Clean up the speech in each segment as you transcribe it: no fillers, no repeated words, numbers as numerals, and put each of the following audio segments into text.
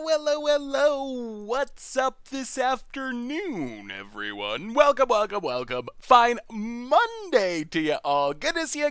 Hello. What's up this afternoon, everyone? Welcome. Fine Monday to you all. Good to see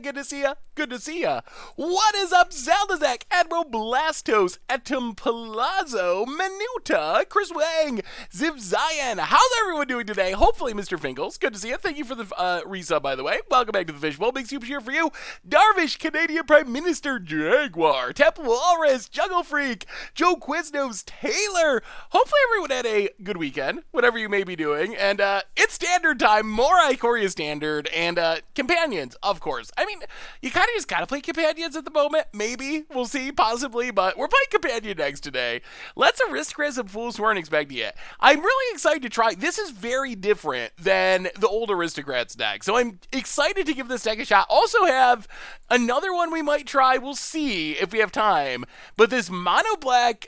ya. What is up, Zaldazak, Admiral Blastos, Etum Palazzo, Minuta, Chris Wang, Ziv Zion. How's everyone doing today? Hopefully, Mr. Finkles. Good to see you. Thank you for the resub, by the way. Welcome back to the Fishbowl. Big super cheer for you. Darvish, Canadian Prime Minister Jaguar, Tep Walrus, Juggle Freak, Joe Quiznos, Taylor. Hopefully everyone had a good weekend, whatever you may be doing. And it's standard time, more Ikoria standard, and companions, of course. I mean, you kind of just gotta play companions at the moment. Maybe. We'll see, possibly, but we're playing companion decks today. Let's Aristocrats and Fools who aren't expecting it. I'm really excited to try. This is very different than the old Aristocrats deck, so I'm excited to give this deck a shot. Also have another one we might try. We'll see if we have time. But this mono black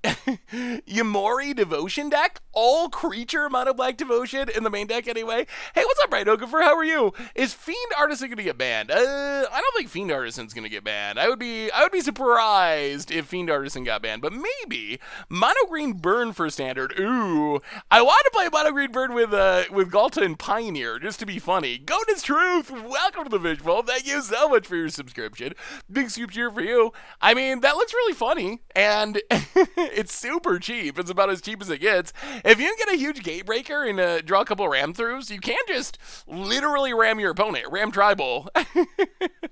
Yamori Devotion deck, all creature mono black devotion in the main deck anyway. Hey, what's up, Brian Okafor? How are you? Is Fiend Artisan gonna get banned? I don't think Fiend Artisan's gonna get banned. I would be surprised if Fiend Artisan got banned, but maybe mono green burn for standard. Ooh, I want to play mono green burn with Galta and Pioneer just to be funny. Goat is truth. Welcome to the Fishbowl. Thank you so much for your subscription. Big soup cheer for you. I mean, that looks really funny, and it's super cheap. It's about as cheap as it gets. If you can get a huge gate breaker and draw a couple ram throughs, you can just literally ram your opponent. Ram tribal.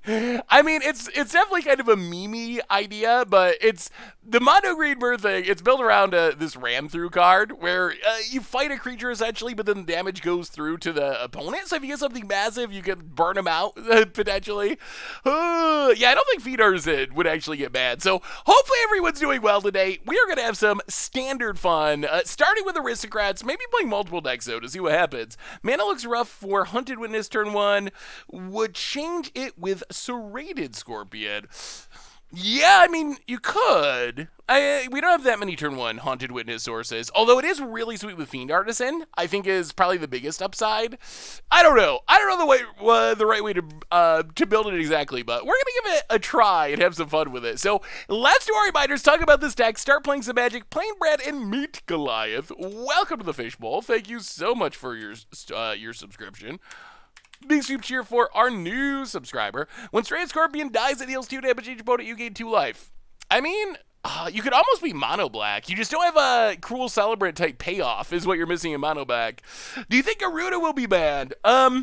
I mean, it's definitely kind of a meme idea, but it's the mono green bird thing. It's built around this ram through card where you fight a creature essentially, but then the damage goes through to the opponent. So if you get something massive, you can burn them out potentially. Yeah, I don't think Feed Artisan would actually get bad. So hopefully everyone's doing well today. We are going to have some standard fun, starting with Aristocrats, maybe playing multiple decks though to see what happens. Mana looks rough for Hunted Witness turn 1. Would change it with Serrated Scorpion. Yeah, I mean, you could. We don't have that many turn 1 Haunted Witness sources, although it is really sweet with Fiend Artisan. I think is probably the biggest upside. I don't know the right way to build it exactly, but we're gonna give it a try and have some fun with it. So let's do our reminders, talk about this deck, start playing some Magic, Plain Bread, and Meet Goliath. Welcome to the Fishbowl. Thank you so much for your subscription. Big soup cheer for our new subscriber. When Straight Scorpion dies, it deals 2 damage each opponent. You gain 2 life. I mean, you could almost be mono black. You just don't have a Cruel Celebrant type payoff, is what you're missing in mono black. Do you think Garuda will be banned? No,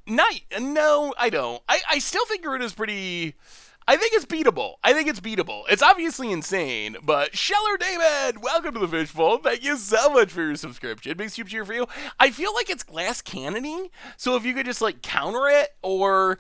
I don't. I still think Garuda's pretty. I think it's beatable. It's obviously insane, but Sheller David, welcome to the Fishbowl. Thank you so much for your subscription. Big soup cheer for you. I feel like it's glass cannoning, so if you could just like counter it or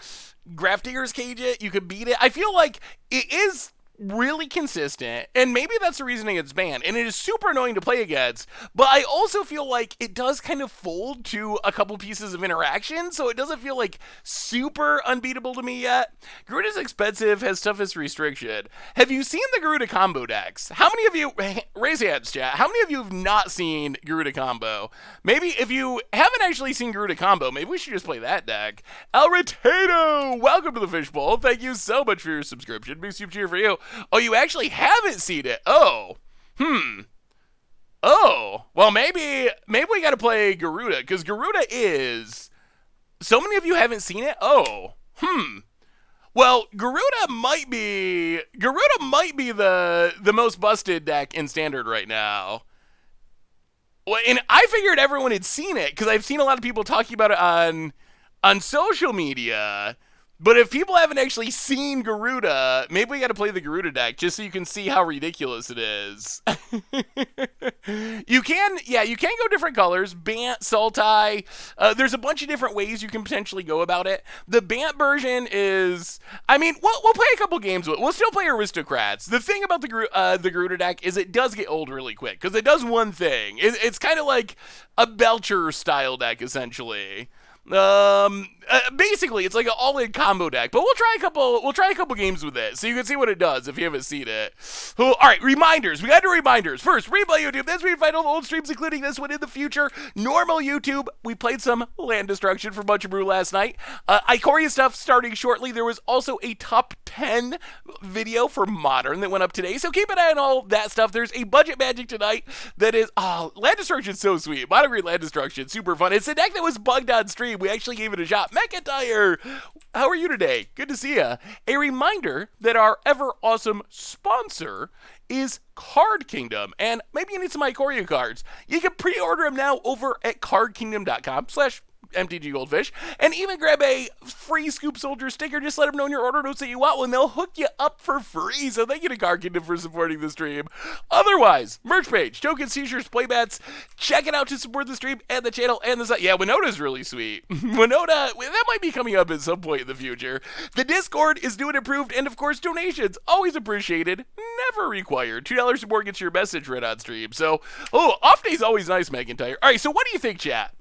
Grafdigger's Cage it, you could beat it. I feel like it is really consistent, and maybe that's the reasoning it's banned, and it is super annoying to play against, but I also feel like it does kind of fold to a couple pieces of interaction, so it doesn't feel like super unbeatable to me yet. Garuda's expensive, has toughest restriction. Have you seen the Garuda combo decks? How many of you, raise hands chat, how many of you have not seen Garuda combo? Maybe if you haven't actually seen Garuda combo, maybe we should just play that deck. El Retato, welcome to the Fishbowl. Thank you so much for your subscription. Big soup cheer for you. Oh, you actually haven't seen it. Oh. Well, maybe we gotta play Garuda, because Garuda is. So many of you haven't seen it? Oh. Well, Garuda might be the most busted deck in Standard right now. Well, and I figured everyone had seen it, because I've seen a lot of people talking about it on social media. But if people haven't actually seen Garuda, maybe we got to play the Garuda deck just so you can see how ridiculous it is. You can go different colors. Bant, Sultai. There's a bunch of different ways you can potentially go about it. The Bant version is, I mean, we'll play a couple games with it. We'll still play Aristocrats. The thing about the Garuda deck is it does get old really quick because it does one thing. It's kind of like a Belcher style deck, essentially. Basically, it's like an all-in combo deck, but we'll try a couple games with it, so you can see what it does if you haven't seen it. All right, reminders. We got to do reminders. First, replay YouTube. That's where you find all the old streams, including this one in the future. Normal YouTube. We played some Land Destruction for Bunch of Brew last night. Ikoria stuff starting shortly. There was also a top 10 video for Modern that went up today, so keep an eye on all that stuff. There's a Budget Magic tonight that is, Land Destruction's so sweet. Modern Green Land Destruction, super fun. It's a deck that was bugged on stream. We actually gave it a shot. McIntyre, how are you today? Good to see ya. A reminder that our ever awesome sponsor is Card Kingdom, and maybe you need some Ikoria cards. You can pre-order them now over at cardkingdom.com/MTGGoldfish, and even grab a free Scoop Soldier sticker. Just let them know in your order notes that you want one. They'll hook you up for free, so thank you to Card Kingdom for supporting the stream. Otherwise, merch page, tokens, t-shirts, playbats, check it out to support the stream and the channel and the site. Yeah, Winota's really sweet. Winota, that might be coming up at some point in the future. The Discord is new and improved, and of course, donations, always appreciated, never required. $2 or more gets your message read on stream. So, off day's always nice, McIntyre. All right, so what do you think, chat?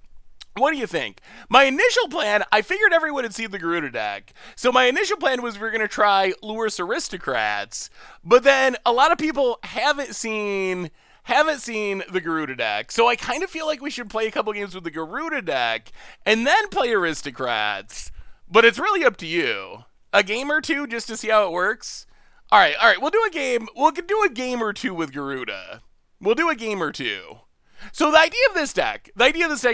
What do you think? My initial plan, I figured everyone had seen the Garuda deck. So my initial plan was we were going to try Lurrus Aristocrats, but then a lot of people haven't seen the Garuda deck. So I kind of feel like we should play a couple games with the Garuda deck and then play Aristocrats. But it's really up to you. A game or two just to see how it works. All right, we'll do a game. We'll do a game or two with Garuda. We'll do a game or two. So the idea of this deck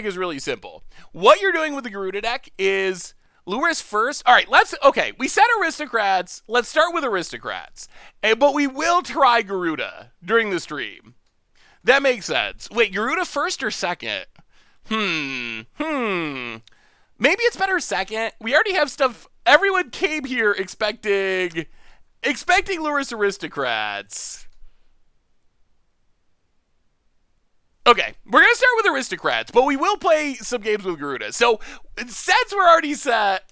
is really simple. What you're doing with the Garuda deck is Lurrus first. All right, we said Aristocrats. Let's start with Aristocrats. But we will try Garuda during the stream. That makes sense. Wait, Garuda first or second? Maybe it's better second. We already have stuff. Everyone came here expecting Lurrus Aristocrats. Okay, we're going to start with Aristocrats, but we will play some games with Garuda. So, since we're already set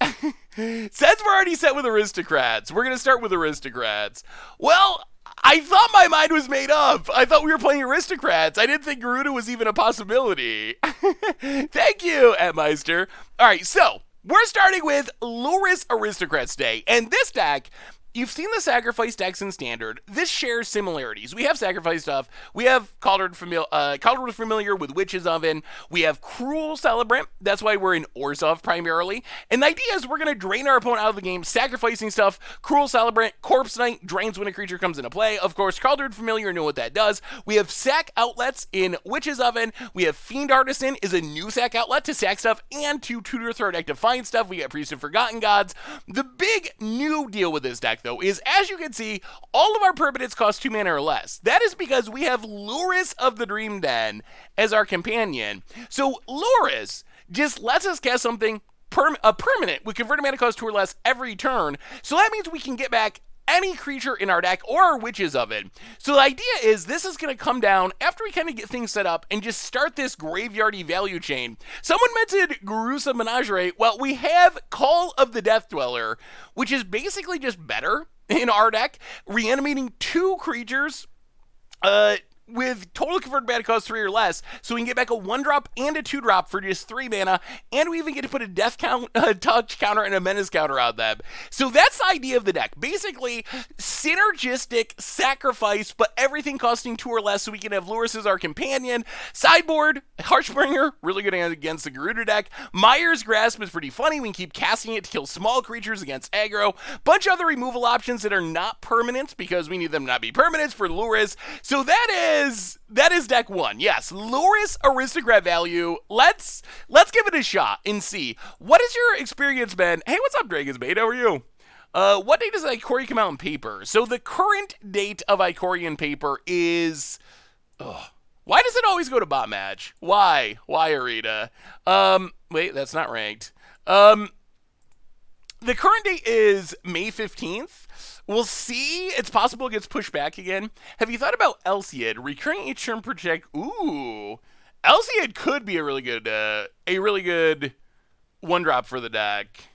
with Aristocrats, we're going to start with Aristocrats. Well, I thought my mind was made up. I thought we were playing Aristocrats. I didn't think Garuda was even a possibility. Thank you, Meister. All right, so we're starting with Lurrus Aristocrats Day, and this deck, you've seen the Sacrifice decks in Standard. This shares similarities. We have Sacrifice stuff. We have Cauldron Familiar with Witch's Oven. We have Cruel Celebrant. That's why we're in Orzhov primarily. And the idea is we're going to drain our opponent out of the game, sacrificing stuff. Cruel Celebrant, Corpse Knight, drains when a creature comes into play. Of course, Cauldron Familiar, know what that does. We have sack outlets in Witch's Oven. We have Fiend Artisan is a new sack outlet to sack stuff and to tutor throw deck to find stuff. We got Priest of Forgotten Gods. The big new deal with this deck, though, is, as you can see, all of our permanents cost 2 mana or less. That is because we have Lurrus of the Dream Den as our companion. So Lurrus just lets us cast something, a permanent with converted mana cost 2 or less every turn. So that means we can get back any creature in our deck or our Witches of it. So the idea is this is going to come down after we kind of get things set up and just start this graveyardy value chain. Someone mentioned Gruesome Menagerie. Well, we have Call of the Death Dweller, which is basically just better in our deck, reanimating 2 creatures with total converted mana cost 3 or less, so we can get back a 1-drop and a 2-drop for just 3 mana, and we even get to put a death count, a touch counter, and a menace counter on them. So that's the idea of the deck. Basically, synergistic sacrifice, but everything costing 2 or less, so we can have Lurrus as our companion. Sideboard, Harshbringer, really good against the Garuda deck. Mire's Grasp is pretty funny. We can keep casting it to kill small creatures against aggro. Bunch of other removal options that are not permanents, because we need them not be permanents for Lurrus. So that is deck 1. Yes, Lurrus Aristocrat value. Let's give it a shot and see. What has your experience been? Hey, what's up, Dragonsbait? How are you? What date does Ikoria come out in paper? So the current date of Ikoria in paper is... why does it always go to bot match? Why, Arita? Wait, that's not ranked. The current date is May 15th. We'll see. It's possible it gets pushed back again. Have you thought about Elsiad? Recurring each turn project. Ooh. Elsiad could be a really good 1-drop for the deck.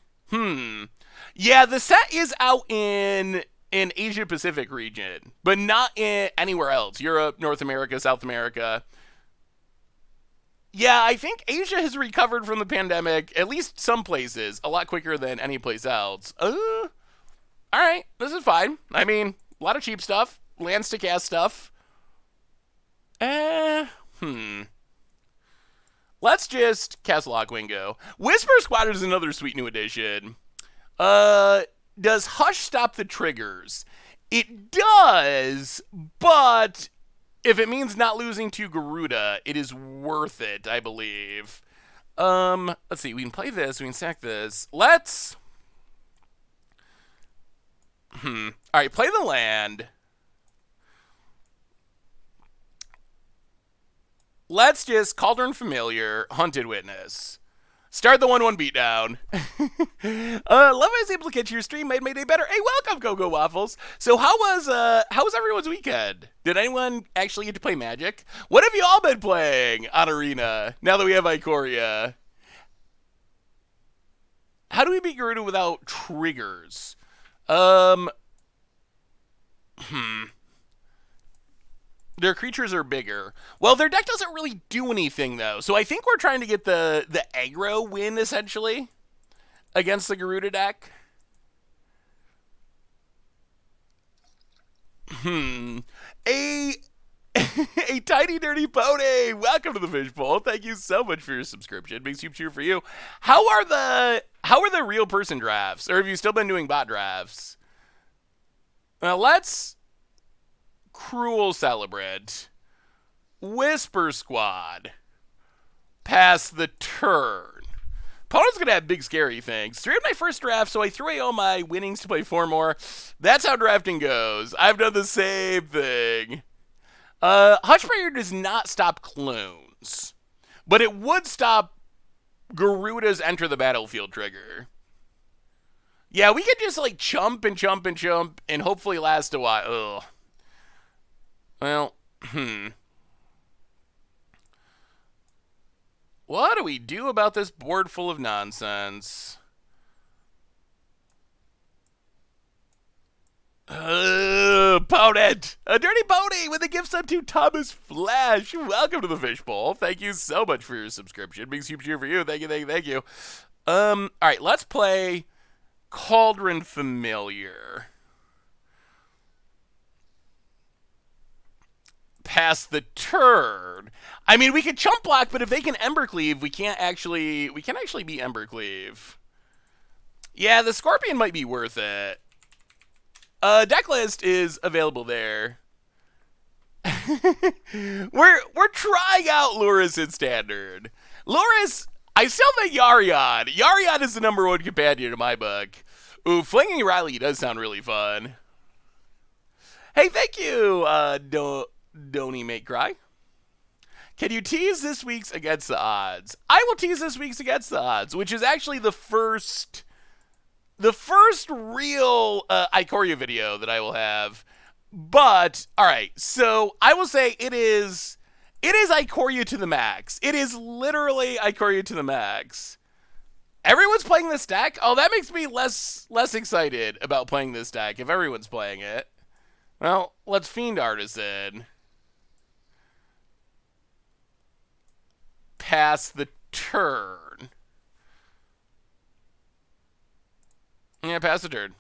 Yeah, the set is out in Asia Pacific region, but not in anywhere else. Europe, North America, South America. Yeah, I think Asia has recovered from the pandemic, at least some places, a lot quicker than any place else. All right, this is fine. I mean, a lot of cheap stuff, lands to cast stuff. Eh, hmm. Let's just cast Lockwingo. Whisper Squad is another sweet new addition. Does Hush stop the triggers? It does, but if it means not losing to Garuda, it is worth it, I believe. Let's see. We can play this. We can sack this. Let's. All right, play the land. Let's just Cauldron Familiar, Hunted Witness. Start the 1-1 beatdown. Love I was able to catch your stream, made my day better. Hey, welcome, Go Waffles. So how was everyone's weekend? Did anyone actually get to play Magic? What have you all been playing on Arena now that we have Ikoria? How do we beat Garuda without triggers? Their creatures are bigger. Well, their deck doesn't really do anything, though. So I think we're trying to get the aggro win, essentially, against the Garuda deck. A tiny dirty pony. Welcome to the fishbowl. Thank you so much for your subscription. Big soup cheer for you. How are the real person drafts? Or have you still been doing bot drafts? Now let's Cruel Celebrant, Whisper Squad, pass the turn. Opponent's going to have big scary things. 3 of my first draft, so I threw away all my winnings to play 4 more. That's how drafting goes. I've done the same thing. Hushbringer does not stop clones, but it would stop Garuda's Enter the Battlefield trigger. Yeah, we could just like chump and chump and chump and hopefully last a while. Ugh. Well, what do we do about this board full of nonsense? Opponent! A dirty pony with a gift sub to Thomas Flash. Welcome to the fishbowl. Thank you so much for your subscription. Big super cheer for you. Thank you. All right, let's play Cauldron Familiar. Pass the turn. I mean, we could chump block, but if they can Embercleave, we can't actually beat Embercleave. Yeah, the Scorpion might be worth it. Deck list is available there. We're trying out Lurrus in Standard. Lurrus, I still think Yarion. Yarion is the #1 companion in my book. Ooh, Flinging Riley does sound really fun. Hey, thank you, Donny Make Cry. Can you tease this week's Against the Odds? I will tease this week's Against the Odds, which is actually the first real Ikoria video that I will have. But all right, so I will say it is Ikoria to the max. It is literally Ikoria to the max. Everyone's playing this deck? Oh, that makes me less excited about playing this deck if everyone's playing it. Well, let's Fiend Artisan. Pass the turn. Yeah, pass the turn.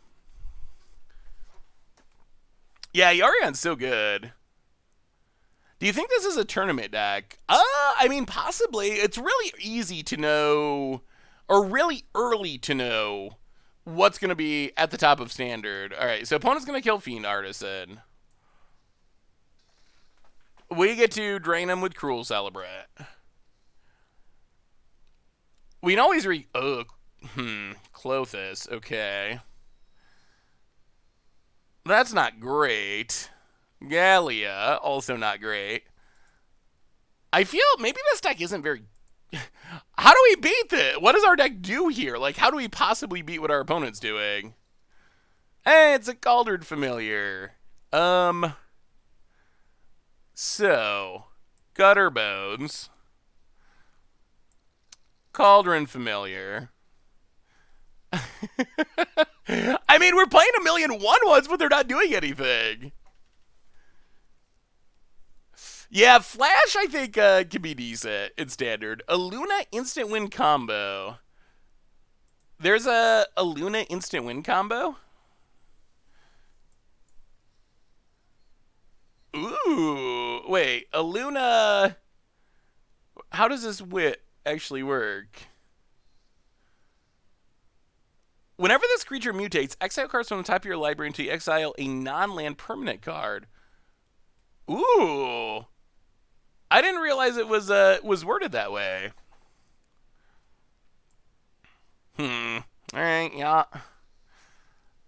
Yeah, Yarion's so good. Do you think this is a tournament deck? I mean, possibly. It's really easy to know, or really early to know, what's going to be at the top of Standard. All right, so opponent's going to kill Fiend Artisan. We get to drain him with Cruel Celebrant. We can always Clothis, okay. That's not great. Gallia, also not great. I feel maybe this deck isn't very... How do we beat this? What does our deck do here? Like, how do we possibly beat what our opponent's doing? Hey, it's a Cauldron Familiar. So, Gutter Bones. Cauldron Familiar. I mean, we're playing 1,000,001 ones, but they're not doing anything. Yeah, Flash I think can be decent in standard. A Luna instant win combo. There's a Luna instant win combo? Ooh, wait, a Luna. How does this wit actually work? Whenever this creature mutates, exile cards from the top of your library until you exile a non-land permanent card. Ooh, I didn't realize it was worded that way. All right, yeah.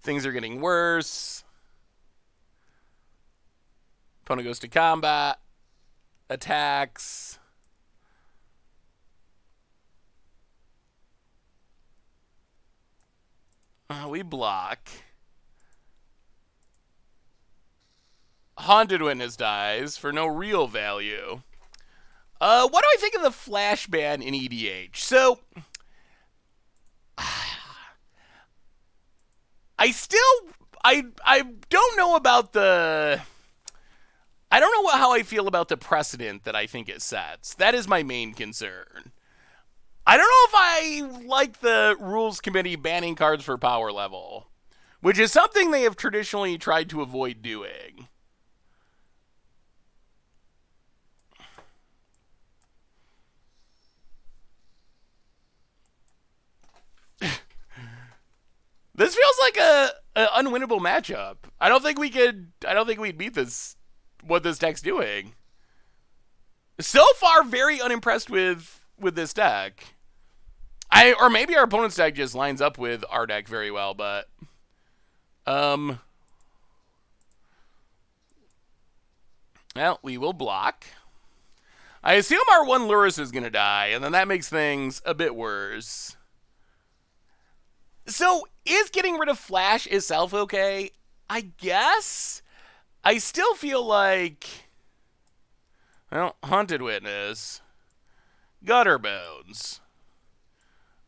Things are getting worse. Opponent goes to combat. Attacks. We block. Haunted Witness dies for no real value. What do I think of the Flash ban in EDH? So, I don't know about the. I don't know how I feel about the precedent that I think it sets. That is my main concern. I don't know if I like the rules committee banning cards for power level, which is something they have traditionally tried to avoid doing. This feels like a unwinnable matchup. I don't think we'd beat this. What this deck's doing. So far, very unimpressed with this deck. Or maybe our opponent's deck just lines up with our deck very well, but well, we will block. I assume our one Lurrus is gonna die, and then that makes things a bit worse. So, is getting rid of Flash itself okay? I guess. I still feel like, well, Haunted Witness, Gutter Bones,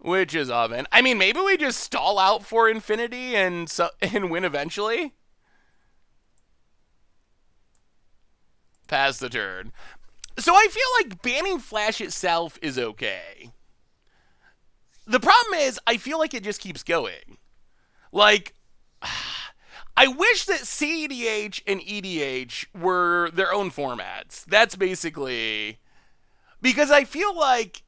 Witch's Oven. I mean, maybe we just stall out for infinity and win eventually. Pass the turn. So I feel like banning Flash itself is okay. The problem is, I feel like it just keeps going. Like, I wish that CEDH and EDH were their own formats. That's basically. Because I feel like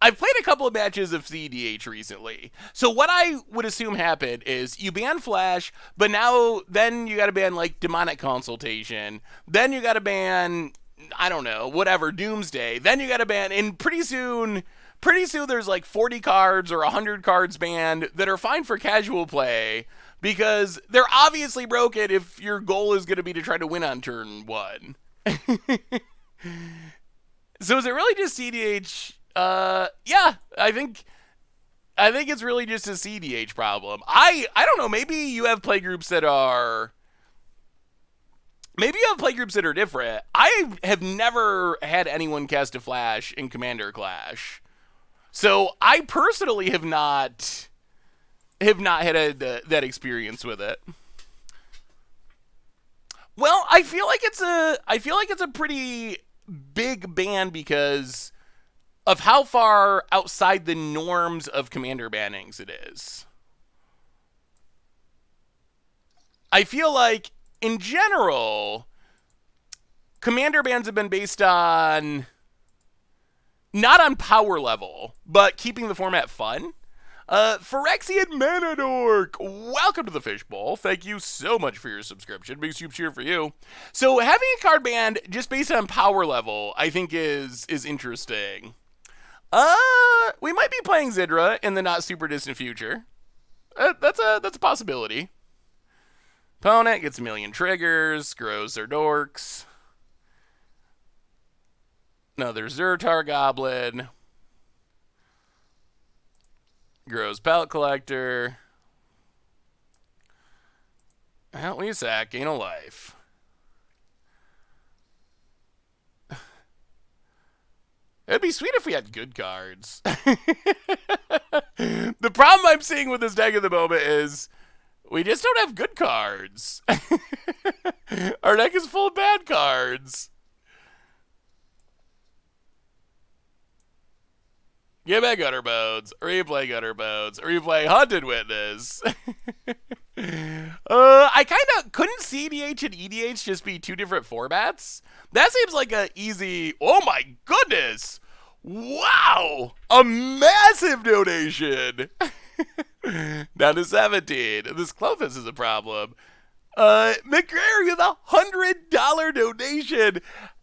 I've played a couple of matches of CEDH recently. So what I would assume happened is you ban Flash, but then you got to ban like Demonic Consultation. Then you got to ban, I don't know, whatever, Doomsday. Then you got to ban, and pretty soon there's like 40 cards or 100 cards banned that are fine for casual play because they're obviously broken if your goal is going to be to try to win on turn one. So is it really just CDH? Yeah, I think it's really just a CDH problem. I don't know, maybe you have playgroups that are different. I have never had anyone cast a Flash in Commander Clash. So I personally have not had that experience with it. Well, I feel like it's a pretty big ban because of how far outside the norms of Commander bannings it is. I feel like in general, Commander bans have been based on not on power level, but keeping the format fun. Phyrexian Manadork, welcome to the Fishbowl. Thank you so much for your subscription. Big soup cheer for you. So having a card banned just based on power level, I think is interesting. We might be playing Zidra in the not super distant future. That's a possibility. Opponent gets a million triggers, grows their dorks. Another Zertar Goblin. Grows Pelt Collector. Well, we sack, gain a life. It'd be sweet if we had good cards. The problem I'm seeing with this deck at the moment is we just don't have good cards. Our deck is full of bad cards. Get back Gutter Bones. Replay Gutter Bones. Replay Haunted Witness. I kind of couldn't CDH and EDH just be two different formats. That seems like a easy. Oh my goodness! Wow, a massive donation. Down to 17. This Clovis is a problem. McGregor with $100 donation.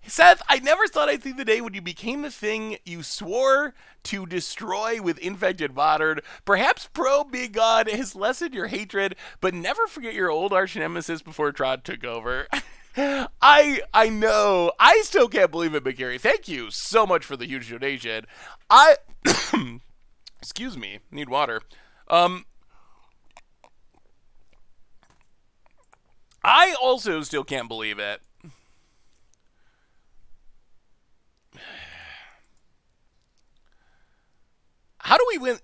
Seth, I never thought I'd see the day when you became the thing you swore to destroy with Infected Modern. Perhaps Pro Big God has lessened your hatred, but never forget your old arch nemesis before Trod took over. I know. I still can't believe it, McGarry. Thank you so much for the huge donation. Excuse me, need water. I also still can't believe it. How do we win?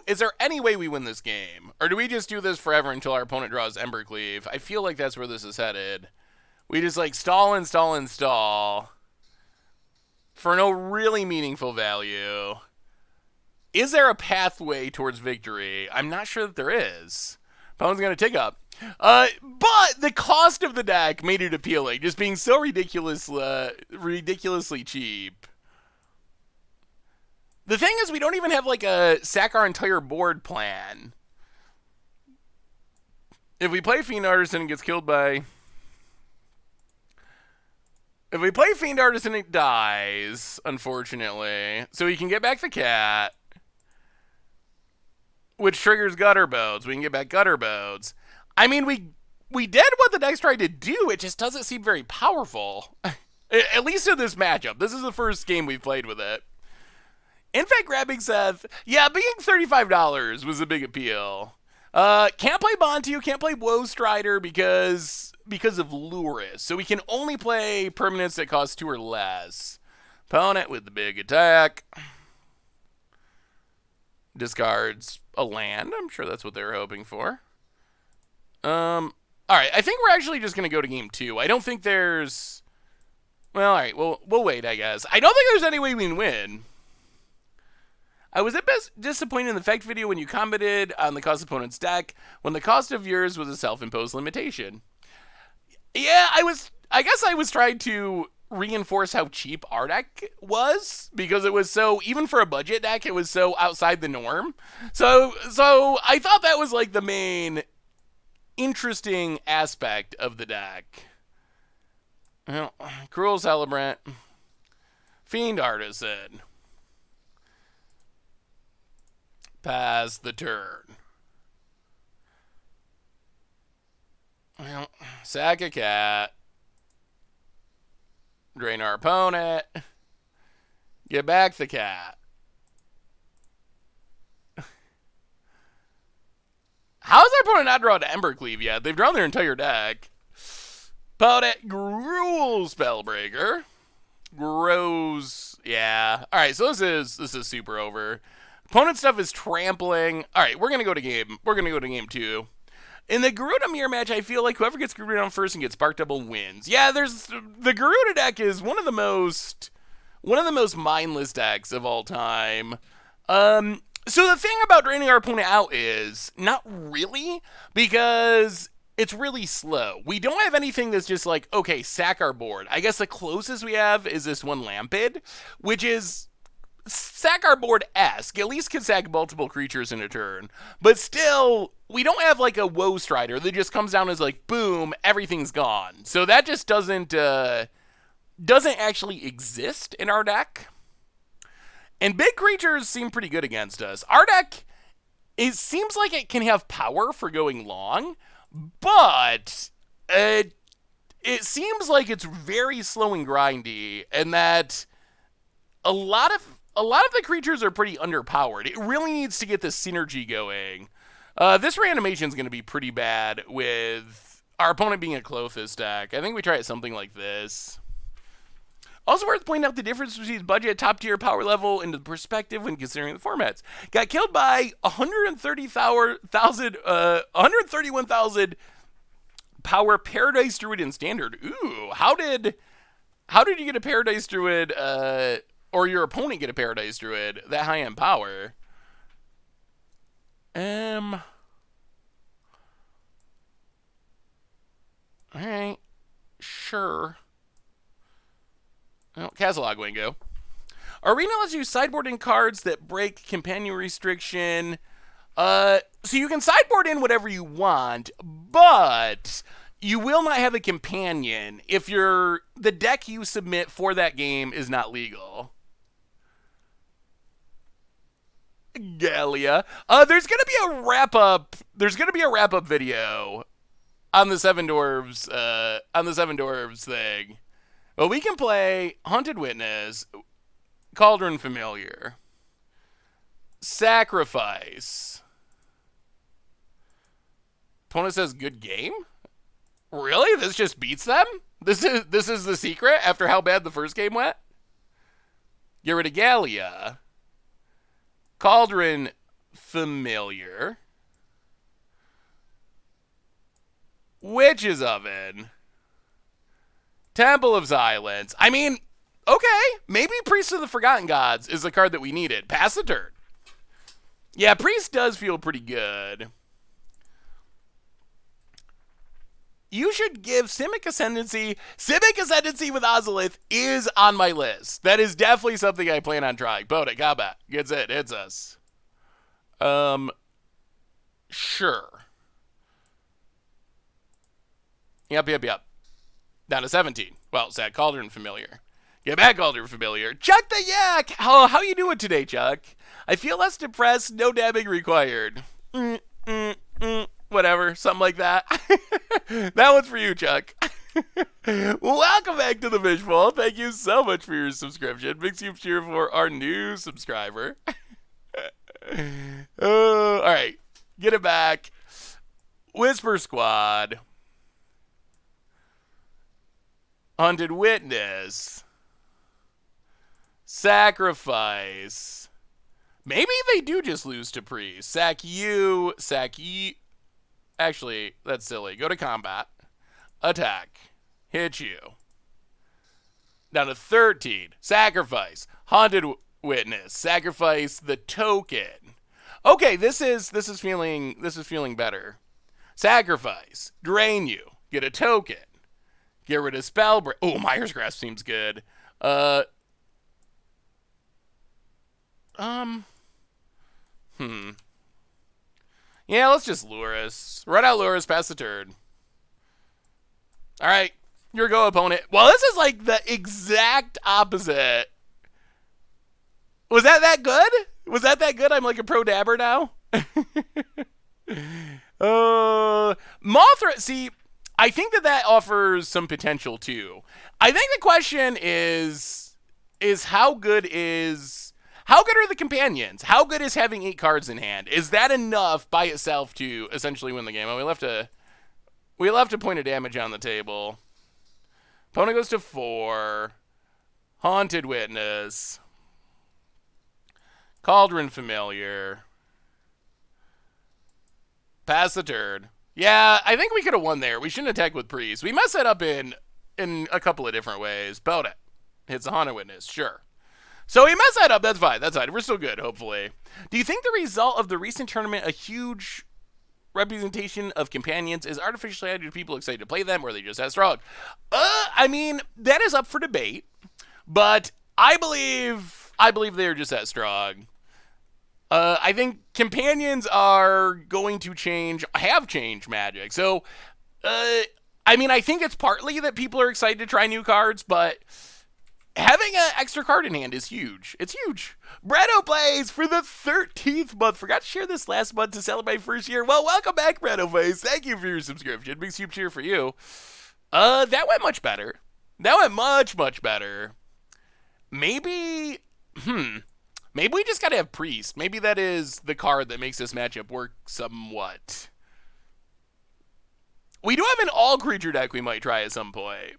Is there any way we win this game? Or do we just do this forever until our opponent draws Embercleave? I feel like that's where this is headed. We just like stall and stall and stall for no really meaningful value. Is there a pathway towards victory? I'm not sure that there is. Opponent's going to take up. But the cost of the deck made it appealing, just being so ridiculously cheap. The thing is, we don't even have like a sack our entire board plan. If we play Fiend Artisan and gets killed by... If we play Fiend Artisan, it dies, unfortunately. So we can get back the cat, which triggers Gutter Bones. We can get back Gutter Bones. I mean, we did what the deck's tried to do. It just doesn't seem very powerful. At least in this matchup. This is the first game we've played with it. In fact, grabbing Seth, yeah, being $35 was a big appeal. Can't play Bontu, can't play Woe Strider because of Lurrus. So we can only play permanents that cost 2 or less. Opponent with the big attack. Discards a land. I'm sure that's what they were hoping for. Alright, I think we're actually just going to go to game 2. I don't think there's... Well, alright, we'll wait, I guess. I don't think there's any way we can win. I was a bit disappointed in the fact video when you commented on the cost of opponent's deck when the cost of yours was a self-imposed limitation. Yeah, I guess I was trying to reinforce how cheap our deck was because it was so, even for a budget deck, it was so outside the norm. So I thought that was like the main interesting aspect of the deck. Well, Cruel Celebrant, Fiend Artisan. Pass the turn. Well, sack a cat. Drain our opponent. Get back the cat. How has our opponent not drawn Embercleave yet? They've drawn their entire deck. Opponent, Gruul Spellbreaker. Grows. Yeah. Alright, so this is super over. Opponent stuff is trampling. Alright, we're gonna go to game 2. In the Garuda mirror match, I feel like whoever gets Garuda down first and gets Spark Double wins. Yeah, the Garuda deck is one of the most mindless decks of all time. So the thing about draining our opponent out is not really, because it's really slow. We don't have anything that's just like, okay, sack our board. I guess the closest we have is this one Lampid, which is sack our board-esque. At least can sack multiple creatures in a turn. But still, we don't have like a Woe Strider that just comes down as like, boom, everything's gone. So that just doesn't actually exist in our deck. And big creatures seem pretty good against us. Our deck, it seems like it can have power for going long, but it seems like it's very slow and grindy, and that a lot of the creatures are pretty underpowered. It really needs to get the synergy going. This reanimation is going to be pretty bad with our opponent being a Clothis deck. I think we try it something like this. Also worth pointing out the difference between budget, top tier, power level, and the perspective when considering the formats. Got killed by 131,000 power Paradise Druid in Standard. Ooh, how did you get a Paradise Druid, or or your opponent get a Paradise Druid that high in power. Alright. Sure. Oh, Catalog Wingo. Arena lets you sideboard in cards that break companion restriction. So you can sideboard in whatever you want, but you will not have a companion if the deck you submit for that game is not legal. Gallia. There's gonna be a wrap up. There's gonna be a wrap up video on the Seven Dwarves. On the Seven Dwarves thing. Well, we can play Haunted Witness, Cauldron Familiar, Sacrifice. Opponent says good game. Really? This just beats them? This is the secret after how bad the first game went? Get rid of Gallia. Cauldron Familiar. Witch's Oven. Temple of Silence. I mean, okay. Maybe Priest of the Forgotten Gods is the card that we needed. Pass the turn. Yeah, Priest does feel pretty good. You should give Simic Ascendancy. Simic Ascendancy with Ozolith is on my list. That is definitely something I plan on trying. Bode, combat. Gets it. Hits us. Sure. Yep. Down to 17. Well, sad Cauldron Familiar. Get back, Cauldron Familiar. Chuck the Yak! How you doing today, Chuck? I feel less depressed. No dabbing required. Whatever. Something like that. That one's for you, Chuck. Welcome back to the Fishbowl. Thank you so much for your subscription. Big super cheer for our new subscriber. All right. Get it back. Whisper Squad. Haunted Witness. Sacrifice. Maybe they do just lose to Priest. Sack you. Actually, that's silly. Go to combat. Attack. Hit you. Down to 13. Sacrifice. Haunted Witness. Sacrifice the token. Okay, this is feeling better. Sacrifice. Drain you. Get a token. Get rid of Spellbreak. Oh, Myers Grasp seems good. Yeah, let's just Lurrus. Run out Lurrus, pass the turn. All right, your go, opponent. Well, this is like the exact opposite. Was that good? Was that good? I'm like a pro dabber now. Mothra. See, I think that offers some potential too. I think the question is how good are the companions? How good is having 8 cards in hand? Is that enough by itself to essentially win the game? Oh, we left a point of damage on the table. Opponent goes to 4. Haunted Witness. Cauldron Familiar. Pass the turn. Yeah, I think we could have won there. We shouldn't attack with Priest. We messed that up in a couple of different ways. Bode. Hits a Haunted Witness. Sure. So he messed that up. That's fine. We're still good, hopefully. Do you think the result of the recent tournament a huge representation of companions? Is artificially added to people excited to play them, or are they just that strong? I mean, that is up for debate, but I believe they are just that strong. I think companions are going to have changed Magic. So, I mean, I think it's partly that people are excited to try new cards, but having an extra card in hand is huge. It's huge. Bredo plays for the 13th month. Forgot to share this last month to celebrate first year. Well, welcome back, Bredo plays. Thank you for your subscription. Big super cheer for you. That went much better. That went much better. Maybe we just gotta have Priest. Maybe that is the card that makes this matchup work somewhat. We do have an all-creature deck we might try at some point.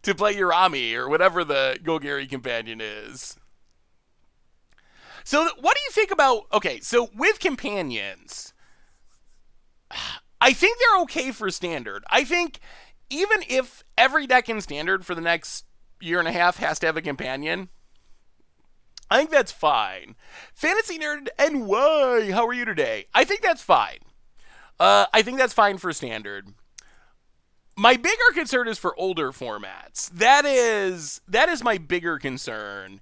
To play Urami or whatever the Golgari companion is. So what do you think about... Okay, so with companions, I think they're okay for Standard. I think even if every deck in Standard for the next year and a half has to have a companion. I think that's fine. Fantasy Nerd NY, how are you today? I think that's fine. I think that's fine for standard. My bigger concern is for older formats. That is my bigger concern,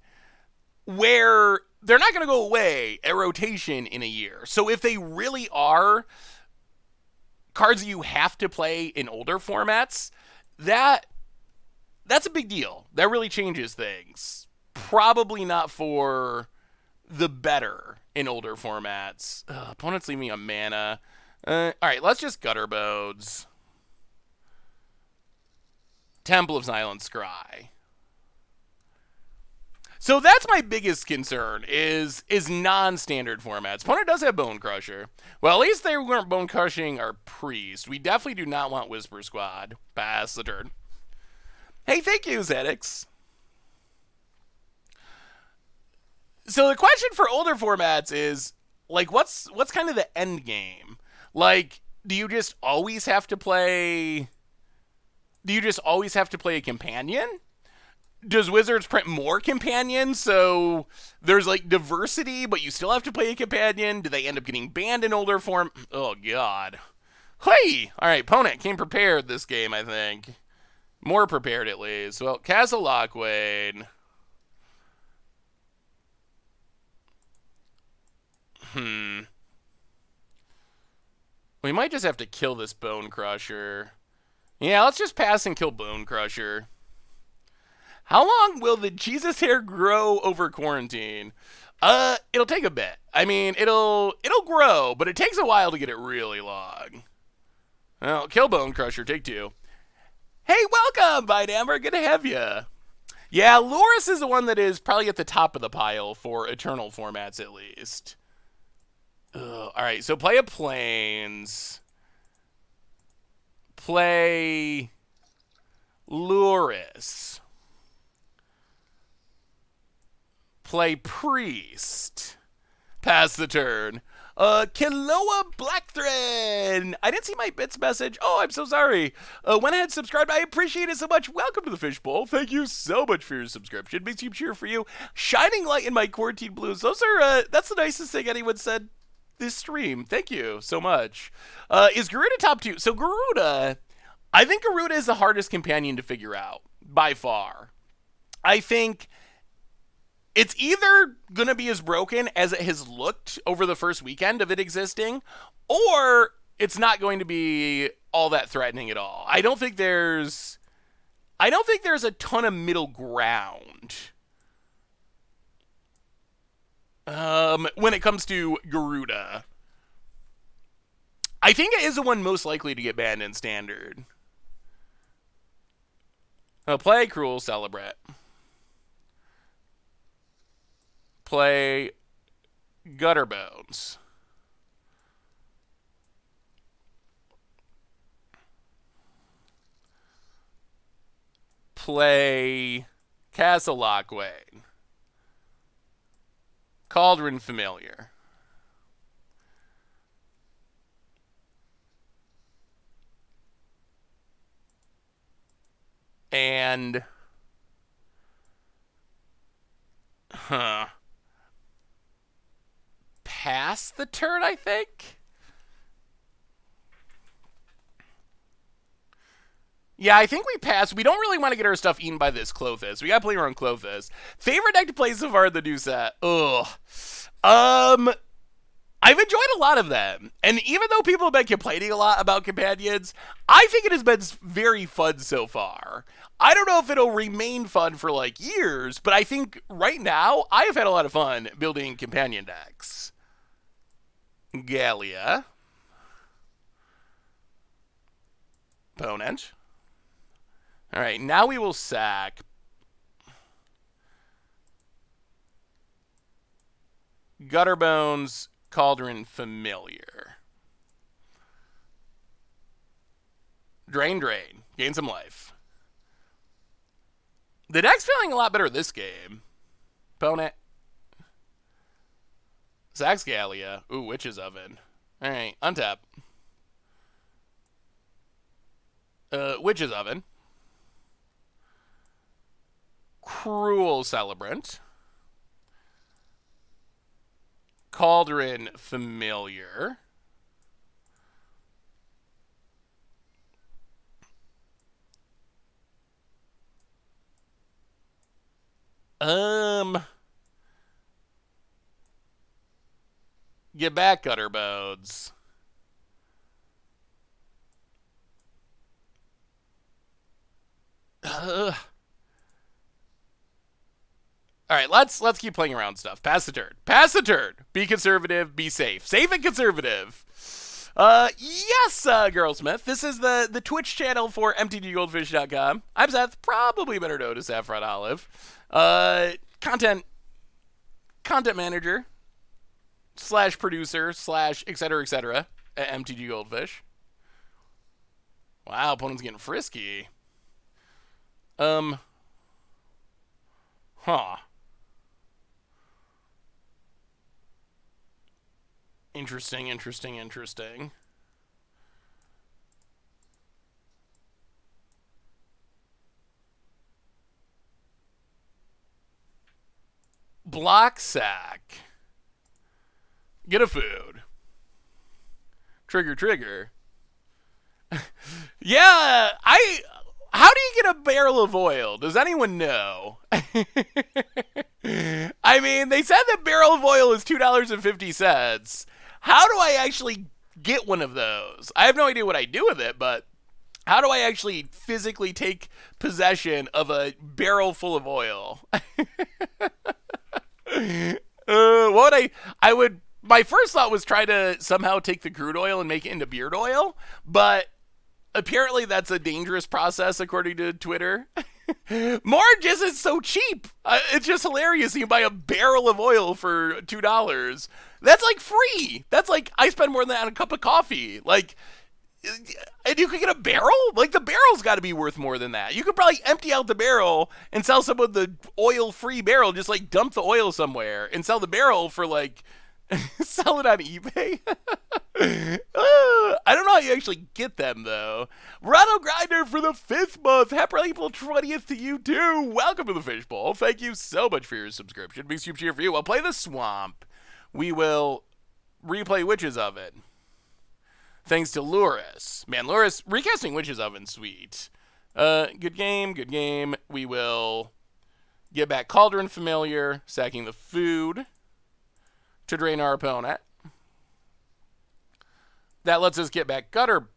where they're not going to go away at rotation in a year. So if they really are cards that you have to play in older formats, that's a big deal. That really changes things. Probably not for the better in older formats. Opponents leave me a mana. All right, let's just Gutter Bones. Temple of Silent Scry. So that's my biggest concern is non-standard formats. Opponent does have Bone Crusher. Well, at least they weren't Bone Crushing our Priest. We definitely do not want Whisper Squad. Pass the turn. Hey, thank you, Zedix. So the question for older formats is, like, what's kind of the end game? Like, do you just always have to play a companion? Does Wizards print more companions so there's like diversity, but you still have to play a companion? Do they end up getting banned in older form? Oh, God. Hey! All right, opponent came prepared this game, I think. More prepared, at least. Well, Castle Lockwain. We might just have to kill this Bone Crusher. Yeah, let's just pass and kill Bone Crusher. How long will the Jesus hair grow over quarantine? It'll take a bit. I mean, it'll grow, but it takes a while to get it really long. Well, kill Bone Crusher, take 2. Hey, welcome, Vidammer. Good to have you. Yeah, Lurrus is the one that is probably at the top of the pile for Eternal formats, at least. All right, so play a Plains. Play Lurrus. Play Priest. Pass the turn. Kiloa Blackthread. I didn't see my bits message. Oh, I'm so sorry. Went ahead and subscribed. I appreciate it so much. Welcome to the Fishbowl. Thank you so much for your subscription. Makes me cheer for you. Shining light in my quarantine blues. Those are, that's the nicest thing anyone said this stream. Thank you so much. Is Garuda top 2? So Garuda, I think Garuda is the hardest companion to figure out by far. I think it's either going to be as broken as it has looked over the first weekend of it existing, or it's not going to be all that threatening at all. I don't think there's a ton of middle ground when it comes to Garuda. I think it is the one most likely to get banned in Standard. Play Cruel Celebrate. Play Gutter Bones. Play Castle Lockwain. Cauldron Familiar. And pass the turn, I think. Yeah, I think we pass. We don't really want to get our stuff eaten by this Clothis. We gotta play around Clothis. Favorite deck to play so far in the new set? Ugh. I've enjoyed a lot of them. And even though people have been complaining a lot about companions, I think it has been very fun so far. I don't know if it'll remain fun for like years, but I think right now I have had a lot of fun building companion decks. Gallia. Opponent. All right, now we will sack Gutterbones, Cauldron Familiar. Drain. Gain some life. The deck's feeling a lot better this game. Opponent. Sacks Gallia. Ooh, Witch's Oven. All right, untap. Witch's Oven. Cruel Celebrant. Cauldron Familiar. Get back, Gutterbones. All right, let's keep playing around stuff. Pass the turn. Pass the turn. Be conservative. Be safe. Safe and conservative. Yes, Girlsmith. This is the Twitch channel for MTGGoldfish.com. I'm Seth, probably better known as Saffron Olive. Content manager / producer / etc. at MTG Goldfish. Wow, opponent's getting frisky. Huh. Interesting. Block sack. Get a food. Trigger. Yeah, how do you get a barrel of oil? Does anyone know? I mean, they said that barrel of oil is $2.50. How do I actually get one of those? I have no idea what I do with it, but how do I actually physically take possession of a barrel full of oil? My first thought was try to somehow take the crude oil and make it into beard oil, but apparently that's a dangerous process according to Twitter. More just is so cheap. It's just hilarious. You buy a barrel of oil for $2. That's like free. That's like I spend more than that on a cup of coffee. Like, and you could get a barrel? Like, the barrel's got to be worth more than that. You could probably empty out the barrel and sell some of the oil-free barrel. Just, like, dump the oil somewhere and sell the barrel for, like, sell it on eBay. I don't know how you actually get them, though. Rado Grinder for the 5th month. Happy April 20th to you, too. Welcome to the Fishbowl. Thank you so much for your subscription. Big super cheer for you. I'll play the Swamp. We will replay Witch's Oven. Thanks to Lurrus. Man, Lurrus, recasting Witch's Oven, sweet. Good game. We will get back Cauldron Familiar, sacking the food to drain our opponent. That lets us get back Gutter.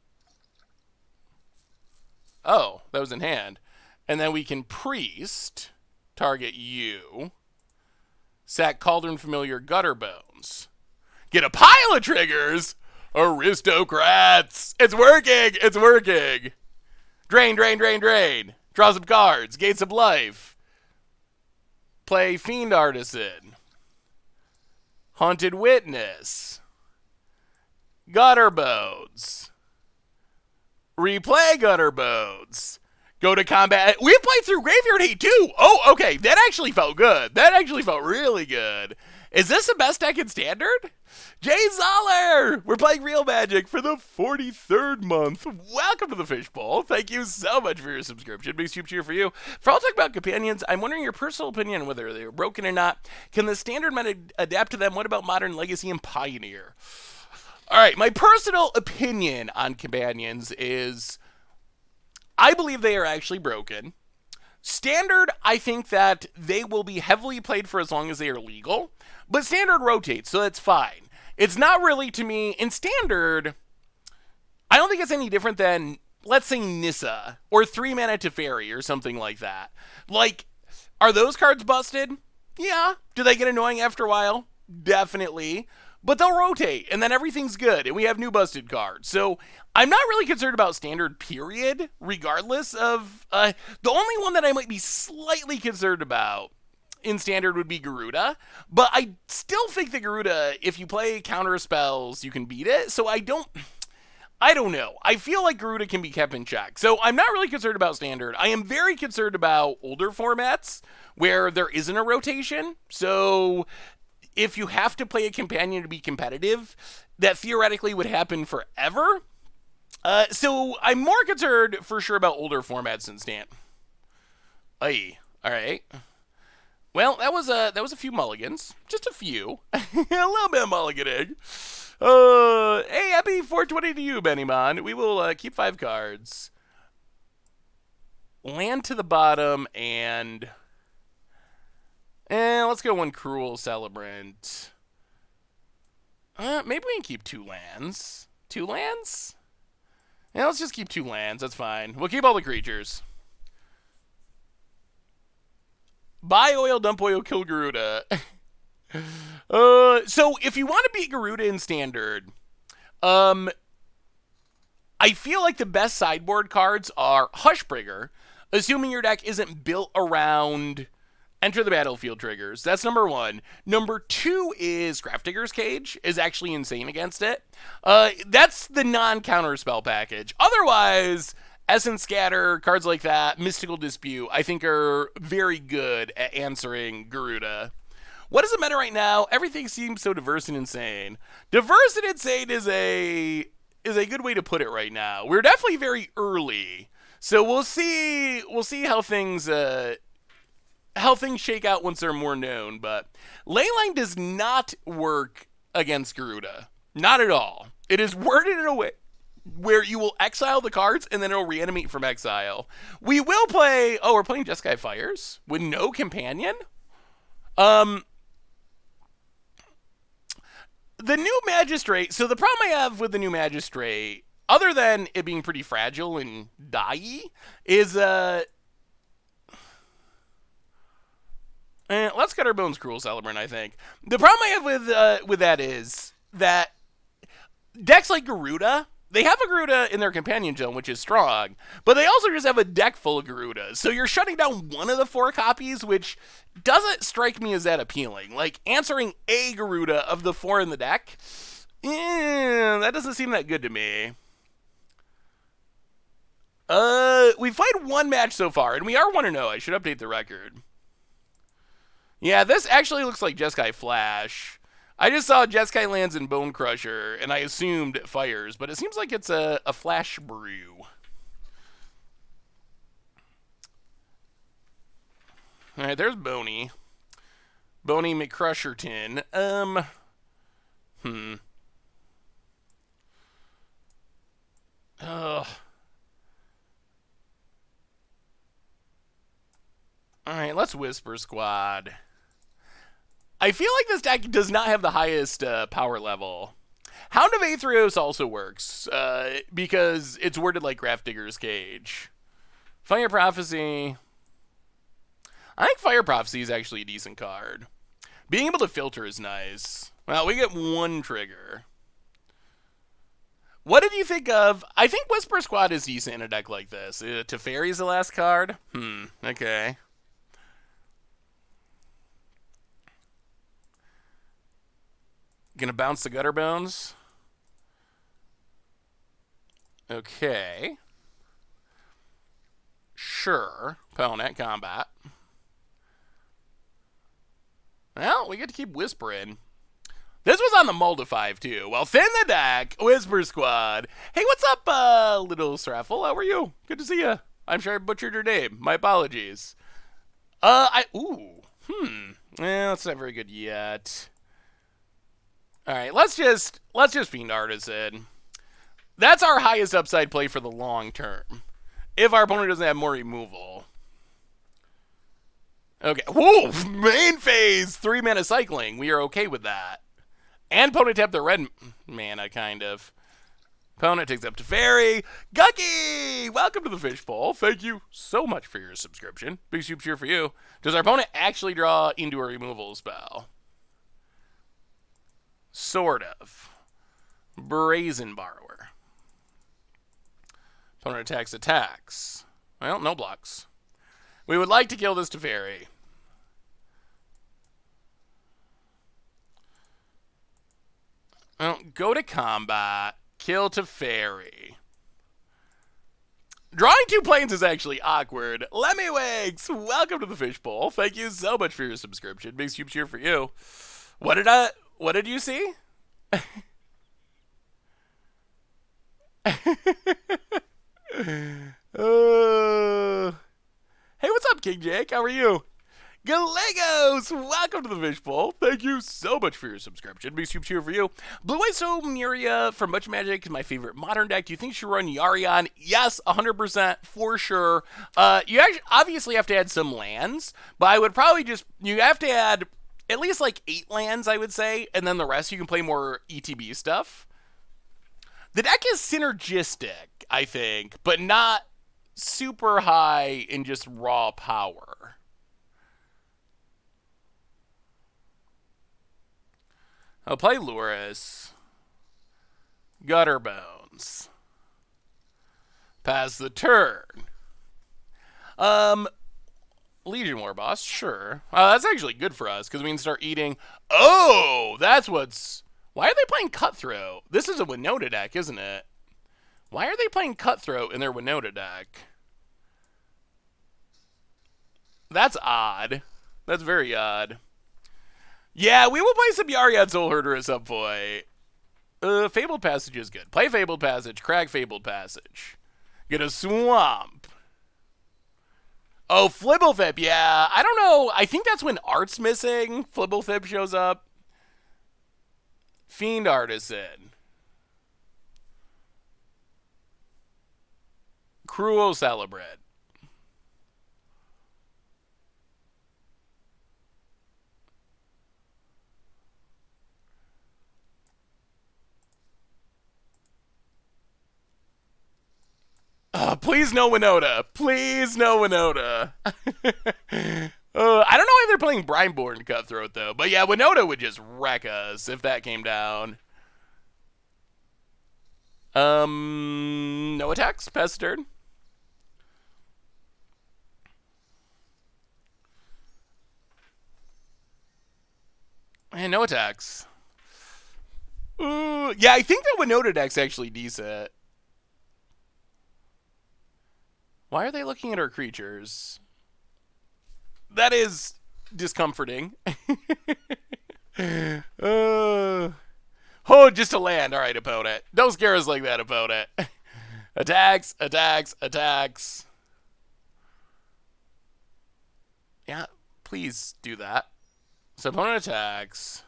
Oh, that was in hand. And then we can Priest, target you, sack Cauldron Familiar, Gutter Bones. Get a pile of triggers! Aristocrats! It's working! Drain. Draw some cards. Gates of Life. Play Fiend Artisan. Haunted Witness. Gutter Bones. Replay Gutter Bones. Go to combat. We've played through Graveyard Hate too. Oh, okay. That actually felt good. That actually felt really good. Is this the best deck in Standard? Jay Zoller! We're playing Real Magic for the 43rd month. Welcome to the Fishbowl. Thank you so much for your subscription. Big super cheer for you. For all talk about companions, I'm wondering your personal opinion on whether they're broken or not. Can the Standard meta adapt to them? What about Modern, Legacy, and Pioneer? All right, my personal opinion on companions is I believe they are actually broken. Standard, I think that they will be heavily played for as long as they are legal, but Standard rotates, so that's fine. It's not really, to me, in Standard, I don't think it's any different than, let's say, Nissa, or 3-mana Teferi, or something like that. Like, are those cards busted? Yeah. Do they get annoying after a while? Definitely. But they'll rotate, and then everything's good, and we have new busted cards. So I'm not really concerned about Standard, period, regardless of... the only one that I might be slightly concerned about in Standard would be Garuda, but I still think that Garuda, if you play counter spells, you can beat it. So I don't know. I feel like Garuda can be kept in check. So I'm not really concerned about Standard. I am very concerned about older formats where there isn't a rotation. So if you have to play a companion to be competitive, that theoretically would happen forever. So I'm more concerned for sure about older formats than Stand. All All right. Well, that was a few mulligans, just a few, a little bit of mulliganing. Hey, happy 420 to you, Bennymon. We will keep 5 cards. Land to the bottom and let's go one Cruel Celebrant. Maybe we can keep 2 lands. 2 lands? Yeah, let's just keep 2 lands. That's fine. We'll keep all the creatures. Buy oil, dump oil, kill Garuda. So if you want to beat Garuda in Standard, I feel like the best sideboard cards are Hushbringer, assuming your deck isn't built around Enter the Battlefield triggers. That's number 1. Number 2 is Grafdigger's Cage, is actually insane against it. That's the non-counter spell package. Otherwise, Essence Scatter, cards like that, Mystical Dispute, I think are very good at answering Garuda. What is the meta right now? Everything seems so diverse and insane. Diverse and insane is a good way to put it right now. We're definitely very early, so we'll see how things shake out once they're more known. But Leyline does not work against Garuda, not at all. It is worded in a way where you will exile the cards and then it'll reanimate from exile. We will play. Oh, we're playing Jeskai Fires with no companion. The new Magistrate. So the problem I have with the new Magistrate, other than it being pretty fragile and die, is let's cut our bones, Cruel Celebrant. I think the problem I have with that is that decks like Garuda, they have a Garuda in their companion zone, which is strong, but they also just have a deck full of Garudas. So you're shutting down one of the 4 copies, which doesn't strike me as that appealing. Like, answering a Garuda of the 4 in the deck, that doesn't seem that good to me. We've played 1 match so far, and we are 1-0. I should update the record. Yeah, this actually looks like Jeskai Flash. I just saw Jeskai lands in Bone Crusher, and I assumed it fires, but it seems like it's a Flash Brew. Alright, there's Boney. Boney McCrusherton. Alright, let's Whisper Squad. I feel like this deck does not have the highest power level. Hound of Aetherios also works, because it's worded like Grafdigger's Cage. Fire Prophecy. I think Fire Prophecy is actually a decent card. Being able to filter is nice. Well, we get 1 trigger. What did you think of... I think Whisper Squad is decent in a deck like this. Teferi's the last card? Okay. Gonna bounce the Gutter Bones. Okay. Sure. Opponent combat. Well, we get to keep whispering. This was on the Moldify too. Well, thin the deck, Whisper Squad. Hey, what's up, little Sraffle? How are you? Good to see you. I'm sure I butchered your name. My apologies. That's not very good yet. All right, let's just Fiend Artisan. That's our highest upside play for the long term. If our opponent doesn't have more removal. Okay. Whoa! Main phase! 3 mana cycling. We are okay with that. And opponent tapped their red mana, kind of. Opponent takes up to Teferi. Gucky! Welcome to the Fishbowl. Thank you so much for your subscription. Big soup cheer for you. Does our opponent actually draw into a removal spell? Sort of. Brazen Borrower. Opponent attacks. Well, no blocks. We would like to kill this Teferi. Well, go to combat. Kill Teferi. Drawing 2 planes is actually awkward. Lemmywigs, welcome to the Fishbowl. Thank you so much for your subscription. Big soup cheer for you. What did you see? Hey, what's up, up, King Jake? How are you? Gallegos, welcome to the Fishbowl. Thank you so much for your subscription. Big soup cheer for you. Blue Eyes So Muria from Much Magic is my favorite modern deck. Do you think you should run Yarion? Yes, 100% for sure. You actually obviously have to add some lands, but I would probably you have to add at least like 8 lands, I would say, and then the rest you can play more ETB stuff. The deck is synergistic, I think, but not super high in just raw power. I'll play Lurrus. Gutter Bones. Pass the turn. Legion War Boss, sure. That's actually good for us, because we can start eating... Oh! That's what's... Why are they playing Cutthroat? This is a Winota deck, isn't it? Why are they playing Cutthroat in their Winota deck? That's odd. That's very odd. Yeah, we will play some Yariad Soul Herder at some point. Fabled Passage is good. Play Fabled Passage, crack Fabled Passage. Get a Swamp. Oh, Flibblethip, yeah. I don't know. I think that's when Art's missing. Flibblethip shows up. Fiend Artisan. Cruel Celebrate. Please no Winota. Please no Winota. I don't know why they're playing Brineborn Cutthroat, though. But yeah, Winota would just wreck us if that came down. No attacks. Pass turn. And no attacks. Yeah, I think that Winota deck's actually decent. Why are they looking at our creatures? That is discomforting. Oh, just a land. All right, opponent. Don't scare us like that, opponent. Attacks, attacks, attacks. Yeah, please do that. So opponent attacks.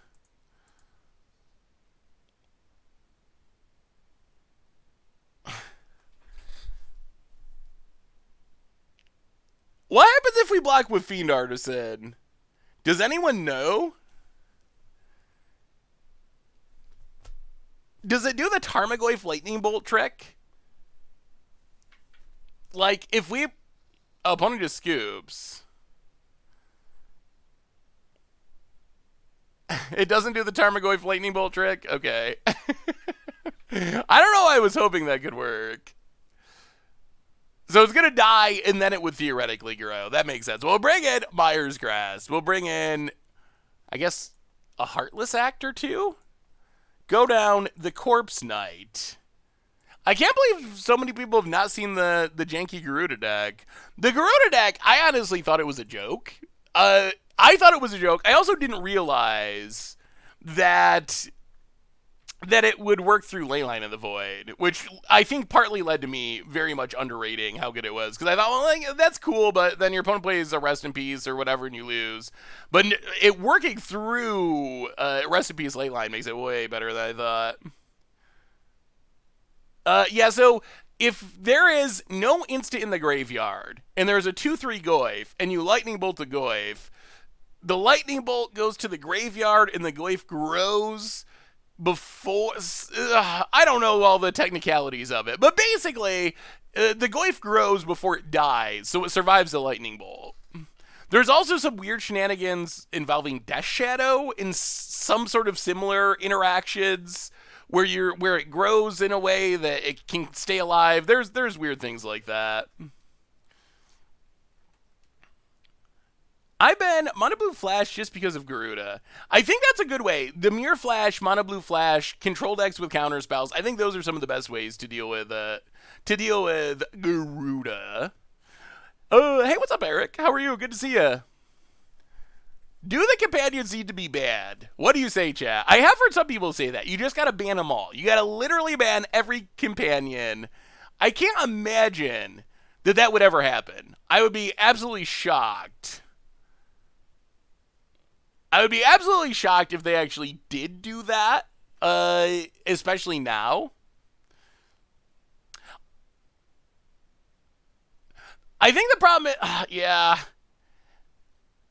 What happens if we block with Fiend Artisan? Does anyone know? Does it do the Tarmogoyf Lightning Bolt trick? Like, if we... opponent just scoops. It doesn't do the Tarmogoyf Lightning Bolt trick? Okay. I don't know why I was hoping that could work. So it's going to die, and then it would theoretically grow. That makes sense. We'll bring in Myers Grass. We'll bring in, I guess, a Heartless Act or two? Go down the Corpse Knight. I can't believe so many people have not seen the janky Garuda deck. The Garuda deck, I honestly thought it was a joke. I thought it was a joke. I also didn't realize that it would work through Leyline of the Void, which I think partly led to me very much underrating how good it was. Because I thought, well, like, that's cool, but then your opponent plays a Rest in Peace or whatever and you lose. But it working through Rest in Peace Leyline makes it way better than I thought. Yeah, so if there is no instant in the graveyard, and there's a 2/3 Goyf, and you Lightning Bolt the Goyf, the Lightning Bolt goes to the graveyard and the Goyf grows before... I don't know all the technicalities of it, but basically, the Goyf grows before it dies, so it survives the Lightning Bolt. There's also some weird shenanigans involving Death Shadow in some sort of similar interactions where it grows in a way that it can stay alive. There's weird things like that. I've been Mono Blue Flash just because of Garuda. I think that's a good way. The Mirror Flash, Mono Blue Flash, control decks with counter spells. I think those are some of the best ways to deal with Garuda. Hey, what's up, Eric? How are you? Good to see you. Do the companions need to be banned? What do you say, chat? I have heard some people say that. You just gotta ban them all. You gotta literally ban every companion. I can't imagine that that would ever happen. I would be absolutely shocked. I would be absolutely shocked if they actually did do that, especially now. I think the problem is, yeah,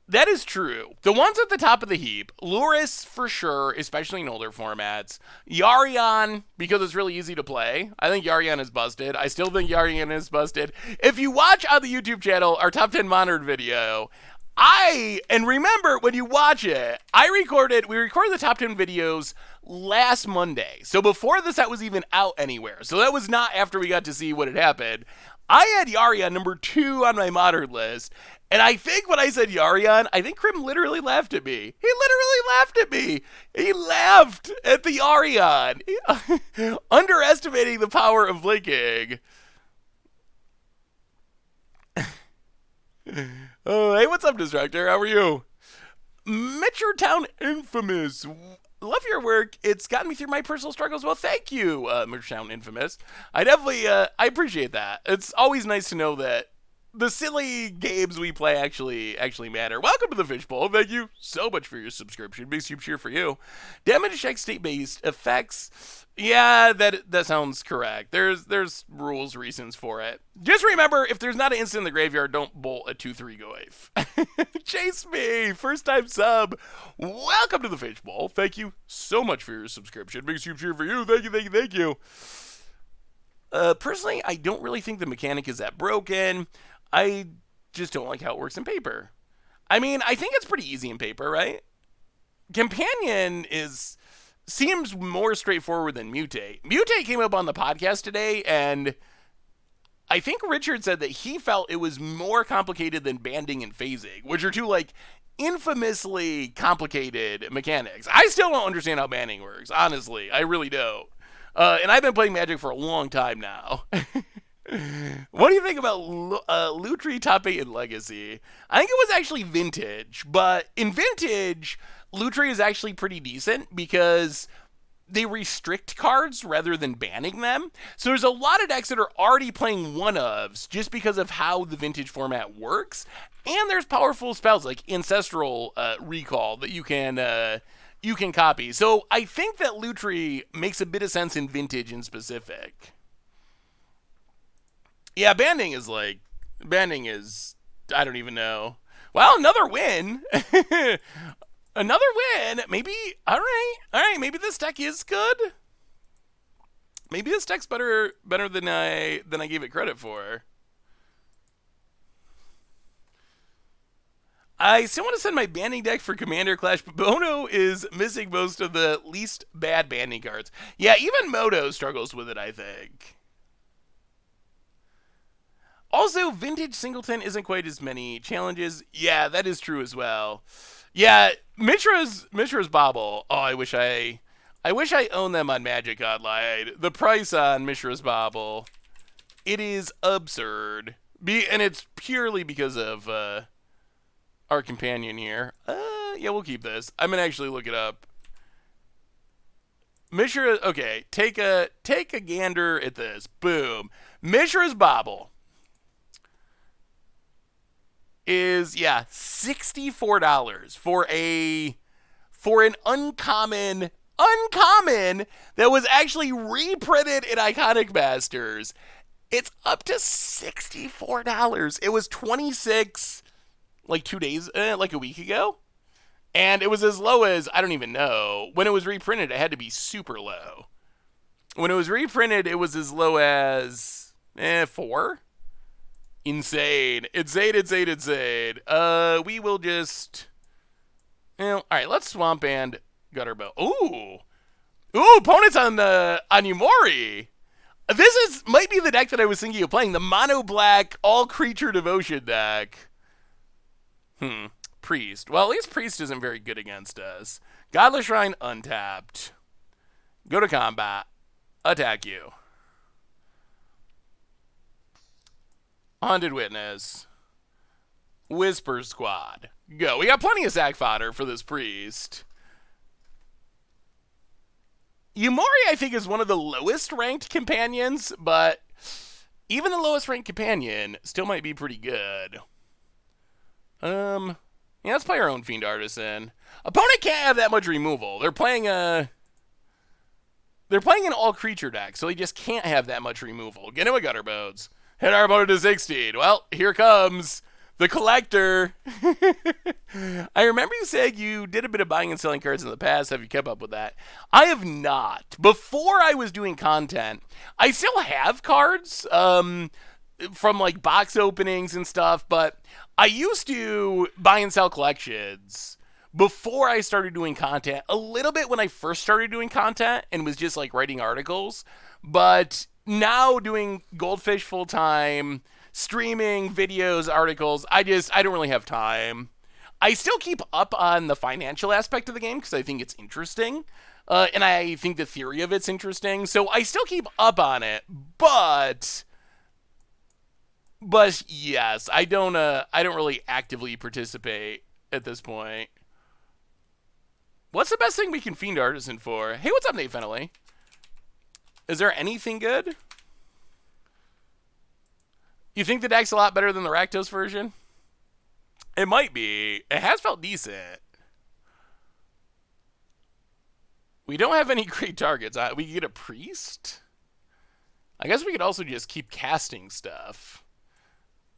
that is true. The ones at the top of the heap, Lurrus for sure, especially in older formats. Yarion, because it's really easy to play. I think Yarion is busted. I still think Yarion is busted. If you watch on the YouTube channel our top 10 monitored video, and remember when you watch it, we recorded the top 10 videos last Monday. So before the set was even out anywhere. So that was not after we got to see what had happened. I had Yarion number 2 on my modern list, and I think when I said Yarion, I think Krim literally laughed at me. He literally laughed at me. He laughed at the Yarion, underestimating the power of blinking. Oh, hey, what's up, Destructor? How are you? Metro Town Infamous. Love your work. It's gotten me through my personal struggles. Well, thank you, Metro Town Infamous. I definitely, I appreciate that. It's always nice to know that the silly games we play actually matter. Welcome to the Fishbowl. Thank you so much for your subscription. Big soup cheer for you. Damage check state-based effects. Yeah, that sounds correct. There's rules, reasons for it. Just remember, if there's not an instant in the graveyard, don't bolt a 2/3 Goif. Chase me, first time sub. Welcome to the Fishbowl. Thank you so much for your subscription. Big soup cheer for you. Thank you. Personally, I don't really think the mechanic is that broken. I just don't like how it works in paper. I mean, I think it's pretty easy in paper, right? Companion seems more straightforward than Mutate. Mutate came up on the podcast today, and I think Richard said that he felt it was more complicated than banding and phasing, which are two, like, infamously complicated mechanics. I still don't understand how banding works, honestly. I really don't. And I've been playing Magic for a long time now. What do you think about Lutri, Top 8, and Legacy? I think it was actually Vintage, but in Vintage, Lutri is actually pretty decent because they restrict cards rather than banning them. So there's a lot of decks that are already playing one-ofs just because of how the Vintage format works. And there's powerful spells like Ancestral Recall that you can copy. So I think that Lutri makes a bit of sense in Vintage in specific. Yeah, banding is, I don't even know. Well, another win. Another win. Maybe, all right, maybe this deck is good. Maybe this deck's better than I gave it credit for. I still want to send my banding deck for Commander Clash, but Mono is missing most of the least bad banding cards. Yeah, even Moto struggles with it, I think. Also, Vintage Singleton isn't quite as many challenges. Yeah, that is true as well. Yeah, Mishra's Bobble. Oh, I wish I owned them on Magic Online. The price on Mishra's Bobble, it is absurd. And it's purely because of our companion here. Yeah, we'll keep this. I'm gonna actually look it up. Mishra, okay, take a gander at this. Boom. Mishra's Bobble is, yeah, $64 for an uncommon that was actually reprinted in Iconic Masters. It's up to $64. It was $26 like 2 days, like a week ago. And it was as low as, I don't even know. When it was reprinted, it had to be super low. When it was reprinted, it was as low as, $4. Insane. We will just, all right, let's Swamp and Gutterbow. Ooh, opponents on Yumori. This might be the deck that I was thinking of playing, the mono black all creature devotion deck. Priest. Well, at least Priest isn't very good against us. Godless Shrine untapped. Go to combat. Attack you. Haunted Witness. Whisper Squad. Go. We got plenty of sack fodder for this Priest. Yumori, I think, is one of the lowest ranked companions, but Even the lowest ranked companion still might be pretty good. Yeah, let's play our own Fiend Artisan. Opponent can't have that much removal. They're playing an all creature deck, so they just can't have that much removal. Get him with Gutter Bones. Hit our opponent to 16. Well, here comes the collector. I remember you saying you did a bit of buying and selling cards in the past. Have you kept up with that? I have not. Before I was doing content, I still have cards from like box openings and stuff, but I used to buy and sell collections before I started doing content, a little bit when I first started doing content and was just like writing articles, but now doing Goldfish full time, streaming videos, articles, I don't really have time. I still keep up on the financial aspect of the game because I think it's interesting, and I think the theory of it's interesting. So I still keep up on it, but yes, I don't really actively participate at this point. What's the best thing we can Fiend Artisan for? Hey, what's up, Nate Fennelly? Is there anything good? You think the deck's a lot better than the Rakdos version? It might be. It has felt decent. We don't have any great targets. We could get a Priest? I guess we could also just keep casting stuff.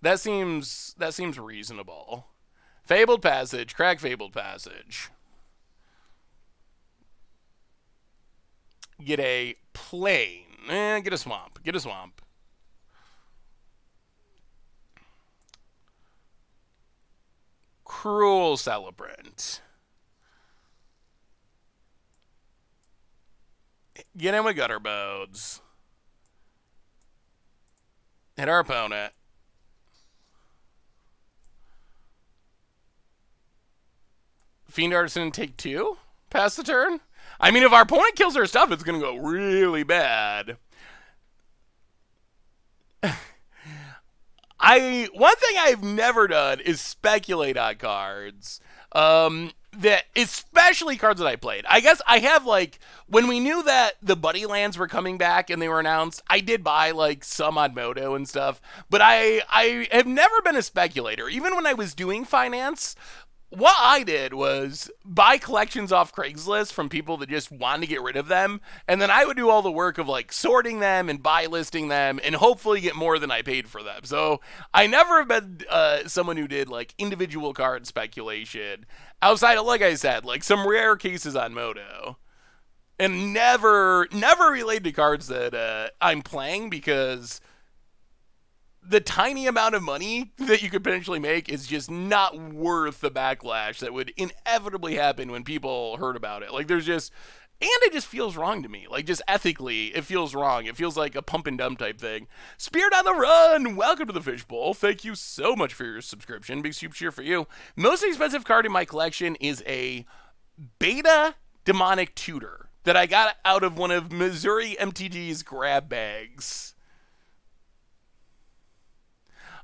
That seems reasonable. Fabled Passage. Crack Fabled Passage. Get a plane. Get a swamp. Get a swamp. Cruel Celebrant. Get in with Gutter Bones. Hit our opponent. Fiend Artisan take 2? Pass the turn? I mean, if our opponent kills our stuff, it's going to go really bad. One thing I've never done is speculate on cards. That especially cards that I played. I guess I have like when we knew that the buddy lands were coming back and they were announced, I did buy like some on Moto and stuff, but I have never been a speculator. Even when I was doing finance, what I did was buy collections off Craigslist from people that just wanted to get rid of them, and then I would do all the work of like sorting them and buy listing them and hopefully get more than I paid for them. So I never have been someone who did like individual card speculation outside of, like I said, like some rare cases on Moto. And never related to cards that I'm playing, because the tiny amount of money that you could potentially make is just not worth the backlash that would inevitably happen when people heard about it. Like, there's just, and it just feels wrong to me. Like, just ethically, it feels wrong. It feels like a pump and dump type thing. Spirit on the Run, welcome to the Fishbowl. Thank you so much for your subscription. Big super cheer for you. Most expensive card in my collection is a Beta Demonic Tutor that I got out of one of Missouri MTG's grab bags.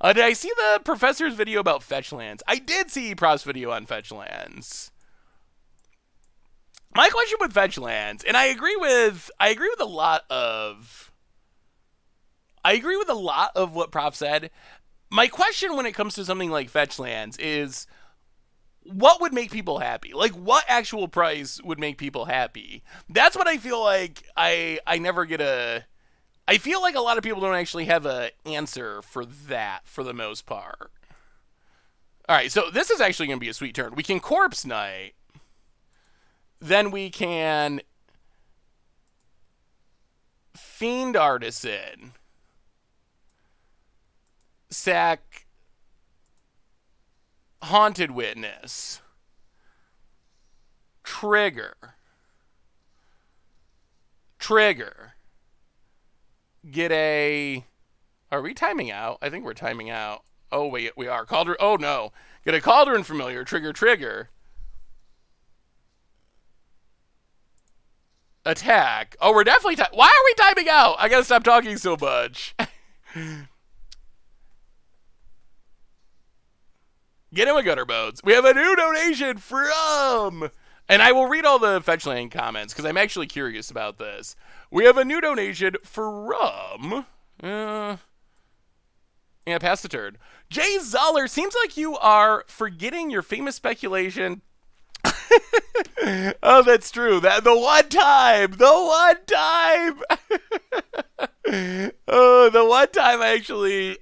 Did I see the professor's video about fetch lands? I did see Prof's video on fetch lands. My question with fetch lands, and I agree with a lot of what Prof said. My question when it comes to something like fetch lands is, what would make people happy? Like, what actual price would make people happy? That's what I feel like I never get a... I feel like a lot of people don't actually have an answer for that for the most part. All right, so this is actually going to be a sweet turn. We can Corpse Knight. Then we can Fiend Artisan. Sack Haunted Witness. Trigger. Get a... Are we timing out? I think we're timing out. Oh, wait, we are. Cauldron... Oh, no. Get a Cauldron Familiar. Trigger. Attack. Oh, we're definitely... Why are we timing out? I gotta stop talking so much. Get him a Gutter Bones. We have a new donation from... And I will read all the Fetchland comments, because I'm actually curious about this. We have a new donation from... Yeah, pass the turd. Jay Zoller, seems like you are forgetting your famous speculation. Oh, that's true. That the one time. Oh, the one time I actually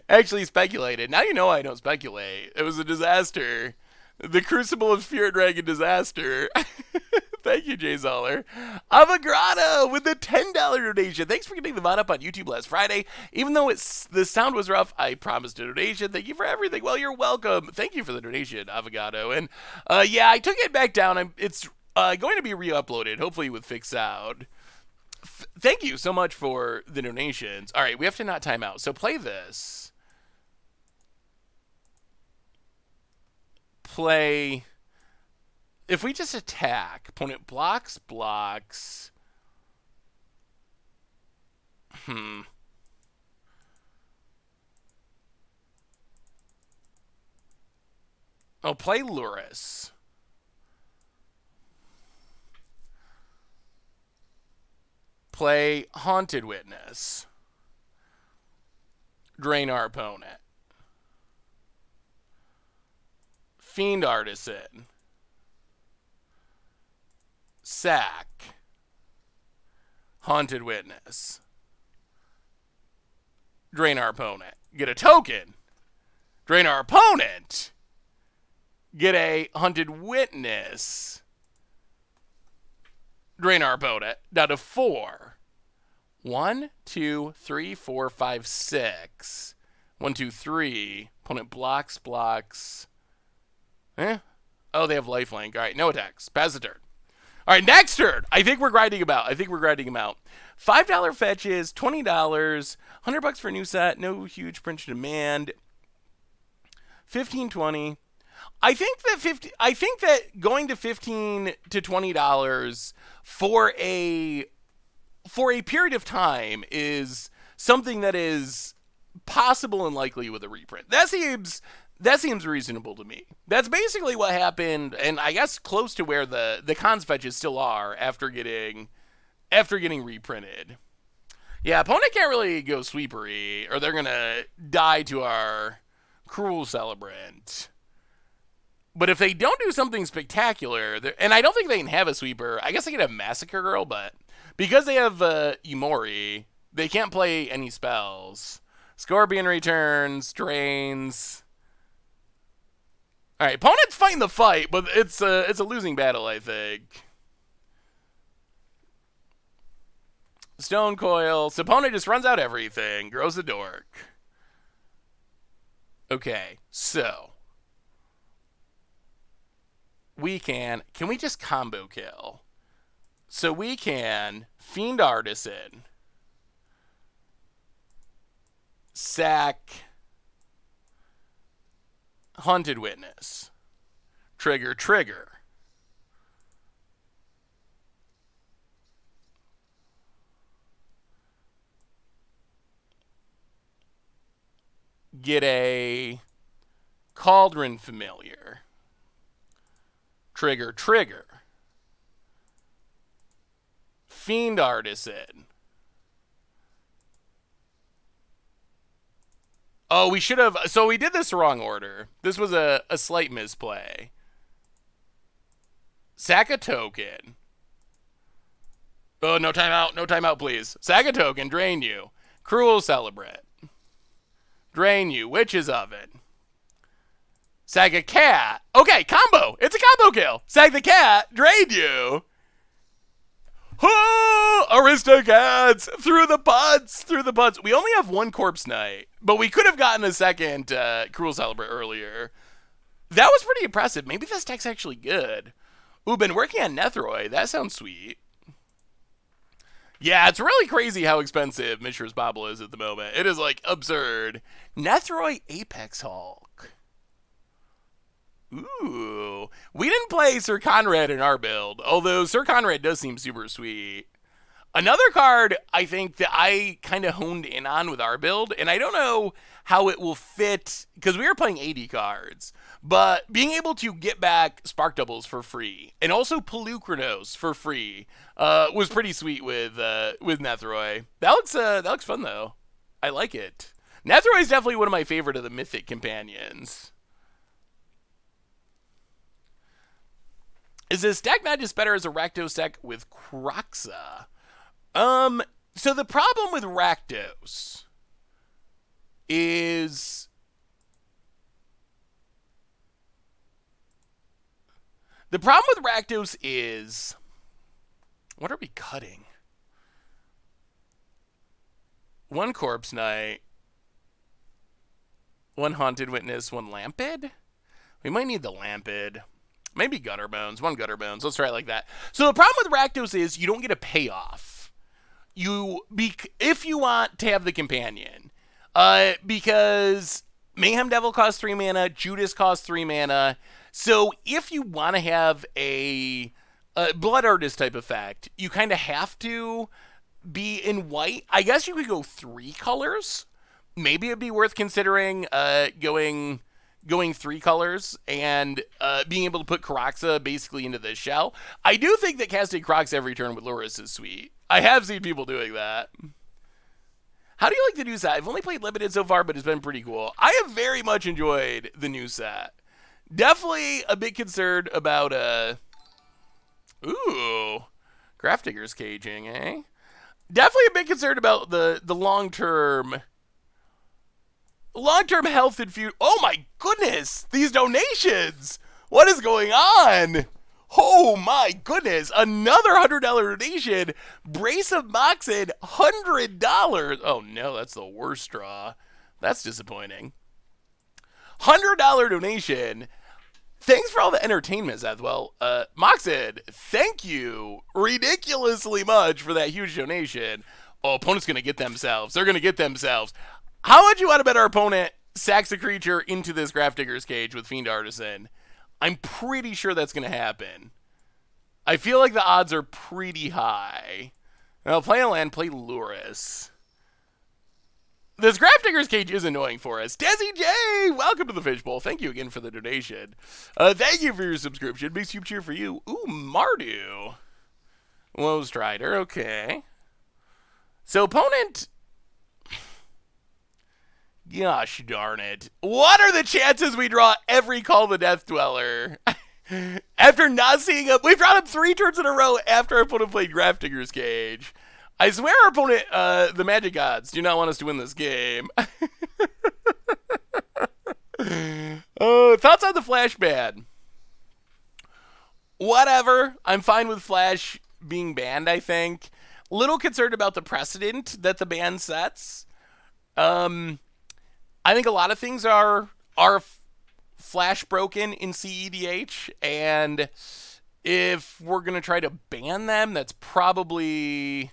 actually speculated. Now you know I don't speculate. It was a disaster. The Crucible of Fear Dragon disaster. Thank you, Jay Zoller. Avogrado with the $10 donation. Thanks for getting the VOD up on YouTube last Friday. Even though the sound was rough, I promised a donation. Thank you for everything. Well, you're welcome. Thank you for the donation, Avogrado. And yeah, I took it back down. It's going to be re-uploaded, hopefully with fixed sound. Thank you so much for the donations. All right, we have to not time out. So play this. Play... If we just attack, opponent blocks. I'll play Lurrus. Play Haunted Witness. Drain our opponent. Fiend Artisan. Sack. Haunted Witness. Drain our opponent. Get a token. Drain our opponent. Get a Haunted Witness. Drain our opponent. Down to 4. 1, 2, 3, 4, 5, 6. 1, 2, 3. Opponent blocks. Eh? Oh, they have lifelink. All right, no attacks. Pass the turn. All right, next turn. I think we're grinding him out. $5 fetches, $20, $100 for a new set. No huge print demand. 15, 20. I think that going to $15 to $20 for a period of time is something that is possible and likely with a reprint. That seems reasonable to me. That's basically what happened, and I guess close to where the cons fetches still are after getting reprinted. Yeah, opponent can't really go sweepery, or they're gonna die to our Cruel Celebrant. But if they don't do something spectacular, and I don't think they can have a sweeper, I guess they could have Massacre Girl, but because they have Imori, they can't play any spells. Scorpion returns, drains. All right, opponent's fighting the fight, but it's a losing battle, I think. Stone Coil. So opponent just runs out everything, grows a dork. Okay, so we can we just combo kill? So we can Fiend Artisan, sack Haunted Witness, trigger, get a Cauldron Familiar, trigger, Fiend Artisan. Oh, we should have... So we did this wrong order. This was a slight misplay. Sack a token. Oh, no timeout, please. Sack a token, drain you. Cruel Celebrant. Drain you, Witch's Oven. Sack a cat. Okay, combo. It's a combo kill. Sack the cat, drain you. Oh, Aristocrats through the putts. We only have one Corpse Knight, but we could have gotten a second Cruel Celebrant earlier. That was pretty impressive. Maybe this deck's actually good. Ooh, been working on Nethroi. That sounds sweet. Yeah, it's really crazy how expensive Mishra's Bauble is at the moment. It is, like, absurd. Nethroi Apex Hulk. Ooh. We didn't play Sir Conrad in our build, although Sir Conrad does seem super sweet. Another card I think that I kind of honed in on with our build, and I don't know how it will fit, because we were playing 80 cards, but being able to get back Spark Doubles for free, and also Pelucranos for free, was pretty sweet with Nethroi. That looks fun, though. I like it. Netherite is definitely one of my favorite of the Mythic companions. Is this deck not just better as a Rakdos deck with Kroxa? So the problem with Rakdos is what are we cutting? One Corpse Knight, one Haunted Witness, one Lampid? We might need the Lampid. Maybe Gutter Bones. One Gutter Bones. Let's try it like that. So the problem with Rakdos is you don't get a payoff. If you want to have the companion, because Mayhem Devil costs 3 mana, Judas costs 3 mana. So if you want to have a Blood Artist type effect, you kind of have to be in white. I guess you could go 3 colors. Maybe it'd be worth considering going 3 colors and being able to put Kroxa basically into this shell. I do think that casting Kroxa every turn with Lurrus is sweet. I have seen people doing that. How do you like the new set? I've only played limited so far, but it's been pretty cool. I have very much enjoyed the new set. Definitely a bit concerned about Grafdigger's caging, eh? Definitely a bit concerned about the long-term health and future. Oh my goodness, these donations! What is going on? Oh my goodness, another $100 donation. Brace of Moxen, $100. Oh no, that's the worst draw. That's disappointing. $100 donation. Thanks for all the entertainment as well. Moxen, thank you ridiculously much for that huge donation. Oh, opponent's going to get themselves. They're going to get themselves. How much you want to bet our opponent sacks a creature into this Grafdigger's Cage with Fiend Artisan? I'm pretty sure that's going to happen. I feel like the odds are pretty high. Now, play a land, play Lurrus. This Grafdigger's Cage is annoying for us. Desi J, welcome to the Fishbowl. Thank you again for the donation. Thank you for your subscription. Big soup cheer for you. Ooh, Mardu. Woe Strider, okay. So, opponent... Gosh darn it. What are the chances we draw every Call the Death Dweller? After not seeing him, we've drawn him 3 turns in a row after our opponent played Grafdigger's Cage. I swear our opponent, the Magic Gods, do not want us to win this game. Thoughts on the Flash ban? Whatever. I'm fine with Flash being banned, I think. Little concerned about the precedent that the ban sets. I think a lot of things are Flash broken in CEDH, and if we're going to try to ban them, that's probably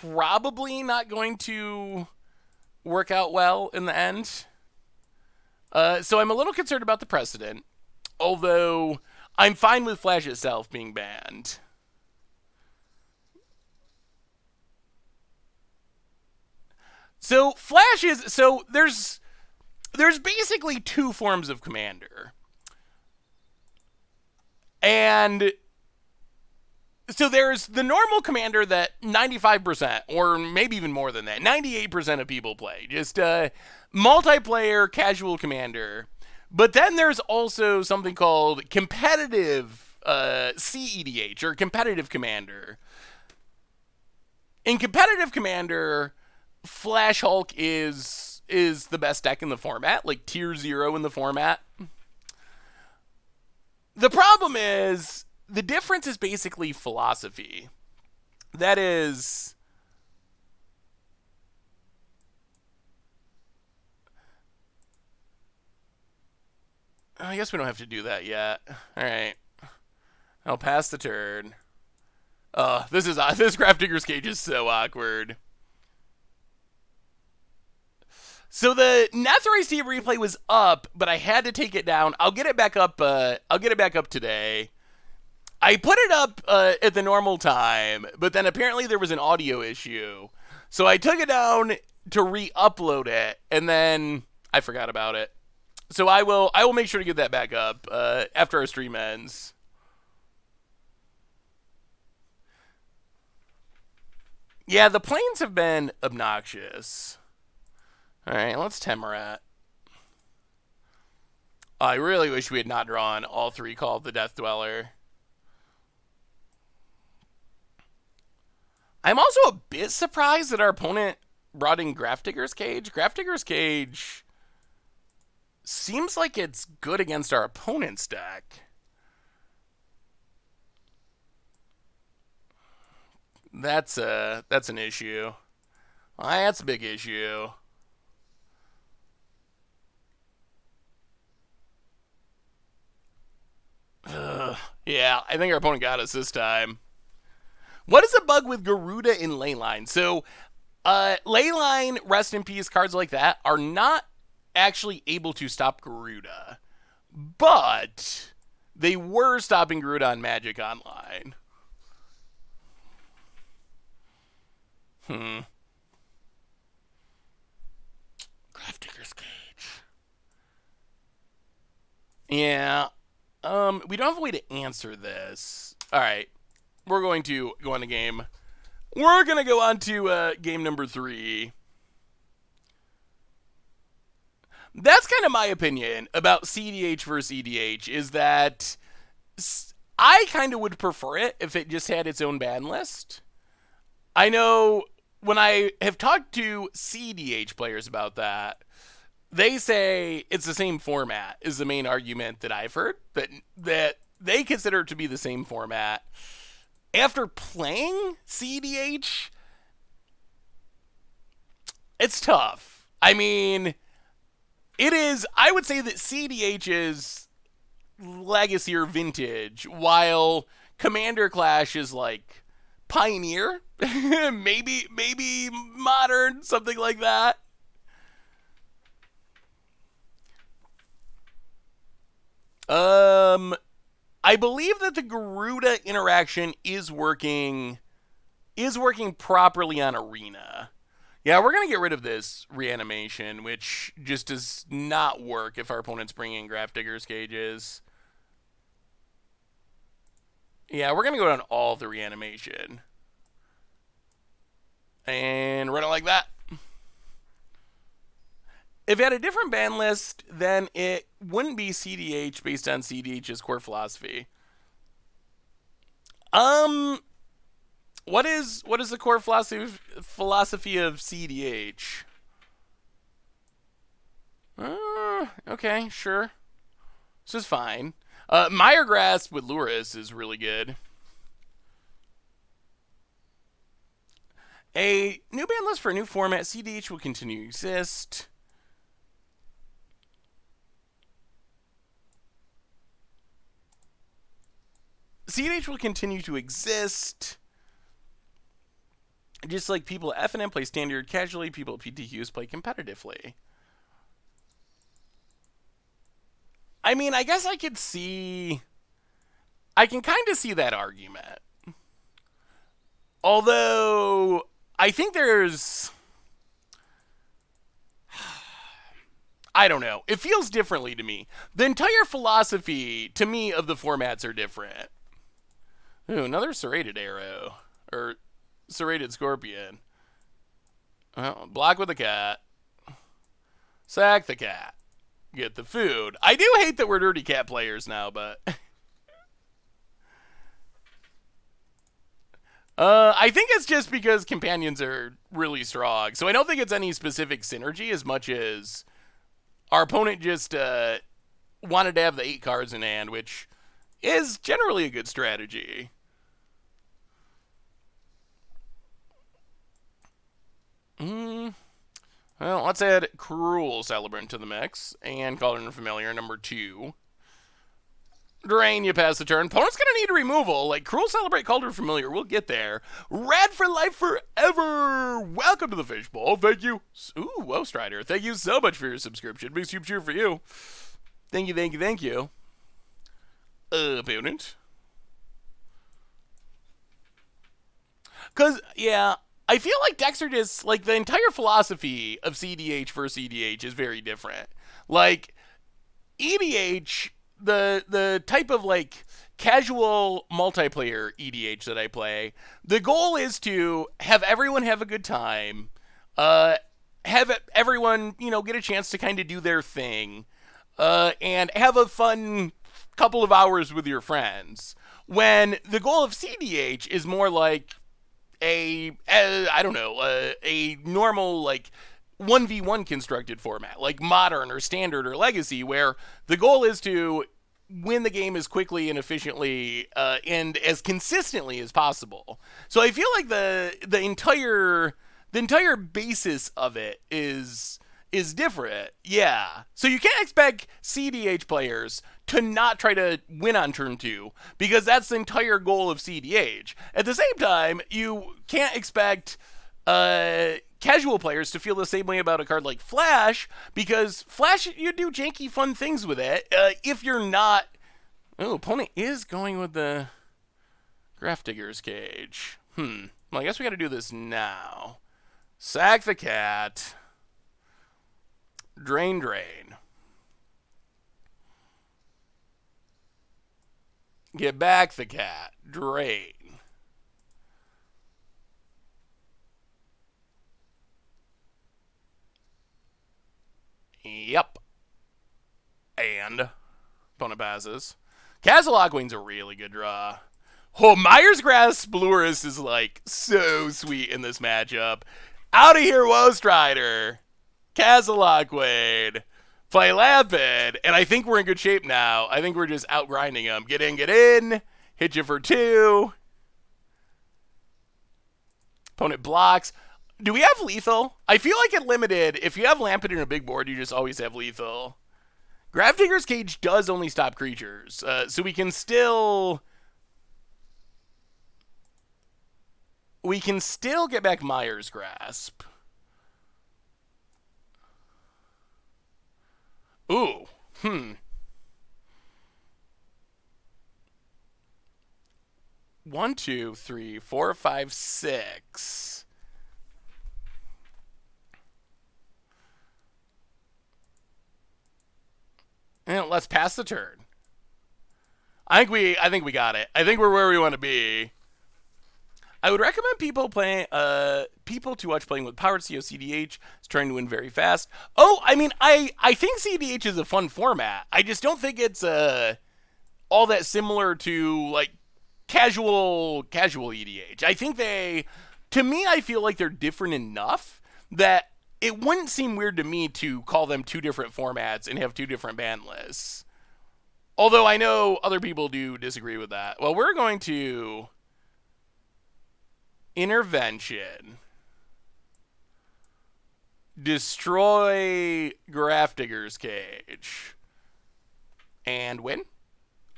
not going to work out well in the end. So I'm a little concerned about the precedent, although I'm fine with Flash itself being banned. So Flash is, so there's basically 2 forms of commander. And so there's the normal commander that 95%, or maybe even more than that, 98% of people play. Just multiplayer casual commander. But then there's also something called competitive CEDH, or competitive commander. In competitive commander, Flash Hulk is the best deck in the format, like tier 0 in the format. The problem is, the difference is basically philosophy. That is, I guess we don't have to do that yet. All right, I'll pass the turn. This Grafdigger's Cage is so awkward. So the Netherite Steam replay was up, but I had to take it down. I'll get it back up. I'll get it back up today. I put it up at the normal time, but then apparently there was an audio issue. So I took it down to re-upload it, and then I forgot about it. So I will make sure to get that back up after our stream ends. Yeah, the planes have been obnoxious. All right, let's Temerat. I really wish we had not drawn all three Call of the Death Dweller. I'm also a bit surprised that our opponent brought in Grafdigger's Cage. Grafdigger's Cage seems like it's good against our opponent's deck. That's an issue. That's a big issue. Yeah, I think our opponent got us this time. What is the bug with Garuda in Leyline? So, Leyline, Rest in Peace, cards like that are not actually able to stop Garuda, but they were stopping Garuda on Magic Online. Grafdigger's Cage. Yeah. We don't have a way to answer this. All right. We're going to go on to game. We're going to go on to game number 3. That's kind of my opinion about CDH versus EDH, is that I kind of would prefer it if it just had its own ban list. I know when I have talked to CDH players about that, they say it's the same format is the main argument that I've heard, that they consider it to be the same format. After playing CDH, it's tough. I mean, it is, I would say that CDH is legacy or vintage, while Commander Clash is like pioneer, maybe modern, something like that. I believe that the Garuda interaction is working properly on Arena. Yeah, we're going to get rid of this reanimation, which just does not work if our opponent's bringing Grafdigger's Cages. Yeah, we're going to go down all the reanimation. And run it like that. If it had a different ban list, then it wouldn't be CDH based on CDH's core philosophy. What is the core philosophy of CDH? Okay, sure. This is fine. Mire Grasp with Lurrus is really good. A new ban list for a new format. CDH will continue to exist. CDH will continue to exist. Just like people at FNM play standard casually, people at PTQs play competitively. I mean, I guess I can kind of see that argument. Although, I think there's... I don't know. It feels differently to me. The entire philosophy, to me, of the formats are different. Ooh, another serrated arrow. Or serrated scorpion. Well, block with the cat. Sack the cat. Get the food. I do hate that we're dirty cat players now, but... I think it's just because companions are really strong. So I don't think it's any specific synergy as much as our opponent just wanted to have the 8 cards in hand, which is generally a good strategy. Well, let's add Cruel Celebrant to the mix and Cauldron Familiar number 2. Drain, you pass the turn. Opponent's going to need removal. Like, Cruel Celebrate, Cauldron Familiar. We'll get there. Red for life forever. Welcome to the Fishbowl. Thank you. Ooh, whoa, Strider. Thank you so much for your subscription. Big soup cheer for you. Thank you, thank you, thank you. Opponent. Because, yeah, I feel like Dexter just, like, the entire philosophy of CDH versus EDH is very different. Like, EDH... The type of like casual multiplayer EDH that I play, the goal is to have everyone have a good time, have everyone, get a chance to kind of do their thing, and have a fun couple of hours with your friends. When the goal of CDH is more like I don't know, a normal, like, 1v1 constructed format, like Modern or Standard or Legacy, where the goal is to win the game as quickly and efficiently and as consistently as possible. So I feel like the entire basis of it is different. Yeah. So you can't expect CDH players to not try to win on turn 2, because that's the entire goal of CDH. At the same time, you can't expect casual players to feel the same way about a card like Flash, because Flash, you do janky fun things with it. If you're not... Oh, opponent is going with the Grafdigger's Cage. Well, I guess we gotta do this now. Sack the cat. Drain. Get back the cat. Drain. Yep. And opponent passes. Castle Hawkwing's a really good draw. Oh, Myers Grasp Lurrus is, like, so sweet in this matchup. Out of here, Woestrider. Castle Hawkwing. Play Lapid. And I think we're in good shape now. I think we're just outgrinding them. Get in. Hit you for 2. Opponent blocks. Do we have lethal? I feel like at limited, if you have Lampid in a big board, you just always have lethal. Grafdigger's Cage does only stop creatures, so we can still get back Myers Grasp. Ooh, 1, 2, 3, 4, 5, 6. And let's pass the turn. I think we got it. I think we're where we want to be. I would recommend people to watch Playing with Power. CO CDH is trying to win very fast. Oh, I mean, I think CDH is a fun format. I just don't think it's all that similar to, like, casual EDH. I think to me, I feel like they're different enough that it wouldn't seem weird to me to call them 2 different formats and have 2 different ban lists. Although I know other people do disagree with that. Well, we're going to Intervention. Destroy Grafdigger's Cage. And win.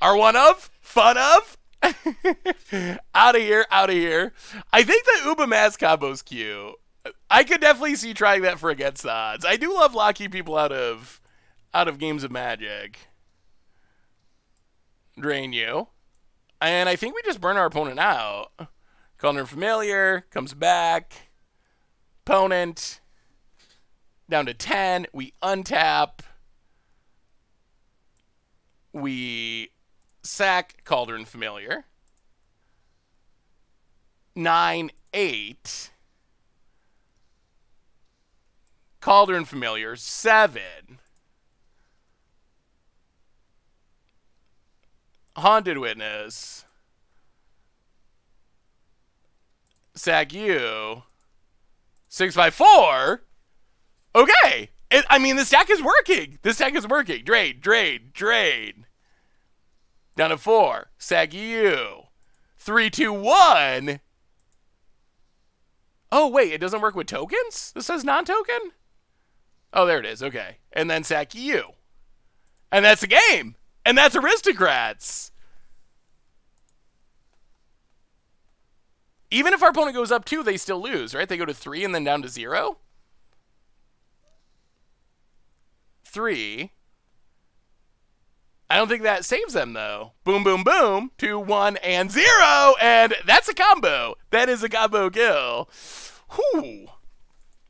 Our one of? Fun of? Out of here. I think the Ubamass combo's cute. I could definitely see trying that for Against the Odds. I do love locking people out of games of Magic. Drain you. And I think we just burn our opponent out. Cauldron Familiar comes back. Opponent down to 10. We untap. We sack Cauldron Familiar. 9, 8. Cauldron Familiar, 7. Haunted Witness. Sack you. 6, 5, 4. Okay. I mean, this deck is working. Drain. Down to 4. Sack you. 3, 2, 1. Oh, wait. It doesn't work with tokens? This says non-token? Oh, there it is. Okay. And then sack you. And that's the game. And that's Aristocrats. Even if our opponent goes up 2, they still lose, right? They go to 3 and then down to 0. 3. I don't think that saves them, though. Boom, boom, boom. 2, 1, and 0. And that's a combo. That is a combo kill. Whew.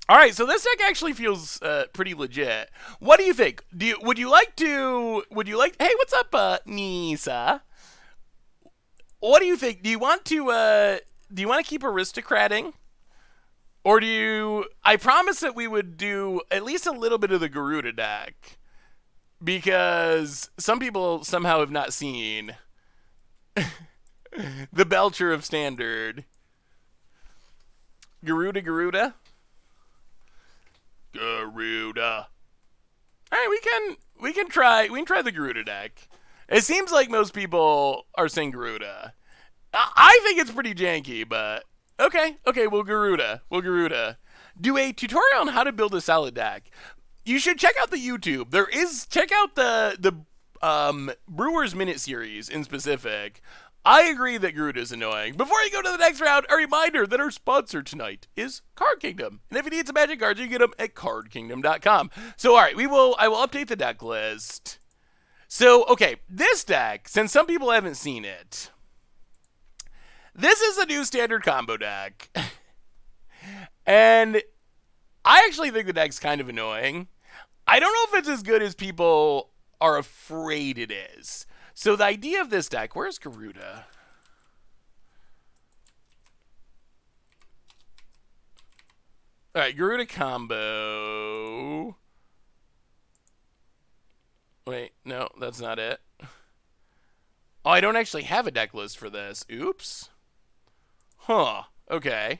All right, so this deck actually feels pretty legit. What do you think? Would you like? Hey, what's up, Nisa? What do you think? Do you want to keep aristocrating Or do you... I promised that we would do at least a little bit of the Garuda deck. Because some people somehow have not seen the Belcher of Standard. Garuda. Alright, we can try the Garuda deck. It seems like most people are saying Garuda. I think it's pretty janky, but okay, we'll Garuda. Do a tutorial on how to build a solid deck. You should check out the YouTube. Check out the Brewers Minute series in specific. I agree that Garuda is annoying. Before you go to the next round, a reminder that our sponsor tonight is Card Kingdom. And if you need some magic cards, you can get them at cardkingdom.com. So, all right, I will update the deck list. So, okay, this deck, since some people haven't seen it, this is a new standard combo deck. And I actually think the deck's kind of annoying. I don't know if it's as good as people are afraid it is. So the idea of this deck, where's Garuda? All right, Garuda combo. Wait, no, that's not it. Oh, I don't actually have a deck list for this. Oops. Huh. Okay.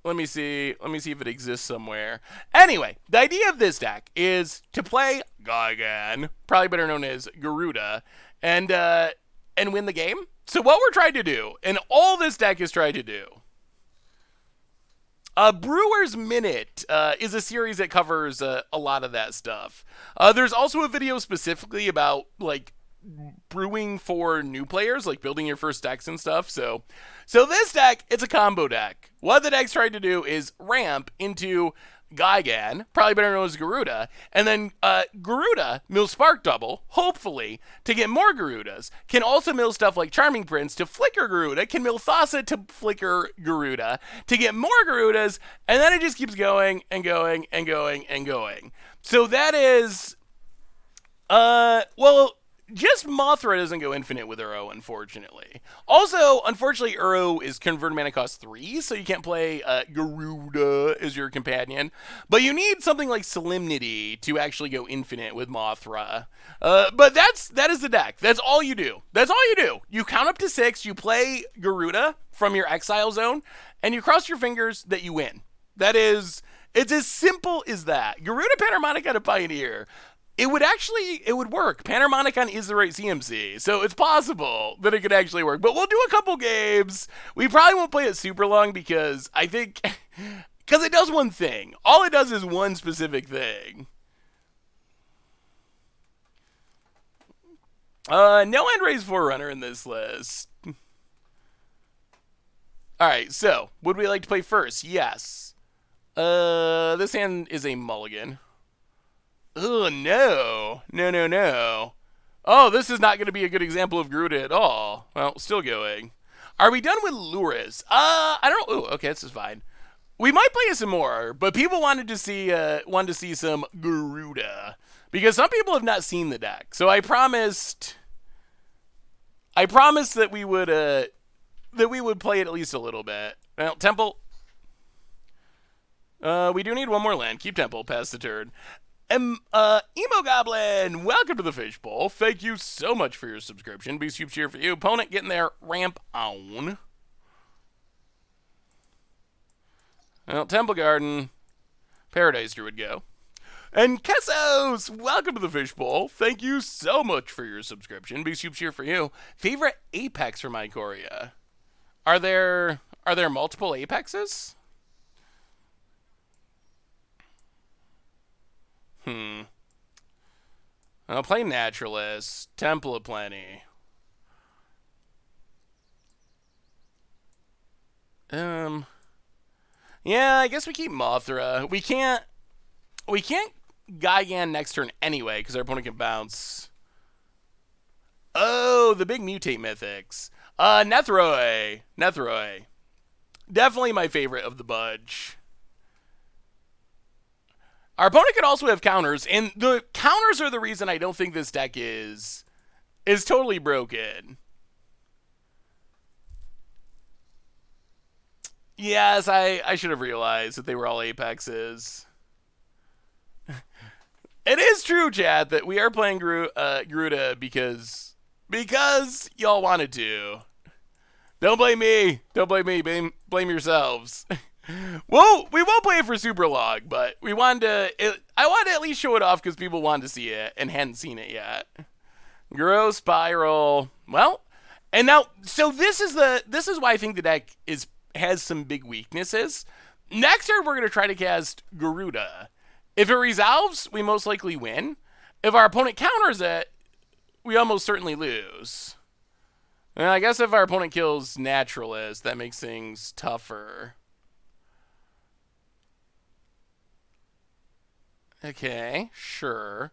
Let me see if it exists somewhere. Anyway, the idea of this deck is to play Gigan, probably better known as Garuda, and win the game. So what we're trying to do, and all this deck is trying to do, Brewers Minute is a series that covers a lot of that stuff. There's also a video specifically about, like, brewing for new players, like building your first decks and stuff. So this deck, it's a combo deck. What the deck's trying to do is ramp into Gigan, probably better known as Garuda, and then Garuda mill Spark Double, hopefully, to get more Garudas. Can also mill stuff like Charming Prince to flicker Garuda, can mill Thassa to flicker Garuda, to get more Garudas, and then it just keeps going and going and going and going. So that is, well, just Mothra doesn't go infinite with Uro, unfortunately. Also, unfortunately, Uro is converted mana cost 3, so you can't play Garuda as your companion. But you need something like Solemnity to actually go infinite with Mothra. But that is the deck. That's all you do. You count up to 6, you play Garuda from your exile zone, and you cross your fingers that you win. It's as simple as that. Garuda, Panharmonicon, and Pioneer. It would work. Panharmonicon is the right CMC, so it's possible that it could actually work. But we'll do a couple games. We probably won't play it super long because I think, because it does one thing. All it does is one specific thing. No End-Raise Forerunner in this list. Alright, so, would we like to play first? Yes. This hand is a mulligan. Oh, no. No. Oh, this is not going to be a good example of Garuda at all. Well, still going. Are we done with Lurrus? I don't know. Ooh, okay, this is fine. We might play some more, but people wanted to see some Garuda. Because some people have not seen the deck. So I promised that we would play it at least a little bit. Well, Temple. We do need one more land. Keep Temple past the turn. Emo Goblin, welcome to the Fishbowl. Thank you so much for your subscription. Beast Cube cheer for you. Opponent getting their ramp on. Well, Temple Garden, Paradise Druid go. And Kessos, welcome to the Fishbowl. Thank you so much for your subscription. Beast Cube cheer for you. Favorite Apex from Ikoria? Are there multiple Apexes? I'll play Naturalist. Temple of Plenty. Yeah, I guess we keep Mothra. We can't Gigan next turn anyway, because our opponent can bounce. Oh, the big Mutate Mythics. Nethroi. Definitely my favorite of the bunch. Our opponent could also have counters, and the counters are the reason I don't think this deck is totally broken. Yes, I should have realized that they were all Apexes. It is true, Chad, that we are playing Garuda because y'all wanted to. Don't blame me. Don't blame me. Blame yourselves. Well, we won't play it for super long, but we wanted to. I wanted to at least show it off because people wanted to see it and hadn't seen it yet. Grow Spiral. Well, and now, so this is why I think the deck has some big weaknesses. Next turn, we're gonna try to cast Garuda. If it resolves, we most likely win. If our opponent counters it, we almost certainly lose. And I guess if our opponent kills Naturalist, that makes things tougher. Okay, sure.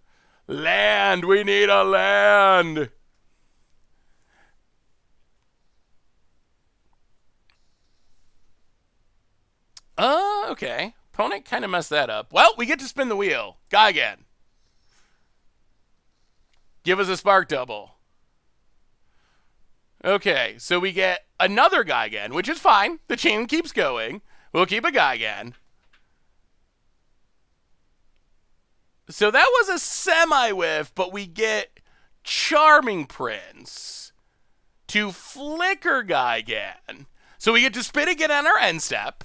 Land! We need a land! Okay. Opponent kind of messed that up. Well, we get to spin the wheel. Guy again. Give us a spark double. Okay, so we get another guy again, which is fine. The chain keeps going. We'll keep a guy again. So that was a semi-whiff, but we get Charming Prince to flicker guy again. So we get to spin again on our end step.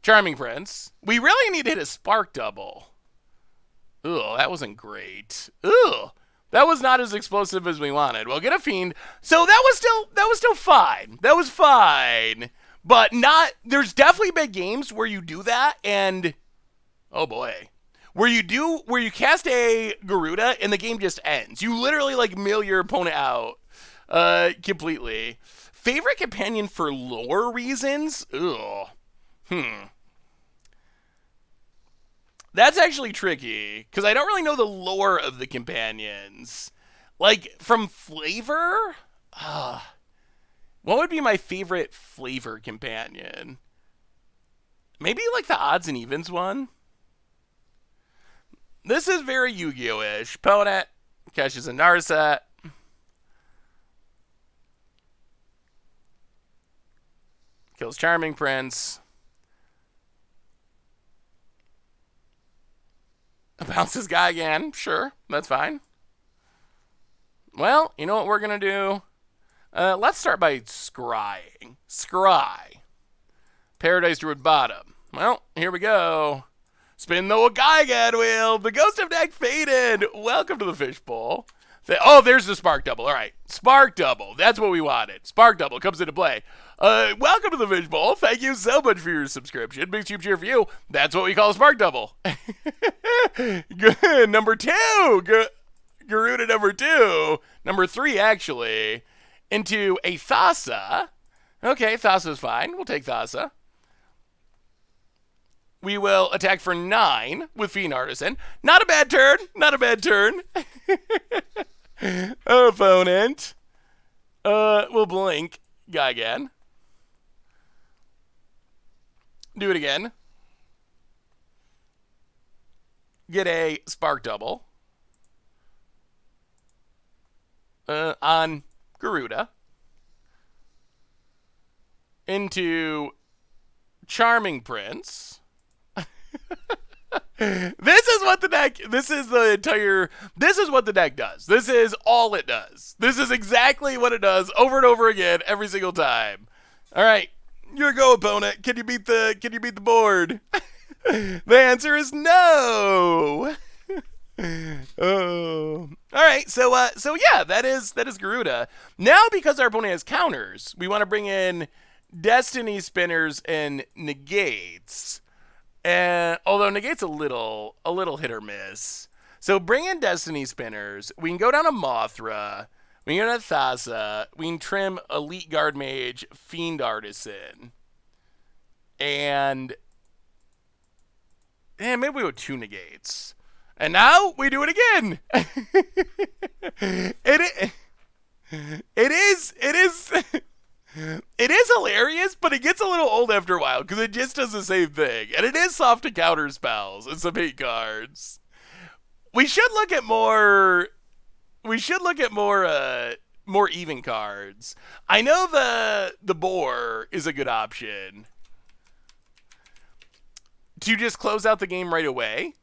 Charming Prince. We really need to hit a spark double. Ugh, that wasn't great. Ugh. That was not as explosive as we wanted. We'll get a Fiend. So that was still fine. That was fine. But not, there's definitely been games where you do that and, oh boy. Where you cast a Garuda and the game just ends. You literally like mill your opponent out completely. Favorite companion for lore reasons? Ugh. That's actually tricky, because I don't really know the lore of the companions. Like, from flavor? What would be my favorite flavor companion? Maybe like the odds and evens one? This is very Yu-Gi-Oh-ish. Opponent catches a Narset. Kills Charming Prince. Bounces guy again. Sure, that's fine. Well, you know what we're going to do? Let's start by scrying. Scry. Paradise Druid bottom. Well, here we go. Spin the Gaigan wheel. The Ghost of Deck faded. Welcome to the fishbowl. Oh, there's the Spark Double. All right. Spark Double. That's what we wanted. Spark Double comes into play. Welcome to the fishbowl. Thank you so much for your subscription. Big cheap cheer for you. That's what we call a Spark Double. Good. Number 2. Garuda number 2. Number 3, actually. Into a Thassa. Okay, Thassa's fine. We'll take Thassa. We will attack for 9 with Fiend Artisan. Not a bad turn. Not a bad turn. Opponent. We'll blink. Guy again. Do it again. Get a Spark Double. On Garuda. Into Charming Prince. This is what the deck does. This is all it does. This is exactly what it does over and over again every single time. All right, your go, opponent. Can you beat the board? The answer is no. Oh. All right, so yeah, that is Garuda. Now, because our opponent has counters, we want to bring in Destiny Spinners and Negates. And although Negate's a little hit or miss. So bring in Destiny Spinners. We can go down to Mothra. We can go to Thassa. We can trim Elite Guard Mage, Fiend Artisan. And maybe we go 2 Negates. And now we do it again. It is hilarious, but it gets a little old after a while because it just does the same thing. And it is soft to counter spells and some hate cards. We should look at more more even cards. I know the boar is a good option to just close out the game right away.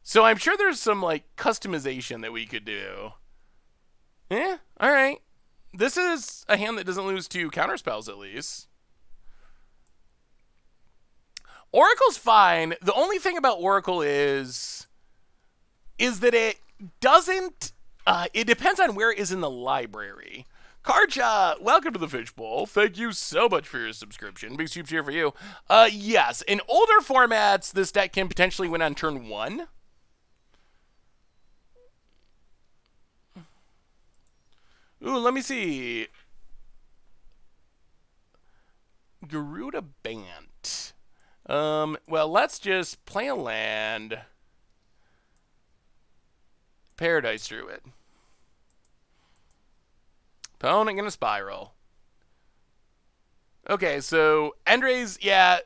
So I'm sure there's some like customization that we could do. Yeah, all right. This is a hand that doesn't lose to counterspells at least. Oracle's fine. The only thing about Oracle is that it doesn't. It depends on where it is in the library. Karja, welcome to the Fishbowl. Thank you so much for your subscription. Big soup cheer for you. Yes, in older formats, this deck can potentially win on turn 1. Ooh, let me see. Garuda Bant. Well, let's just play a land. Paradise Druid. Opponent gonna spiral. Okay, so Endray's, yeah.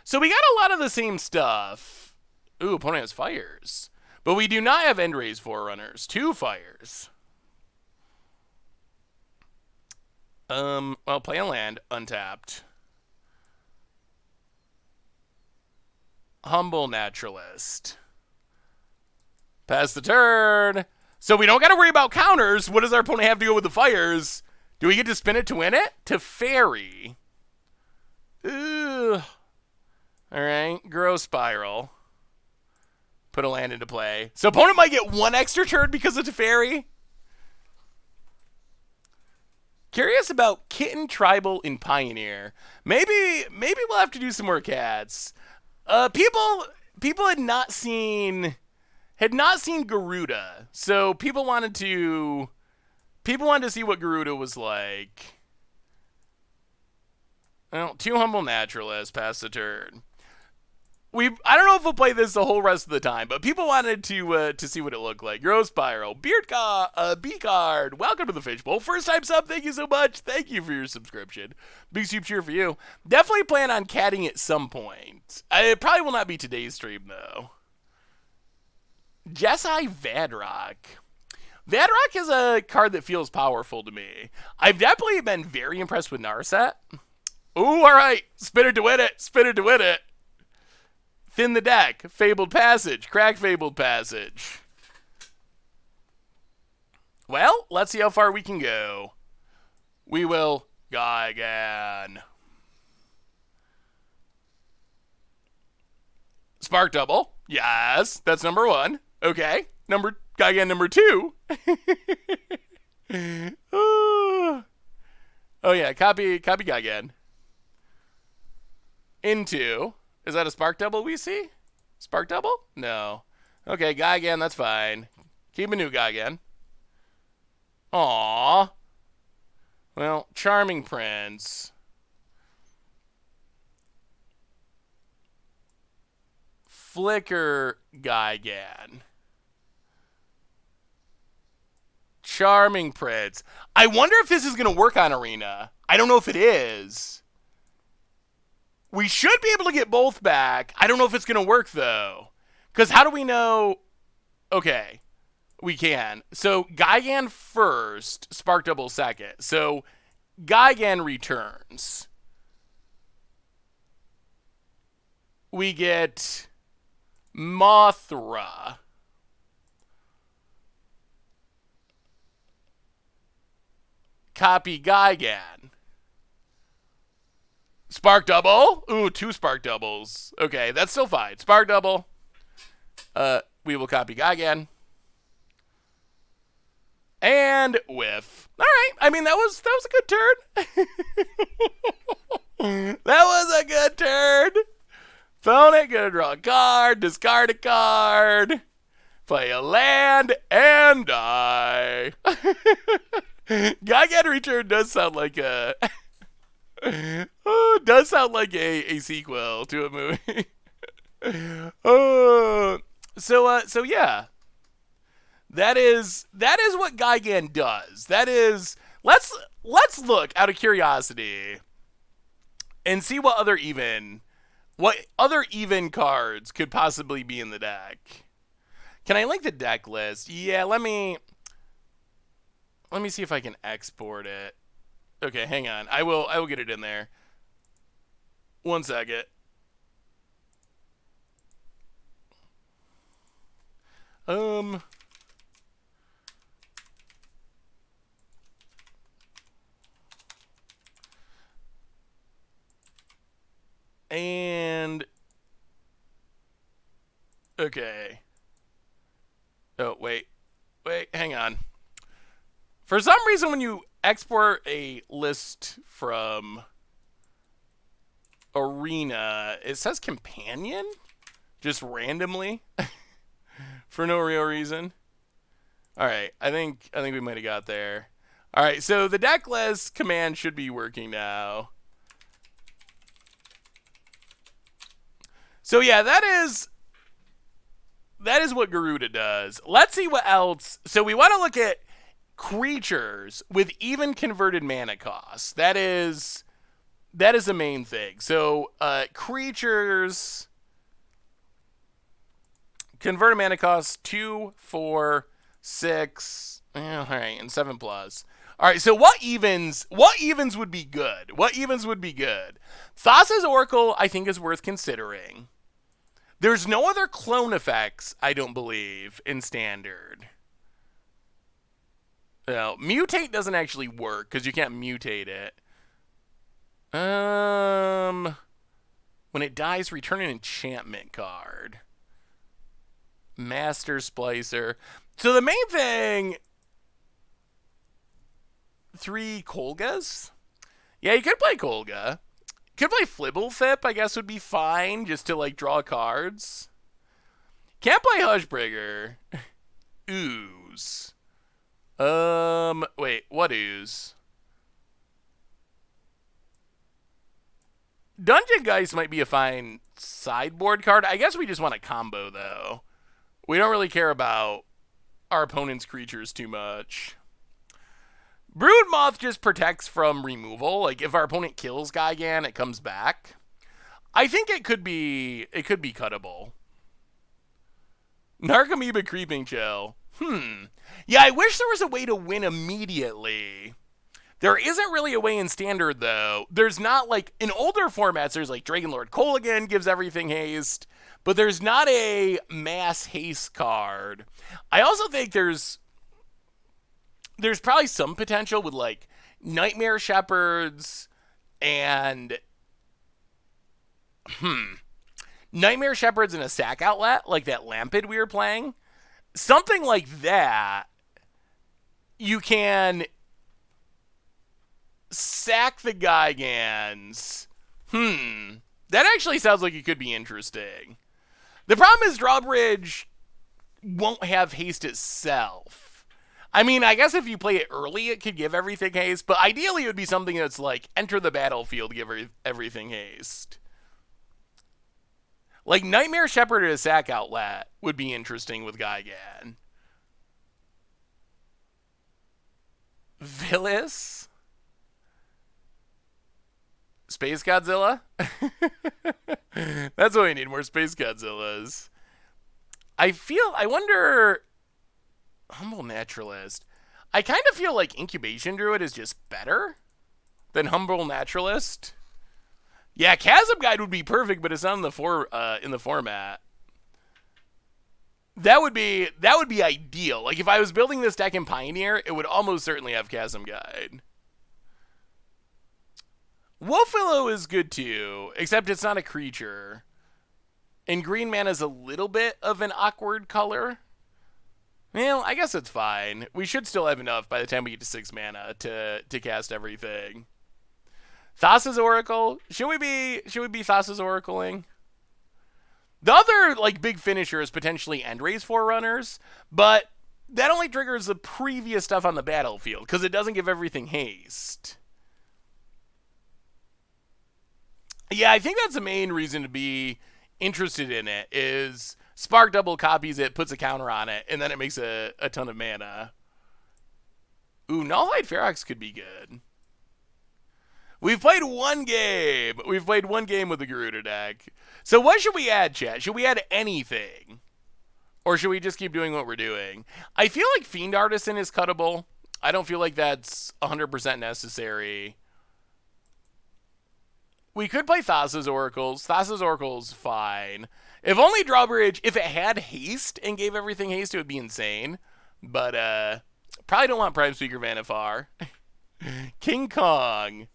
So we got a lot of the same stuff. Ooh, opponent has fires. But we do not have Endray's Forerunners. 2 fires. Well, play a land, untapped. Humble Naturalist. Pass the turn. So we don't got to worry about counters. What does our opponent have to go with the fires? Do we get to spin it to win it? To Fairy. Ugh. All right. Grow Spiral. Put a land into play. So opponent might get 1 extra turn because of Teferi. Curious about Kitten, Tribal, and Pioneer. Maybe we'll have to do some more cats. People had not seen Garuda, so people wanted to see what Garuda was like. Well, 2 Humble Naturalists, pass the turn. I don't know if we'll play this the whole rest of the time, but people wanted to see what it looked like. Grow Spiral, B-Card, welcome to the Fishbowl. First time sub, thank you so much. Thank you for your subscription. Big soup cheer for you. Definitely plan on catting at some point. It probably will not be today's stream, though. Jesai Vadrock. Vadrock is a card that feels powerful to me. I've definitely been very impressed with Narset. Ooh, all right. Spin it to win it. Spin it to win it. Thin the deck. Fabled Passage. Crack Fabled Passage. Well, let's see how far we can go. We will go again. Spark Double. Yes, that's number 1. Okay. Gaigan number 2. Oh yeah, copy Gaigan. Into. Is that a Spark Double we see? Spark Double? No. Okay, Gaigan, that's fine. Keep a new Gaigan. Aww. Well, Charming Prince. Flicker Gaigan. Charming Prince. I wonder if this is going to work on Arena. I don't know if it is. We should be able to get both back. I don't know if it's going to work, though. Because how do we know? Okay. We can. So, Gaigan first, Spark Double second. So, Gaigan returns. We get Mothra. Copy Gaigan. Spark Double? Ooh, 2 Spark Doubles. Okay, that's still fine. Spark Double. We will copy Gaigan. And whiff. All right. I mean, that was a good turn. That was a good turn. Opponent gonna draw a card, discard a card, play a land, and die. Gaigan Return does sound like a sequel to a movie. So yeah. That is what Gaigan does. That is let's look out of curiosity and see what other even cards could possibly be in the deck. Can I link the deck list? Yeah, let me Let me see if I can export it. Okay, hang on. I will get it in there. 1 second. And okay. Oh, wait, hang on. For some reason, when you export a list from Arena, it says companion just randomly for no real reason. All right, I think we might have got there. All right, so the deck list command should be working now. So yeah, that is what Garuda does. Let's see what else. So we want to look at creatures with even converted mana costs. That is the main thing. So creatures converted mana costs 2, 4, 6, all right, and 7+. All right, so what evens would be good? What evens would be good? Thassa's Oracle, I think, is worth considering. There's no other clone effects, I don't believe, in Standard. No, mutate doesn't actually work because you can't mutate it. When it dies, return an enchantment card. Master Splicer. So the main thing, 3 Kolgas? Yeah, you could play Kolga. Could play Flibblethip, I guess would be fine, just to, like, draw cards. Can't play Hushbringer. Ooze. Wait, what ooze? Dungeon Geist might be a fine sideboard card. I guess we just want a combo, though. We don't really care about our opponent's creatures too much. Broodmoth just protects from removal. Like, if our opponent kills Gigan, it comes back. I think it could be cuttable. Narcomoeba Creeping Chill. Yeah, I wish there was a way to win immediately. There isn't really a way in Standard, though. There's not, like, in older formats, there's, like, Dragonlord Kolaghan gives everything haste, but there's not a mass haste card. I also think there's probably some potential with, like, Nightmare Shepherds and Nightmare Shepherds and a sack outlet, like that Lampid we were playing. Something like that. You can sack the Gigans. That actually sounds like it could be interesting. The problem is Drawbridge won't have haste itself. I mean, I guess if you play it early, it could give everything haste, but ideally it would be something that's like, enter the battlefield, give everything haste. Like, Nightmare Shepherd at a sack outlet would be interesting with Gigan. Villis? Space Godzilla? That's what we need, more Space Godzillas. I wonder... Humble Naturalist. I kind of feel like Incubation Druid is just better than Humble Naturalist. Yeah, Chasm Guide would be perfect, but it's not in the format. That would be ideal. Like, if I was building this deck in Pioneer, it would almost certainly have Chasm Guide. Wolfwillow is good too, except it's not a creature. And green mana is a little bit of an awkward color. Well, I guess it's fine. We should still have enough by the time we get to 6 mana to cast everything. Thassa's Oracle. Should we be Thassa's Oracling? The other, like, big finisher is potentially Endray's Forerunners, but that only triggers the previous stuff on the battlefield because it doesn't give everything haste. Yeah, I think that's the main reason to be interested in it, is Spark double copies it, puts a counter on it, and then it makes a ton of mana. Ooh, Nullhide Ferox could be good. We've played one game. We've played one game with the Garuda deck. So what should we add, chat? Should we add anything? Or should we just keep doing what we're doing? I feel like Fiend Artisan is cuttable. I don't feel like that's 100% necessary. We could play Thassa's Oracles. Thassa's Oracles, fine. If only Drawbridge, if it had haste and gave everything haste, it would be insane. But, probably don't want Prime Speaker Vanifar. King Kong.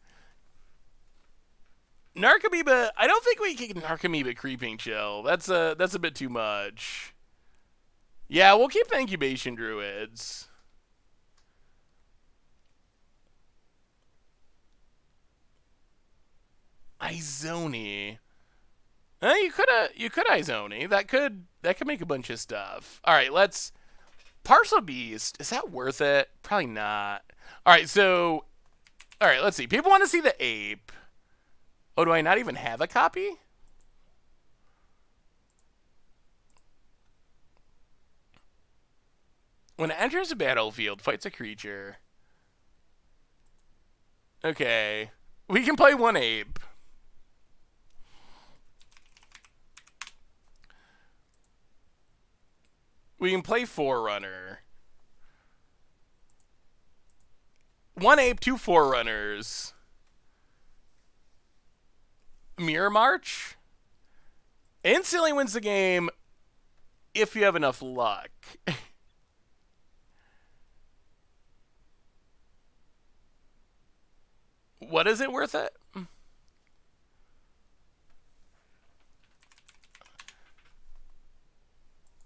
Narcomoeba, I don't think we can Narcomoeba Creeping Chill. That's a bit too much. Yeah, we'll keep the Incubation Druids. Izoni. You could Izoni. That could make a bunch of stuff. All right, let's Parcel Beast. Is that worth it? Probably not. All right, so let's see. People want to see the ape. Oh, do I not even have a copy? When it enters a battlefield, fights a creature. Okay. We can play one ape. We can play Forerunner. One ape, two Forerunners. Mirror March? Instantly wins the game if you have enough luck. What is it worth it?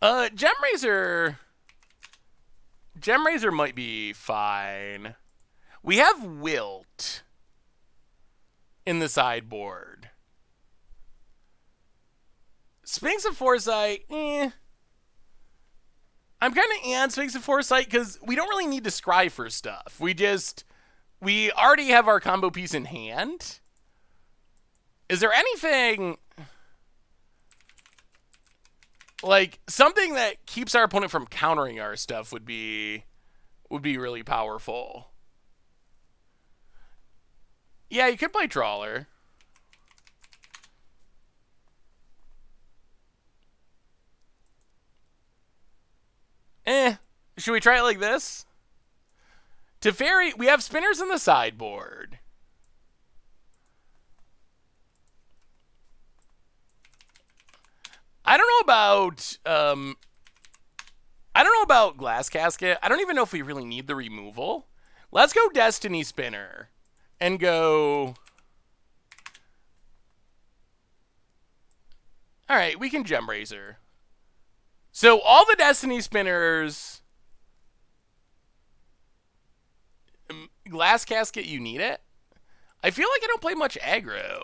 Gemraiser might be fine. We have Wilt in the sideboard. Sphinx of Foresight, I'm kind of on Sphinx of Foresight because we don't really need to scry for stuff. We already have our combo piece in hand. Is there anything like something that keeps our opponent from countering our stuff would be really powerful? Yeah, you could play Trawler. Should we try it like this? Teferi, we have spinners in the sideboard. I don't know about Glass Casket. I don't even know if we really need the removal. Let's go Destiny Spinner and go. All right, we can Gemraiser. So all the Destiny Spinners, Glass Casket, you need it. I feel like I don't play much aggro.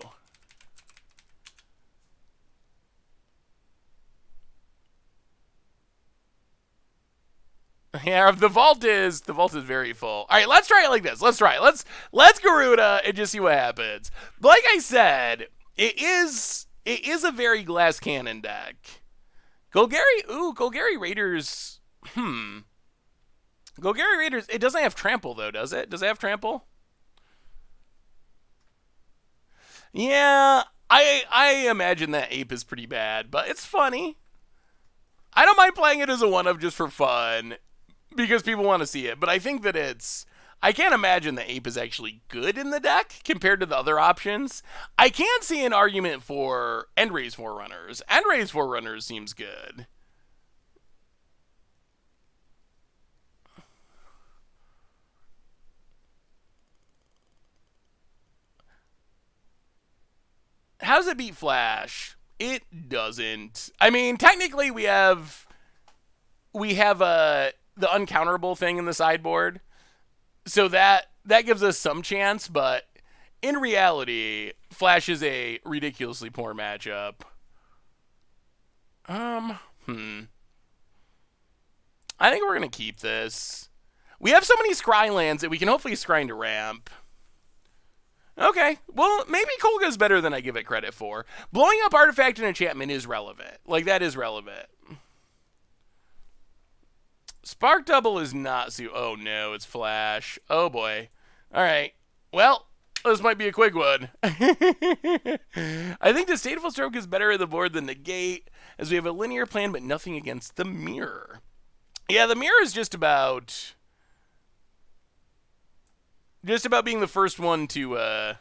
Yeah, the vault is very full. All right, let's try it like this. Let's try it. Let's Garuda and just see what happens. But like I said, it is a very glass cannon deck. Golgari Raiders. Golgari Raiders. It doesn't have trample though, does it? Does it have trample? Yeah, I imagine that ape is pretty bad, but it's funny. I don't mind playing it as a one-of just for fun because people want to see it, but I think that I can't imagine the ape is actually good in the deck compared to the other options. I can see an argument for Endray's Forerunners. Endray's Forerunners seems good. How does it beat Flash? It doesn't. I mean, technically we have the uncounterable thing in the sideboard. So that gives us some chance, but in reality, Flash is a ridiculously poor matchup. I think we're going to keep this. We have so many scry lands that we can hopefully scry into ramp. Okay, well, maybe Kolga's better than I give it credit for. Blowing up Artifact and Enchantment is relevant. Like, that is relevant. Spark Double is not oh no, it's Flash. Oh boy. Alright. Well, this might be a quick one. I think Disdainful Stroke is better at the board than Negate, as we have a linear plan but nothing against the Mirror. Yeah, the Mirror is just about Just about being the first one to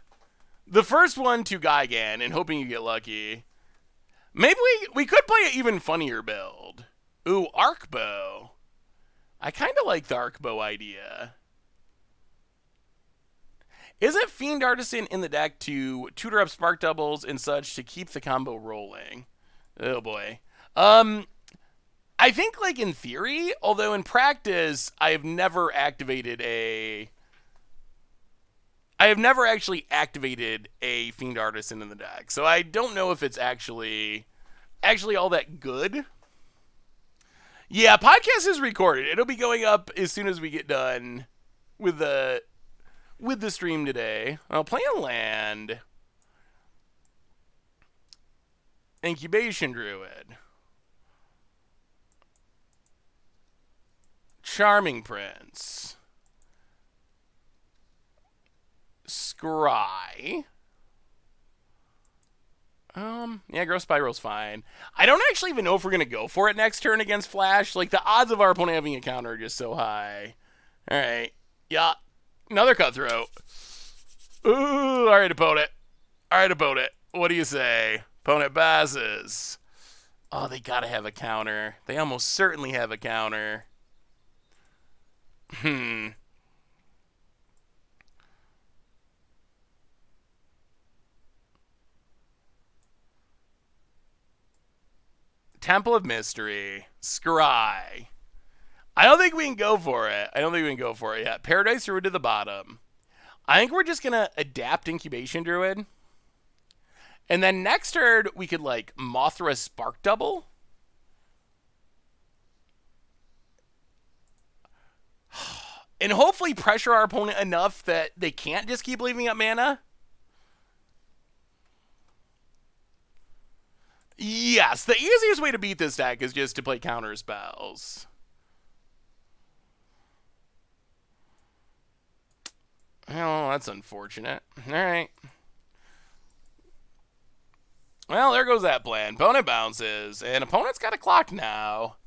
Gigan and hoping you get lucky. Maybe we could play an even funnier build. Ooh, Arc Bow. I kind of like the Arc Bow idea. Isn't Fiend Artisan in the deck to tutor up Spark Doubles and such to keep the combo rolling? Oh boy. I think like in theory, although in practice, I have never actually activated a Fiend Artisan in the deck. So I don't know if it's actually all that good. Yeah, podcast is recorded. It'll be going up as soon as we get done with the stream today. I'll play a land. Incubation Druid. Charming Prince. Scry. Yeah, Growth Spiral's fine. I don't actually even know if we're going to go for it next turn against Flash. Like, the odds of our opponent having a counter are just so high. Alright. Yeah. Another Cutthroat. Ooh, alright, opponent. Alright, opponent. What do you say? Opponent passes. Oh, they gotta have a counter. They almost certainly have a counter. Temple of Mystery. Scry. I don't think we can go for it. yet. Paradise Druid to the bottom. I think we're just going to adapt Incubation Druid. And then next turn, we could, like, Mothra Spark Double. And hopefully pressure our opponent enough that they can't just keep leaving up mana. Yes, the easiest way to beat this deck is just to play counter spells. Oh, that's unfortunate. Alright. Well, there goes that plan. Opponent bounces, and opponent's got a clock now.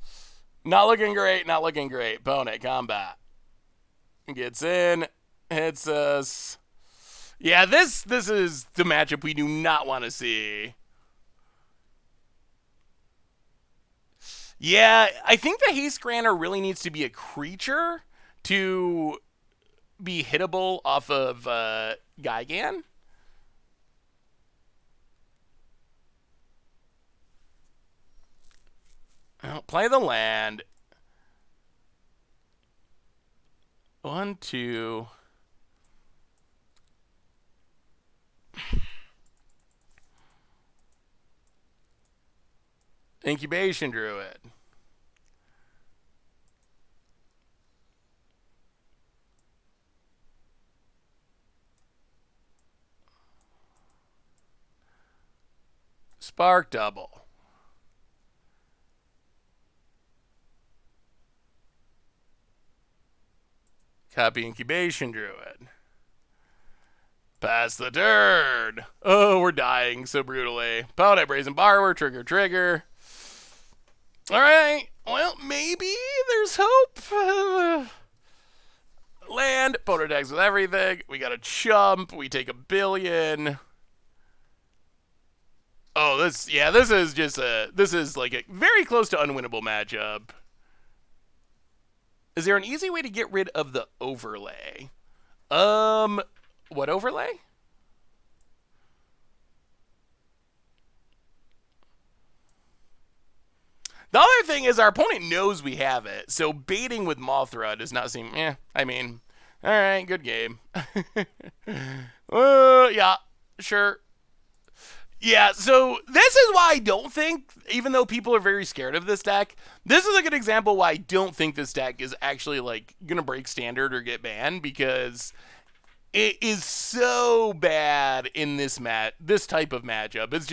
Not looking great, not looking great. Opponent, combat. Gets in, hits us. Yeah, this is the matchup we do not want to see. Yeah, I think the Haste Granter really needs to be a creature to be hittable off of Gigan. Well, play the land. 1, 2. Incubation Druid. Spark Double. Copy Incubation Druid. Pass the turn. Oh, we're dying so brutally. Opponent, Brazen Borrower, trigger. Alright, well, maybe there's hope. Land, opponent attacks with everything. We got a chump, we take 1 billion. Oh, this is like a very close to unwinnable matchup. Is there an easy way to get rid of the overlay? What overlay? The other thing is our opponent knows we have it, so baiting with Mothra does not seem, I mean, alright, good game. Yeah, sure. Yeah, so this is why I don't think, even though people are very scared of this deck, this is a good example why I don't think this deck is actually, like, gonna break standard or get banned, because it is so bad in this type of matchup. It's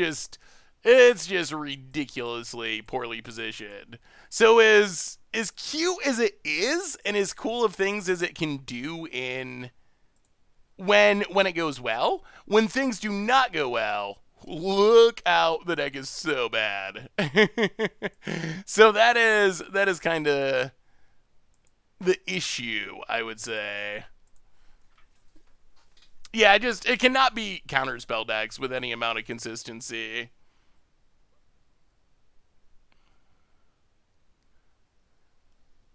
just ridiculously poorly positioned. So as cute as it is, and as cool of things as it can do in when it goes well, when things do not go well, look out, the deck is so bad. So that is kind of the issue, I would say. Yeah, it cannot be counterspell decks with any amount of consistency.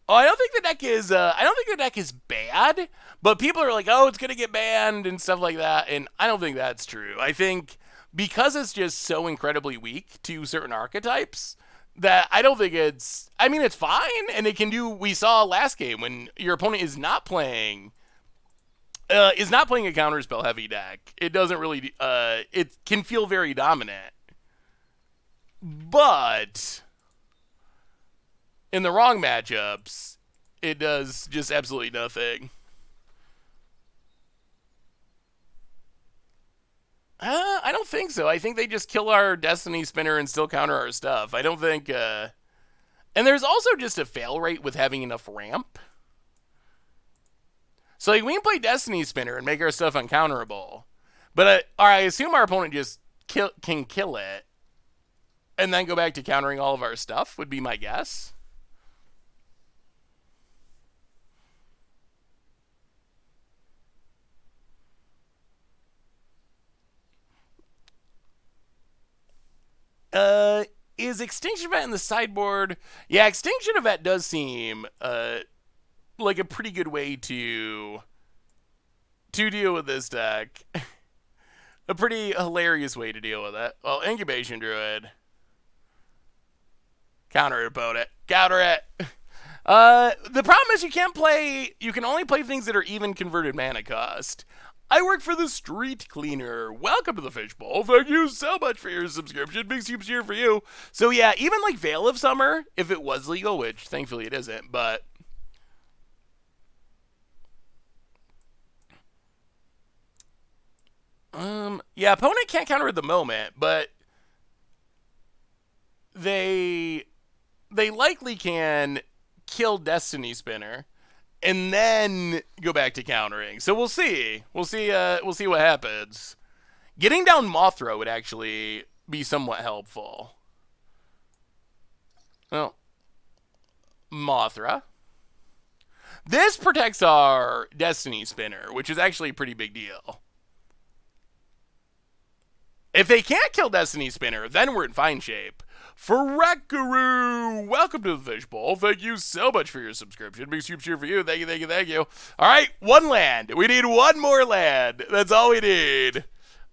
Oh, I don't think the deck is. I don't think the deck is bad, but people are like, "Oh, it's gonna get banned" and stuff like that, and I don't think that's true. I think because it's just so incredibly weak to certain archetypes that I don't think it's. I mean, it's fine, and it can do. We saw last game when your opponent is not playing. Is not playing a counterspell heavy deck. It doesn't really. It can feel very dominant, but in the wrong matchups, it does just absolutely nothing. I don't think so. I think they just kill our Destiny Spinner and still counter our stuff. I don't think. And there's also just a fail rate with having enough ramp. So like we can play Destiny Spinner and make our stuff uncounterable, but I assume our opponent just can kill it, and then go back to countering all of our stuff. Would be my guess. Is Extinction Event in the sideboard? Yeah, Extinction Event does seem like a pretty good way to deal with this deck. A pretty hilarious way to deal with it. Well, Incubation Druid. Counter it, opponent. Counter it. The problem is you can only play things that are even converted mana cost. I work for the Street Cleaner. Welcome to the Fishbowl. Thank you so much for your subscription. Big soups here for you. So yeah, even like Veil of Summer, if it was legal, which thankfully it isn't, but yeah, opponent can't counter at the moment, but they likely can kill Destiny Spinner and then go back to countering. So we'll see. We'll see what happens. Getting down Mothra would actually be somewhat helpful. Well, Mothra. This protects our Destiny Spinner, which is actually a pretty big deal. If they can't kill Destiny Spinner, then we're in fine shape. Farakaru, welcome to the Fishbowl. Thank you so much for your subscription. Big soup cheer for you. Thank you, thank you, thank you. All right, one land. We need one more land. That's all we need.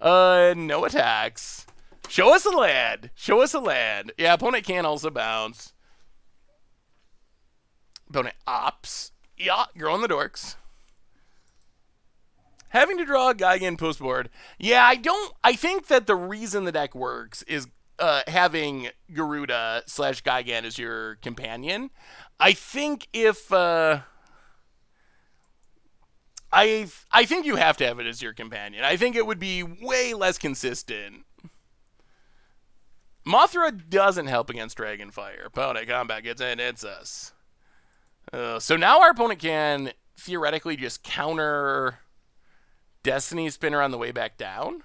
No attacks. Show us a land. Show us a land. Yeah, opponent can also bounce. Opponent opts. Yeah, growing the dorks. Having to draw a Gigan post board. Yeah, I think that the reason the deck works is having Garuda / Gigan as your companion. I think if I think you have to have it as your companion. I think it would be way less consistent. Mothra doesn't help against Dragonfire. Opponent combat gets in, it's us. So now our opponent can theoretically just counter Destiny Spinner on the way back down.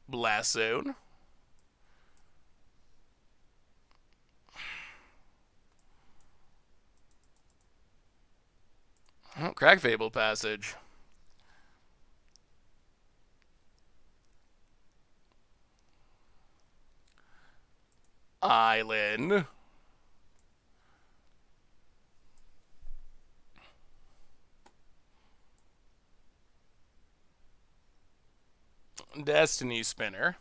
Blast Zone. Oh, Crag Fable Passage. Island. Destiny Spinner.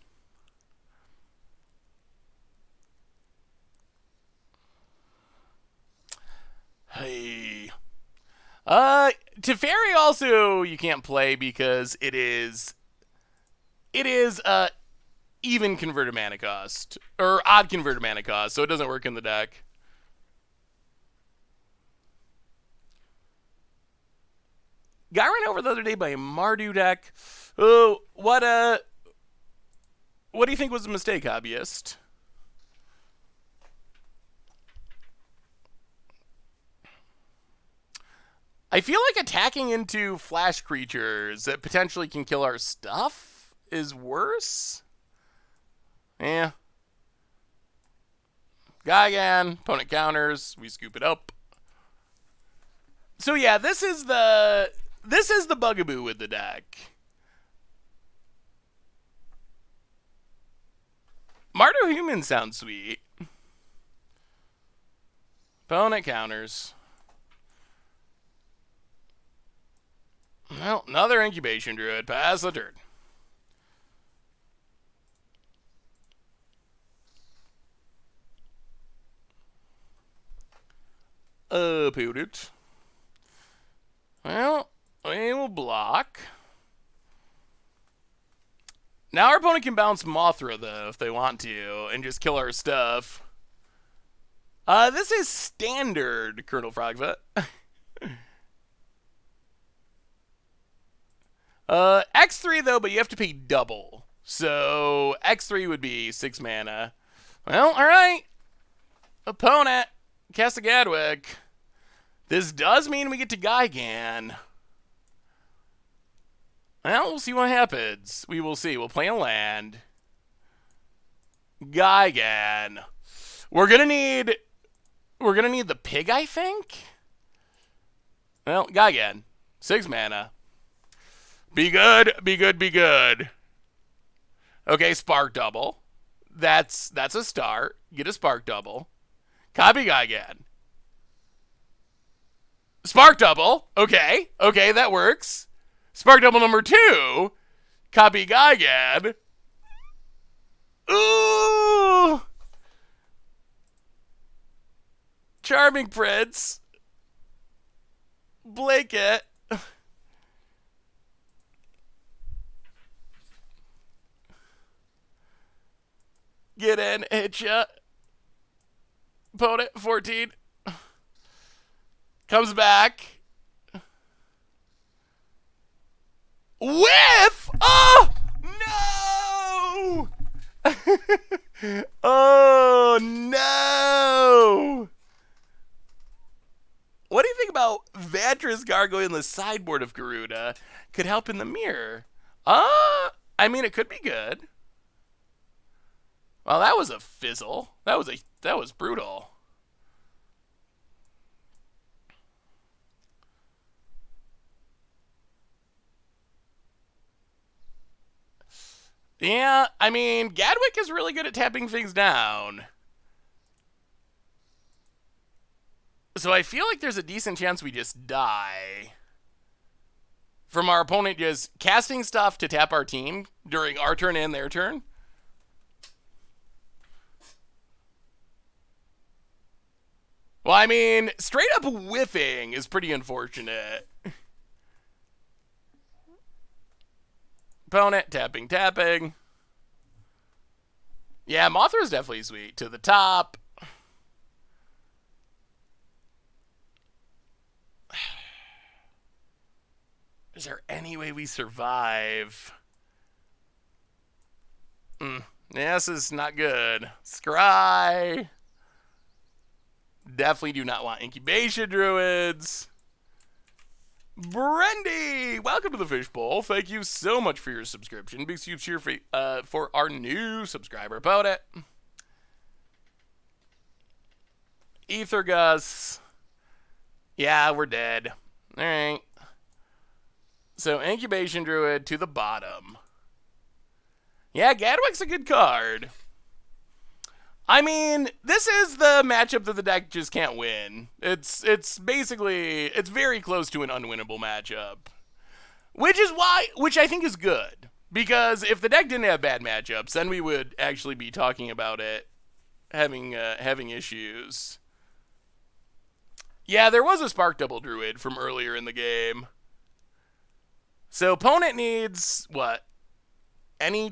Hey. Teferi also you can't play because it is even converted mana cost or odd converted mana cost, so it doesn't work in the deck. Got ran over the other day by a Mardu deck. Oh, what do you think was a mistake, hobbyist? I feel like attacking into flash creatures that potentially can kill our stuff is worse. Yeah. Gigan, opponent counters, we scoop it up. So yeah, this is the this is the bugaboo with the deck. Mardo Human sounds sweet. Opponent counters. Well, another Incubation Druid. Pass the turn. Put it. Well, we will block. Now our opponent can bounce Mothra, though, if they want to, and just kill our stuff. This is standard, Colonel Frogfoot. X3, though, but you have to pay double. So, X3 would be 6 mana. Well, alright. Opponent, cast a Gadwick. This does mean we get to Gigan. Well, we'll see what happens. We will see. We'll play a land. Gigan. We're gonna need the pig, I think. Well, Gigan. 6 mana. Be good, be good, be good. Okay, Spark Double. That's a start. Get a Spark Double. Copy Gigan. Spark Double. Okay, that works. Spark Double number 2. Copy Gigan. Ooh! Charming Prince. Blanket. Get in, hit ya. Opponent, 14. Comes back. Whiff! Oh! No! Oh, no! What do you think about Vantress Gargoyle in the sideboard of Garuda could help in the mirror? I mean, it could be good. Well, that was a fizzle. That was brutal. Yeah, I mean, Gadwick is really good at tapping things down. So I feel like there's a decent chance we just die from our opponent just casting stuff to tap our team during our turn and their turn. Well, I mean, straight up whiffing is pretty unfortunate. Opponent, tapping. Yeah, Mothra's definitely sweet. To the top. Is there any way we survive? Yeah, this is not good. Scry. Definitely do not want Incubation Druids. Brendy, welcome to the Fishbowl. Thank you so much for your subscription. Big huge cheer for our new subscriber. About it. Aethergus. Yeah, we're dead. All right. So Incubation Druid to the bottom. Yeah, Gadwick's a good card. I mean, this is the matchup that the deck just can't win. It's very close to an unwinnable matchup. Which I think is good. Because if the deck didn't have bad matchups, then we would actually be talking about it having issues. Yeah, there was a Spark Double Druid from earlier in the game. So opponent needs what? Any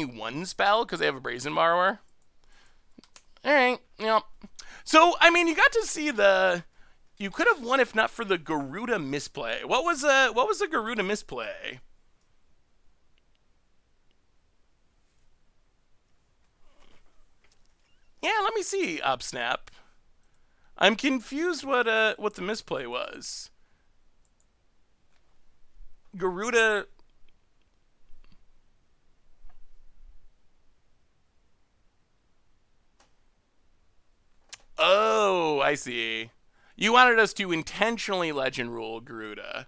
one spell because they have a Brazen Borrower. All right, yep. So I mean, you got to see you could have won if not for the Garuda misplay. What was the Garuda misplay? Yeah, let me see. Upsnap. I'm confused what the misplay was. Garuda. Oh, I see. You wanted us to intentionally legend rule Garuda.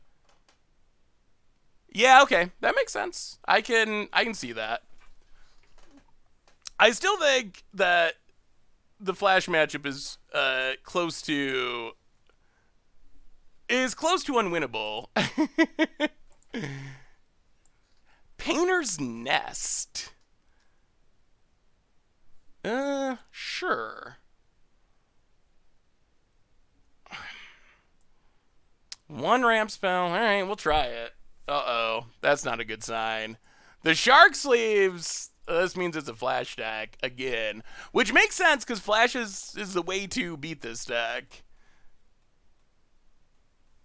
Yeah, okay, that makes sense. I can see that. I still think that the Flash matchup is close to unwinnable. Painter's Nest. Sure. One ramp spell. All right, we'll try it. Uh-oh, that's not a good sign. The Shark Sleeves. This means it's a Flash deck again, which makes sense because Flash is the way to beat this deck.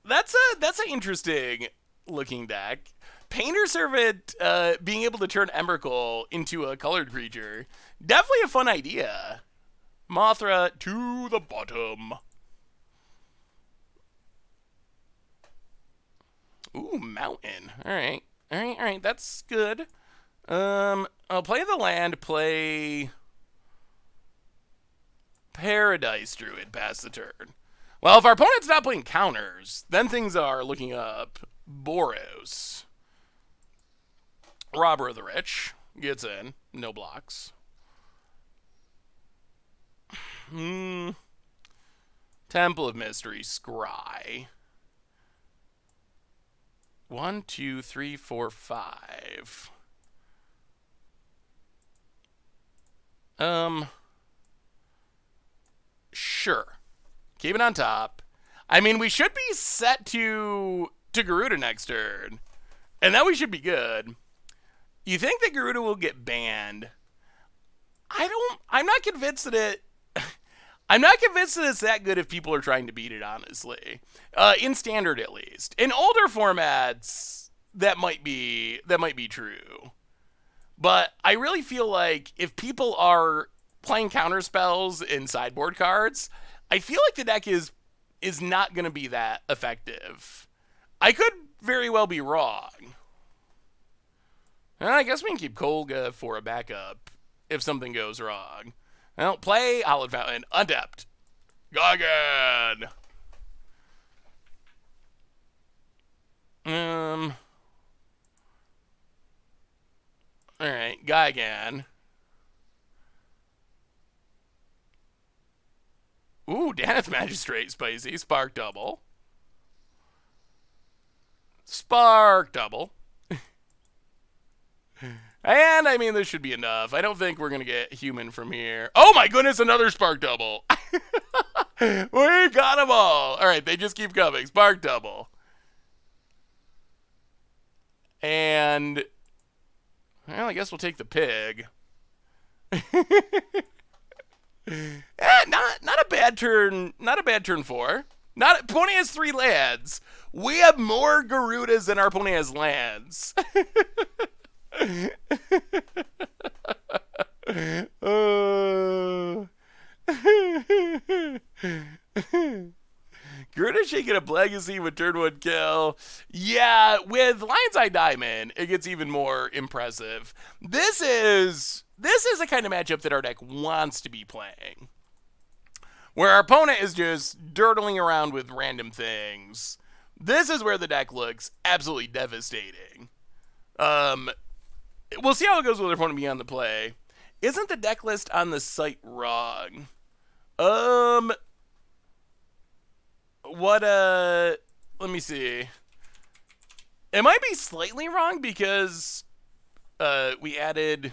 That's an interesting looking deck. Painter Servant being able to turn Emrakul into a colored creature. Definitely a fun idea. Mothra to the bottom. Ooh, Mountain. Alright. Alright. That's good. I'll play the land, play Paradise Druid past the turn. Well, if our opponent's not playing counters, then things are looking up. Boros. Robber of the Rich. Gets in. No blocks. Temple of Mystery. Scry. 1, 2, 3, 4, 5. Sure. Keep it on top. I mean, we should be set to Garuda next turn. And then we should be good. You think that Garuda will get banned? I'm not convinced that it's that good if people are trying to beat it, honestly. In Standard, at least. In older formats, that might be true. But I really feel like if people are playing counter spells in sideboard cards, I feel like the deck is not going to be that effective. I could very well be wrong. I guess we can keep Kolga for a backup if something goes wrong. Well, play Hallowed Fountain. Untapped. Gagan. Alright, Gagan. Ooh, Daneth Magistrate, spicy. Spark double. Spark double. And, I mean, this should be enough. I don't think we're going to get human from here. Oh, my goodness, another Spark double. We got them all. All right, they just keep coming. Spark double. And, well, I guess we'll take the pig. Not a bad turn. Not a bad turn 4. Opponent has 3 lands. We have more Garudas than our opponent has lands. Garuda shaking a legacy with turn 1 kill. Yeah, with Lion's Eye Diamond, it gets even more impressive. This is the kind of matchup that our deck wants to be playing, where our opponent is just dirtling around with random things. This is where the deck looks absolutely devastating. We'll see how it goes with our opponent beyond the play. Isn't the deck list on the site wrong? Let me see. It might be slightly wrong because we added.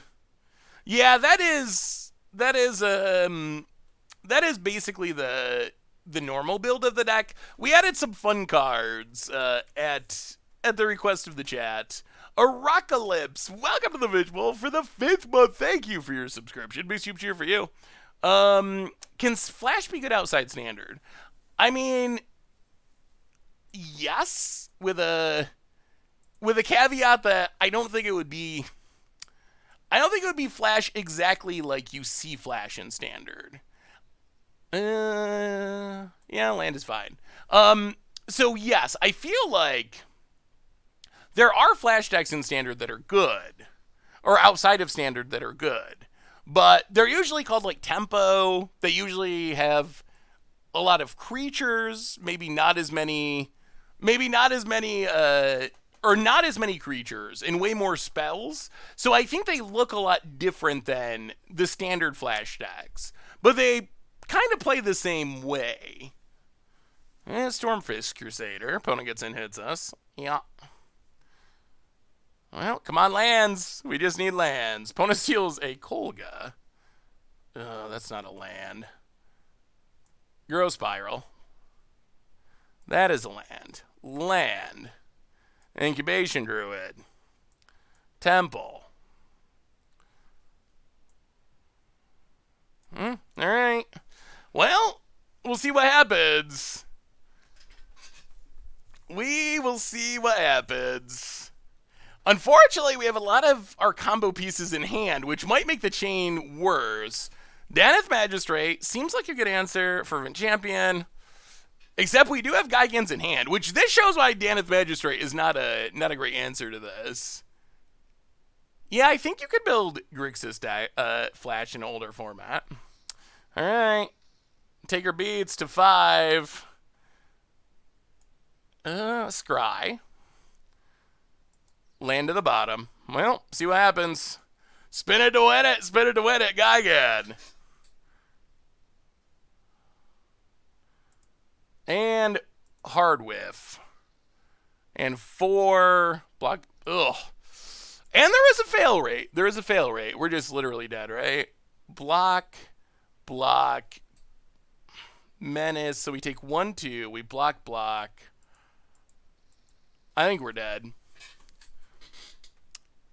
Yeah, that is basically the normal build of the deck. We added some fun cards at the request of the chat. Aracalypse, welcome to the visual for the 5th month. Thank you for your subscription. Big super cheer for you. Can Flash be good outside Standard? I mean, yes, with a caveat that I don't think it would be Flash exactly like you see Flash in Standard. Yeah, land is fine. So yes, I feel like there are Flash decks in Standard that are good, or outside of Standard that are good, but they're usually called like Tempo. They usually have a lot of creatures, maybe not as many or not as many creatures and way more spells. So I think they look a lot different than the standard Flash decks. But they kind of play the same way. Stormfist Crusader. Opponent gets in, hits us. Yeah. Well, come on, lands. We just need lands. Opponent steals a Kolga. Oh, that's not a land. Euro Spiral. That is a land. Land. Incubation Druid. Temple. Alright. Well, we'll see what happens. We will see what happens. Unfortunately, we have a lot of our combo pieces in hand, which might make the chain worse. Daneth Magistrate seems like a good answer for Vin Champion. Except we do have Gigans in hand, which this shows why Daneth Magistrate is not a great answer to this. Yeah, I think you could build Grixis Flash in an older format. Alright. Take her beats to 5. Scry. Land to the bottom. Well, see what happens. Spin it to win it. Spin it to win it. Gigan. And hard whiff. And 4 block. Ugh. And there is a fail rate. There is a fail rate. We're just literally dead, right? Block. Block. Menace. So we take 1, 2. We block, block. I think we're dead.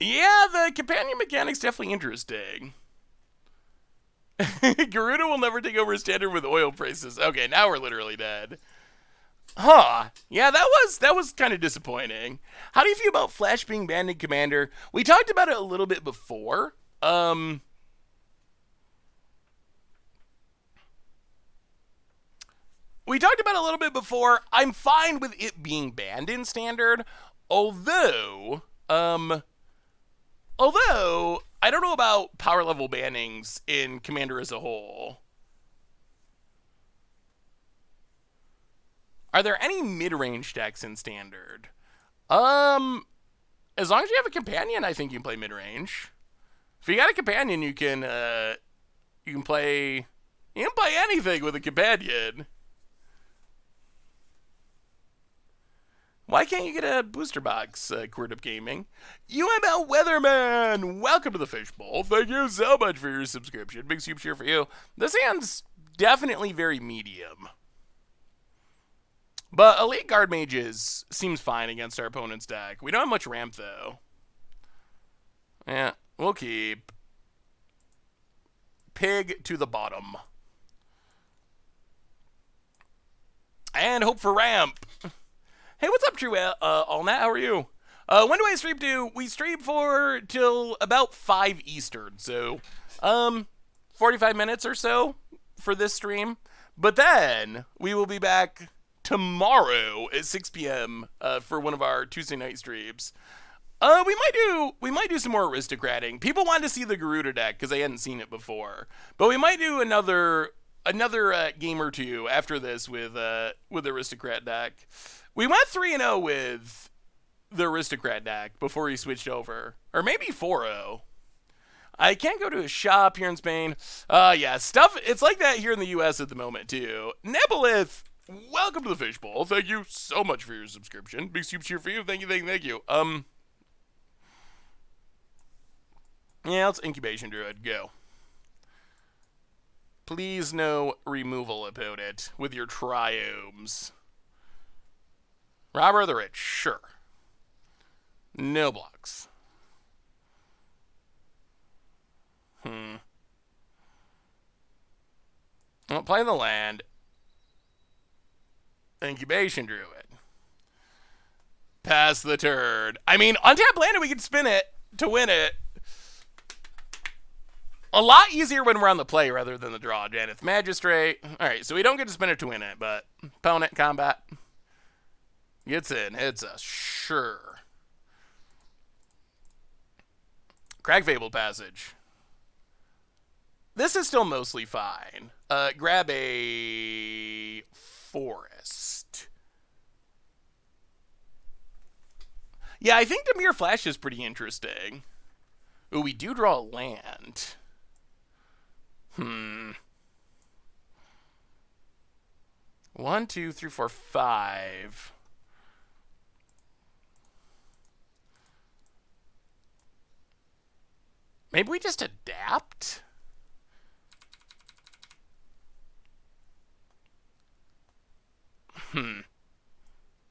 Yeah, the companion mechanic's definitely interesting. Garuda will never take over standard with oil prices. Okay, now we're literally dead. Huh. Yeah, that was kind of disappointing. How do you feel about Flash being banned in Commander? We talked about it a little bit before. We talked about it a little bit before. I'm fine with it being banned in Standard, although I don't know about power level bannings in Commander as a whole. Are there any mid-range decks in Standard? As long as you have a companion, I think you can play mid-range. If you got a companion, you can play anything with a companion. Why can't you get a booster box, Quird Up Gaming? UML Weatherman, welcome to the Fishbowl. Thank you so much for your subscription. Big soup cheer for you. This hand's definitely very medium. But Elite Guard Mages seems fine against our opponent's deck. We don't have much ramp, though. Yeah, we'll keep. Pig to the bottom. And hope for ramp. Hey, what's up, True Allnat? How are you? When do I stream to? We stream for till about 5 Eastern, so 45 minutes or so for this stream. But then we will be back tomorrow at 6 p.m. For one of our Tuesday night streams. We might do some more aristocrating. People wanted to see the Garuda deck because they hadn't seen it before, but we might do another game or two after this with the aristocrat deck. We went 3-0 with the aristocrat deck before he switched over, or maybe 4-0. I can't go to a shop here in Spain. Yeah, stuff. It's like that here in the U.S. at the moment too. Nebelith, welcome to the Fishbowl. Thank you so much for your subscription. Big soup cheer for you. Thank you. Yeah, let's Incubation Druid. Go. Please no removal, opponent, with your triomes. Robber of the Rich, sure. No blocks. I'll play the land. Incubation Druid. Pass the turn. I mean, untap land and we can spin it to win it. A lot easier when we're on the play rather than the draw. Janeth Magistrate. Alright, so we don't get to spin it to win it, but opponent combat. Gets in, hits us, sure. Crag Fabled Passage. This is still mostly fine. Grab a forest. Yeah, I think Dimir Flash is pretty interesting. Ooh, we do draw a land. One, two, three, four, five. Maybe we just adapt?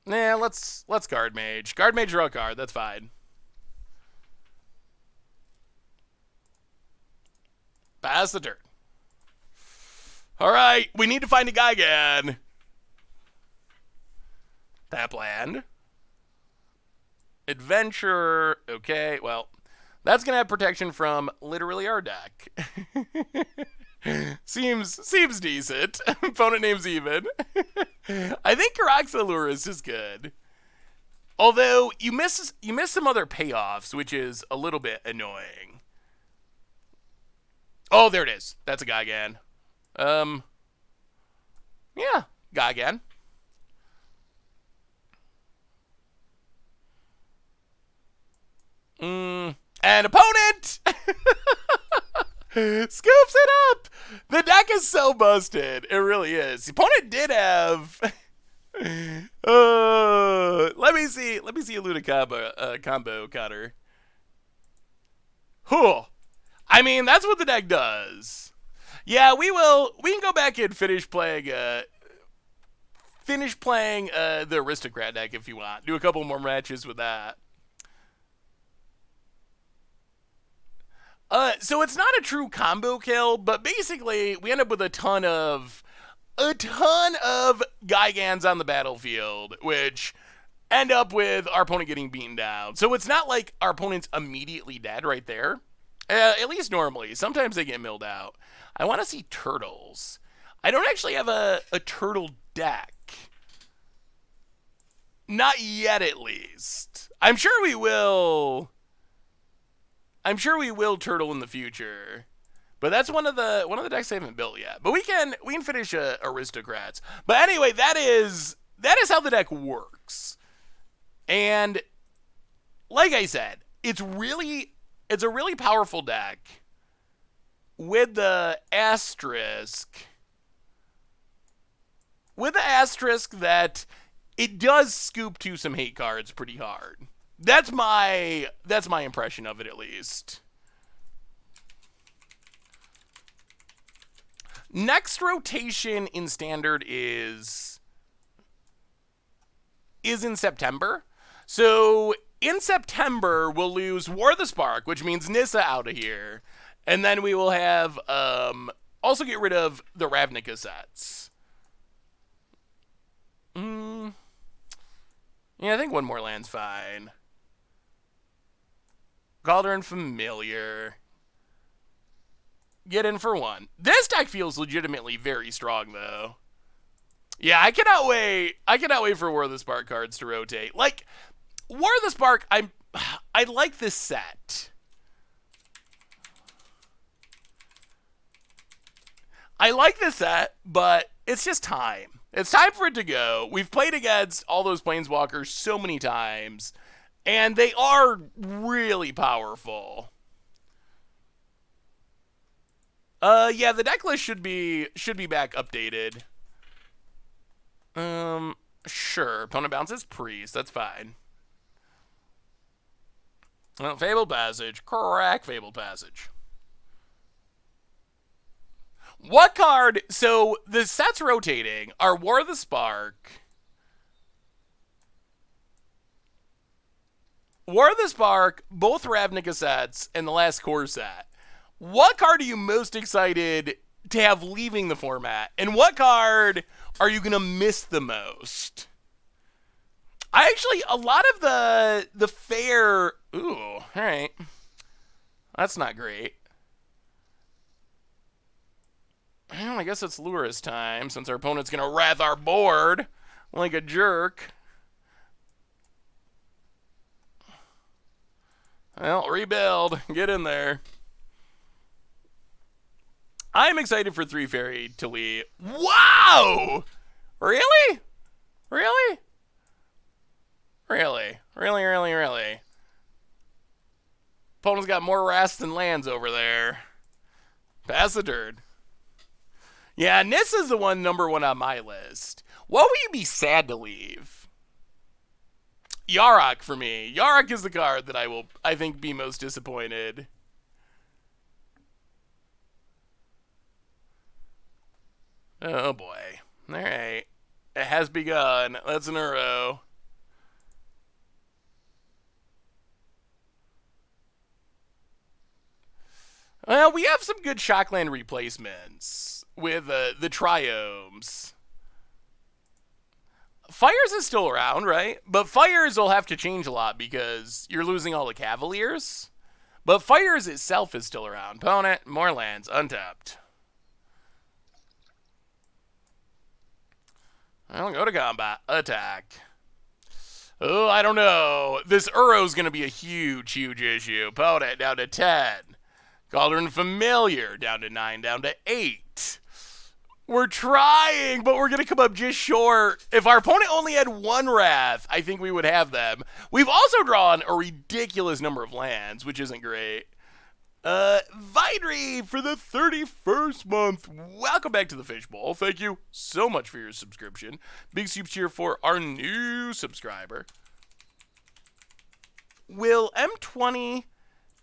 Nah, let's Guard Mage. Guard Mage draw a card, that's fine. Pass the turn. Alright, we need to find a Gigan. Tap land. Adventure. Okay, well, that's going to have protection from literally our deck. seems decent. Opponent name's even. I think Karaxa Lurrus is good. Although, you miss some other payoffs, which is a little bit annoying. Oh, there it is. That's a Gigan. Yeah, Gigan. And opponent! Scoops it up! The deck is so busted. It really is. The opponent did have... let me see a Luna combo cutter. Whew. I mean, that's what the deck does. Yeah, we can go back and finish playing the Aristocrat deck if you want. Do a couple more matches with that. So it's not a true combo kill, but basically we end up with a ton of Gigans on the battlefield, which end up with our opponent getting beaten down. So it's not like our opponent's immediately dead right there. At least normally. Sometimes they get milled out. I want to see turtles. I don't actually have a turtle deck. Not yet, at least. I'm sure we will turtle in the future. But that's one of the decks I haven't built yet. But we can finish Aristocrats. But anyway, that is how the deck works. And like I said, it's a really powerful deck with the asterisk that it does scoop to some hate cards pretty hard. That's my impression of it, at least. Next rotation in Standard is in September. So in September, we'll lose War of the Spark, which means Nissa out of here. And then we will have also get rid of the Ravnica sets. Yeah, I think one more land's fine. Cauldron Familiar. Get in for one. This deck feels legitimately very strong, though. Yeah, I cannot wait for War of the Spark cards to rotate. Like, War of the Spark, I like this set. I like this set, but it's just time. It's time for it to go. We've played against all those Planeswalkers so many times, and they are really powerful. Yeah, the deck list should be back updated. Sure. Opponent bounces Priest. That's fine. Well, Fabled Passage. Crack Fabled Passage. What card? So, the sets rotating are War of the Spark. War of the Spark, both Ravnica sets, and the last core set. What card are you most excited to have leaving the format? And what card are you going to miss the most? A lot of the fair... Ooh, all right. That's not great. Well, I guess it's Lurrus time, since our opponent's going to wrath our board like a jerk. Well, rebuild. Get in there. I'm excited for 3 Fairy to leave. Wow! Really? Really? Really? Really, really, really. Opponent's got more wraths than lands over there. Pass the turn. Yeah, Nissa's the one number one on my list. What would you be sad to leave? Yarok for me. Yarok is the card that I think, be most disappointed. Oh boy. Alright. It has begun. That's in a row. Well, we have some good Shockland replacements with the Triomes. Fires is still around, right? But Fires will have to change a lot because you're losing all the Cavaliers. But Fires itself is still around. Opponent, more lands, untapped. I'll go to combat. Attack. Oh, I don't know. This Uro's going to be a huge, huge issue. Opponent down to 10. Cauldron Familiar down to 9, down to 8. We're trying, but we're going to come up just short. If our opponent only had one Wrath, I think we would have them. We've also drawn a ridiculous number of lands, which isn't great. Vidri for the 31st month. Welcome back to the Fishbowl. Thank you so much for your subscription. Big soup cheer for our new subscriber. Will M20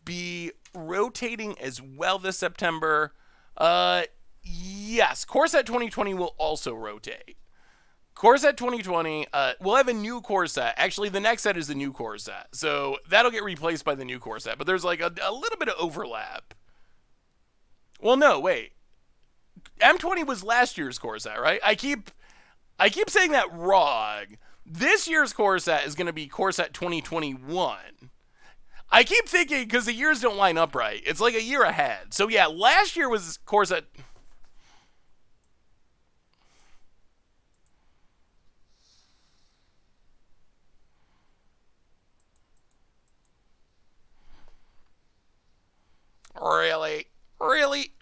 be rotating as well this September? Yes. Core Set 2020 will also rotate. Core Set 2020, we'll have a new core set. Actually, the next set is the new core set. So that'll get replaced by the new core set. But there's like a little bit of overlap. Well, no, wait. M20 was last year's core set, right? I keep saying that wrong. This year's core set is going to be core set 2021. I keep thinking, because the years don't line up right. It's like a year ahead. So yeah, last year was core set... Really? Really?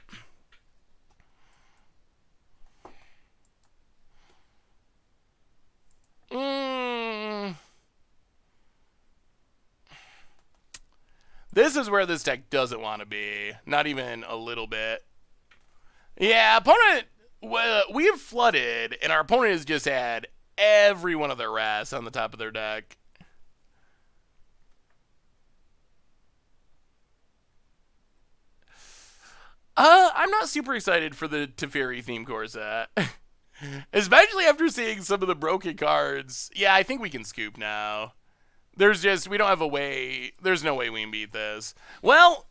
This is where this deck doesn't want to be. Not even a little bit. Yeah, opponent... we have flooded, and our opponent has just had every one of their wraths on the top of their deck. I'm not super excited for the Teferi theme core set. Especially after seeing some of the broken cards. Yeah, I think we can scoop now. We don't have a way, there's no way we can beat this. Well,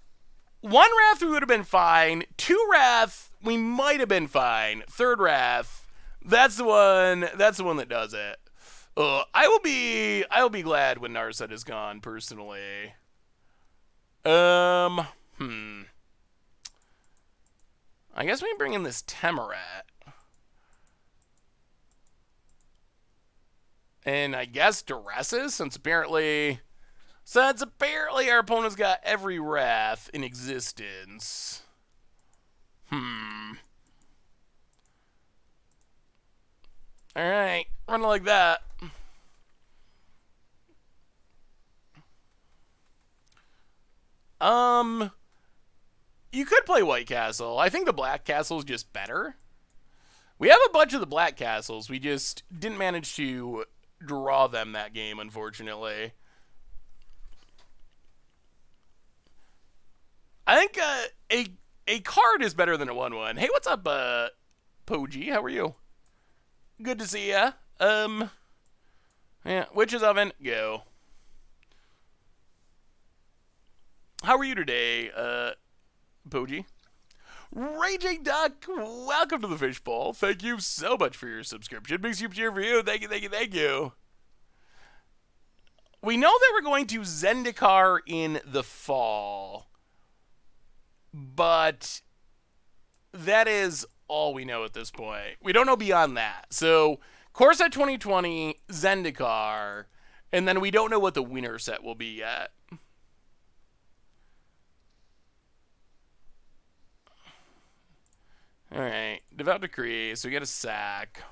1 Wrath we would have been fine. 2 Wrath, we might have been fine. 3rd Wrath, that's the one that does it. I will be glad when Narset is gone, personally. I guess we can bring in this Temerat. And I guess Duresses, since apparently our opponent's got every Wrath in existence. Alright, run it like that. You could play White Castle. I think the Black Castle is just better. We have a bunch of the Black Castles. We just didn't manage to draw them that game, unfortunately. I think a card is better than a 1/1. Hey, what's up, Poji? How are you? Good to see ya. Yeah, Witch's Oven, go. How are you today, Poji? Raging Duck, welcome to the Fishbowl. Thank you so much for your subscription. Big super cheer for you. Thank you, thank you, thank you. We know that we're going to Zendikar in the fall, but that is all we know at this point. We don't know beyond that. So, core set 2020, Zendikar, and then we don't know what the winner set will be yet. Alright, Devout Decree, so we get a sack.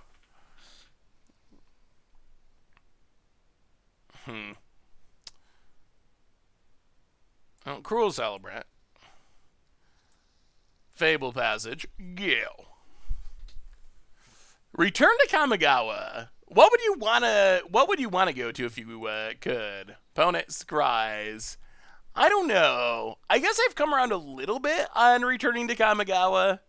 Oh, Cruel Celebrant. Fable Passage. Gale. Return to Kamigawa. What would you wanna go to if you could? Opponent Scries. I don't know. I guess I've come around a little bit on returning to Kamigawa.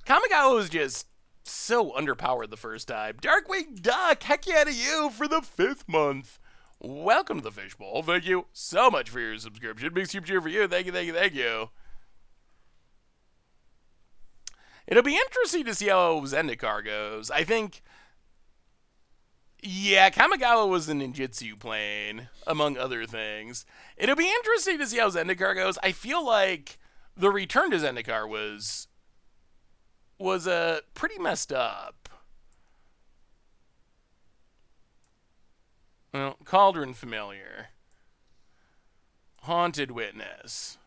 Kamigawa was just so underpowered the first time. Darkwing Duck, heck yeah to you for the 5th month. Welcome to the Fishbowl. Thank you so much for your subscription. Big super cheer for you. Thank you, thank you, thank you. It'll be interesting to see how Zendikar goes. I think, yeah, Kamigawa was a ninjutsu plane, among other things. It'll be interesting to see how Zendikar goes. I feel like the return to Zendikar was pretty messed up. Well, Cauldron Familiar. Haunted Witness.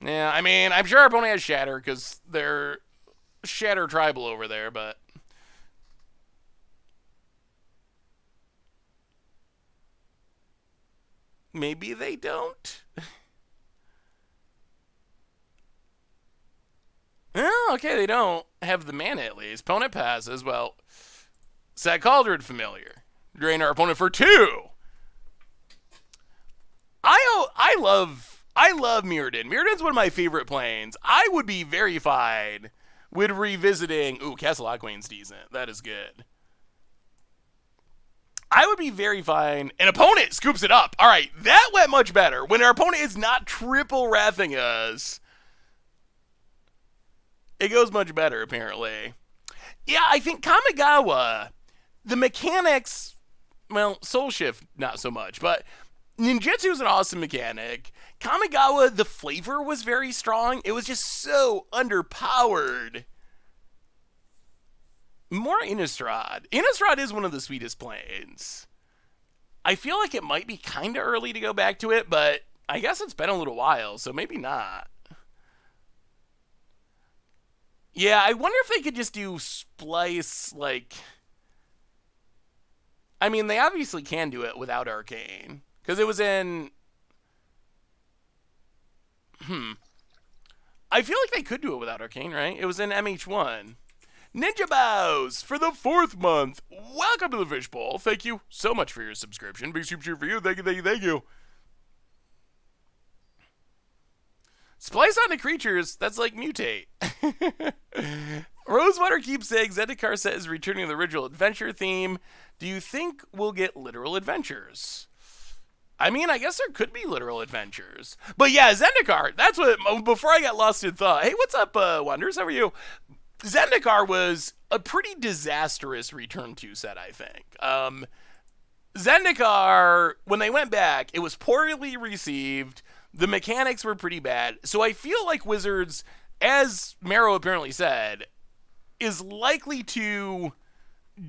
Yeah, I mean, I'm sure our opponent has Shatter because they're Shatter Tribal over there, but maybe they don't. Oh, okay, they don't have the mana at least. Opponent passes. Well, set Cauldron Familiar. Drain our opponent for 2. I love Mirrodin. Mirrodin's one of my favorite planes. I would be very fine with revisiting. Ooh, Castle Lockwain's decent. That is good. I would be very fine. An opponent scoops it up. All right, that went much better. When our opponent is not triple wrathing us, it goes much better, apparently. Yeah, I think Kamigawa, the mechanics, well, Soul Shift, not so much, but Ninjutsu is an awesome mechanic. Kamigawa, the flavor was very strong. It was just so underpowered. More Innistrad. Innistrad is one of the sweetest planes. I feel like it might be kind of early to go back to it, but I guess it's been a little while, so maybe not. Yeah, I wonder if they could just do Splice, like... I mean, they obviously can do it without Arcane. Because it was in... I feel like they could do it without Arcane, right? It was in MH1. Ninja Bows for the 4th month. Welcome to the Fishbowl. Thank you so much for your subscription. Big super cheer for you. Thank you, thank you, thank you. Splice onto creatures, that's like mutate. Rosewater keeps saying Zendikar set is returning to the original adventure theme. Do you think we'll get literal adventures? I mean, I guess there could be literal adventures. But yeah, Zendikar, that's what, before I got lost in thought. Hey, what's up, Wonders? How are you? Zendikar was a pretty disastrous return to set, I think. Zendikar, when they went back, it was poorly received. The mechanics were pretty bad. So I feel like Wizards, as Marrow apparently said, is likely to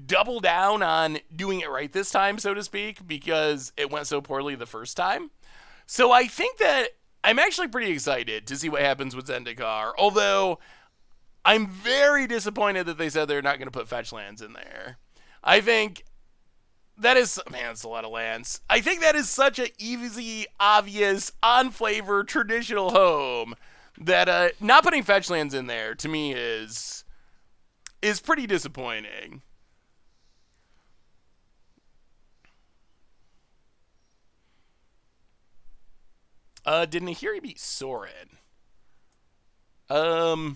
double down on doing it right this time, so to speak, because it went so poorly the first time. So I think that I'm actually pretty excited to see what happens with Zendikar, although I'm very disappointed that they said they're not going to put fetch lands in there. I think that is, man, it's a lot of lands. I think that is such an easy, obvious, on-flavor, traditional home that not putting fetch lands in there, to me, is pretty disappointing. Did Nahiri beat Sorin? I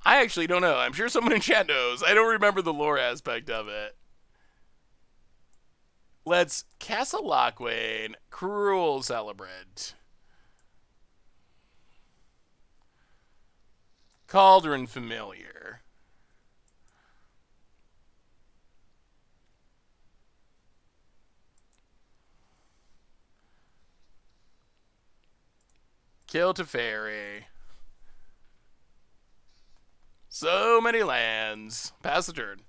actually don't know. I'm sure someone in chat knows. I don't remember the lore aspect of it. Let's Castle Lockwain, Cruel Celebrant. Cauldron Familiar. Kill Teferi. So many lands. Pass the turn.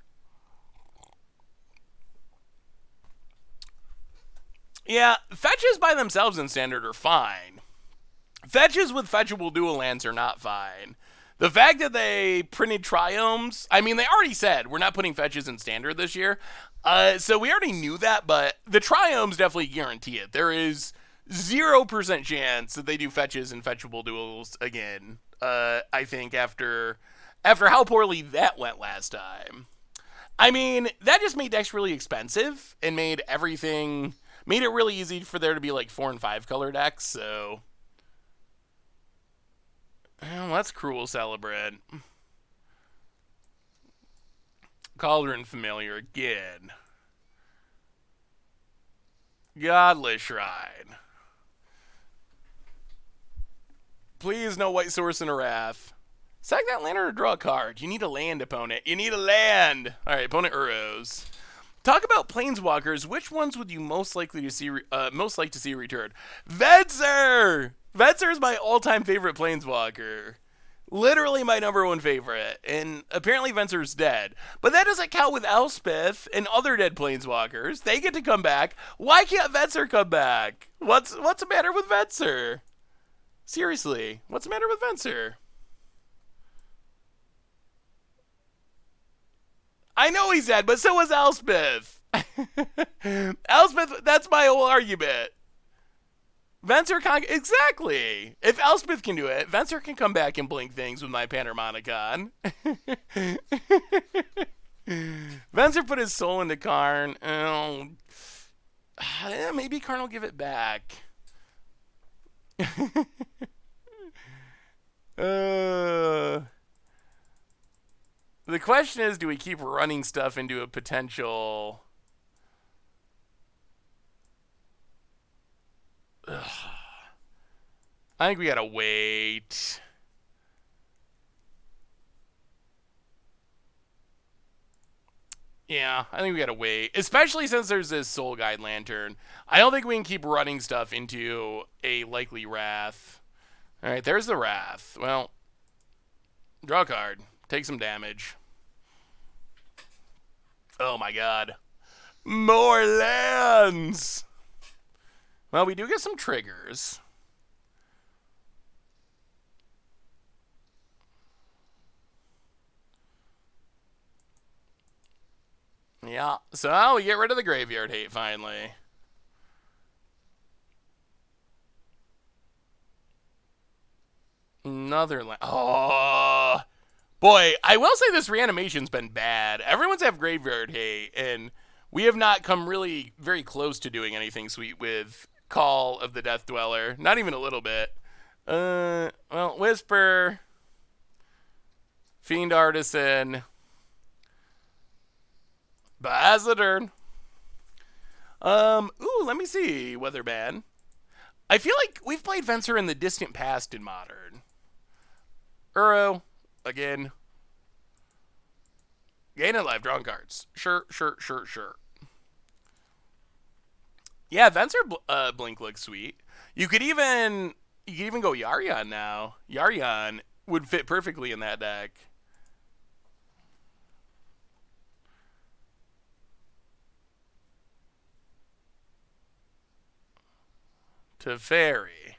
Yeah, fetches by themselves in Standard are fine. Fetches with fetchable dual lands are not fine. The fact that they printed Triomes, I mean, they already said we're not putting fetches in Standard this year. So we already knew that, but the Triomes definitely guarantee it. There is 0% chance that they do fetches and fetchable duels again. I think after how poorly that went last time. I mean, that just made decks really expensive and made it really easy for there to be like 4 and 5 color decks. So, well, that's cruel, Celebrant. Cauldron Familiar again. Godless Shrine. Please, no White Source and a Wrath. Sack that land or draw a card. You need a land, opponent. You need a land. All right, opponent Urros. Talk about planeswalkers. Which ones would you most like to see returned? Venser. Venser is my all-time favorite planeswalker. Literally my number one favorite. And apparently Venser's dead. But that doesn't count with Elspeth and other dead planeswalkers. They get to come back. Why can't Venser come back? What's the matter with Venser? Seriously, what's the matter with Venser? I know he's dead, but so was Elspeth. Elspeth, that's my whole argument. Venser exactly. If Elspeth can do it, Venser can come back and blink things with my Panharmonicon. Venser put his soul into Karn. Oh, maybe Karn will give it back. The question is, do we keep running stuff into a potential... I think we gotta wait. Yeah, I think we gotta wait. Especially since there's this Soul Guide Lantern. I don't think we can keep running stuff into a likely Wrath. Alright, there's the Wrath. Well, draw a card. Take some damage. Oh my god. More lands! Well, we do get some triggers. Yeah, so now we get rid of the graveyard hate finally. Another land. Oh, boy, I will say this reanimation's been bad. Everyone's have graveyard hate, and we have not come really very close to doing anything sweet with Call of the Death Dweller. Not even a little bit. Well, Whisper, Fiend Artisan, Bazadern. Ooh, let me see, Weatherban. I feel like we've played Venser in the distant past in Modern. Uro, again. Gain and life, drawing cards. Sure. Yeah, Venser Blink looks sweet. You could even go Yarion now. Yarion would fit perfectly in that deck. Teferi.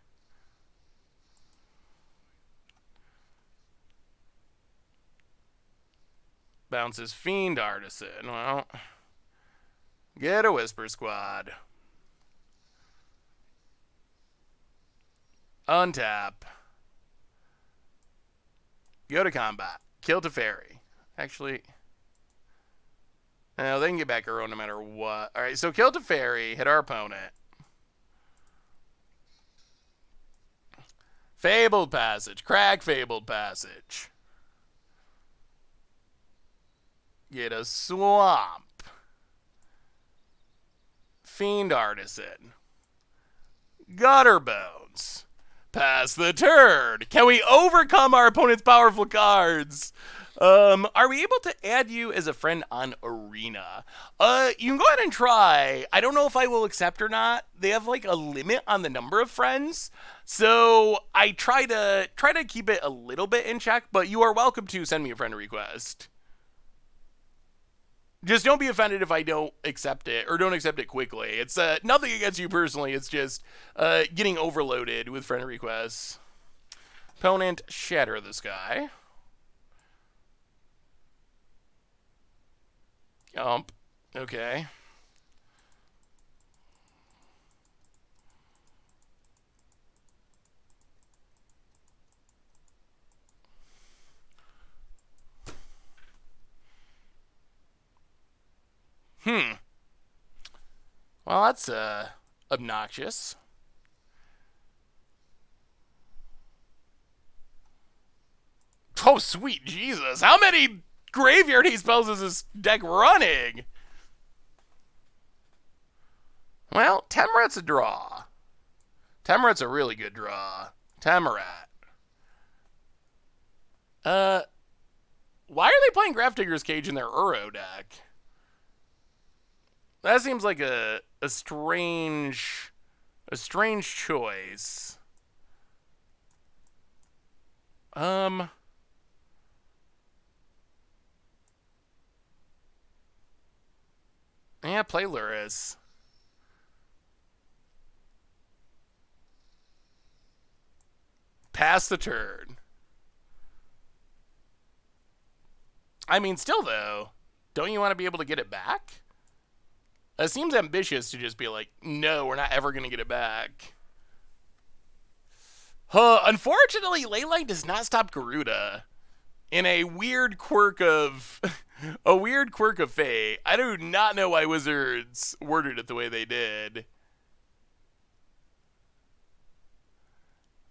Bounces Fiend Artisan. Well, get a Whisper Squad. Untap. Go to combat. Kill Teferi. Actually, no, they can get back Uro no matter what. Alright, so kill Teferi. Hit our opponent. Fabled Passage. Crack Fabled Passage. Get a Swamp. Fiend Artisan. Gutter Bones. Pass the turn. Can we overcome our opponent's powerful cards? Are we able to add you as a friend on Arena? You can go ahead and try. I don't know if I will accept or not. They have like a limit on the number of friends. So I try to keep it a little bit in check, but you are welcome to send me a friend request. Just don't be offended if I don't accept it or don't accept it quickly. It's nothing against you personally. It's just getting overloaded with friend requests. Opponent, Shatter the Sky. Okay. Well, that's obnoxious. Oh, sweet Jesus. How many graveyard hate spells is this deck running? Well, Temerat's a draw. Temerat's a really good draw. Temerat. Why are they playing Grafdigger's Cage in their Uro deck? That seems like a strange choice. Yeah, play Lurrus. Pass the turn. I mean, still though, don't you want to be able to get it back? It seems ambitious to just be like, no, we're not ever going to get it back. Unfortunately, Leyline does not stop Garuda. In a weird quirk of fate. I do not know why Wizards worded it the way they did.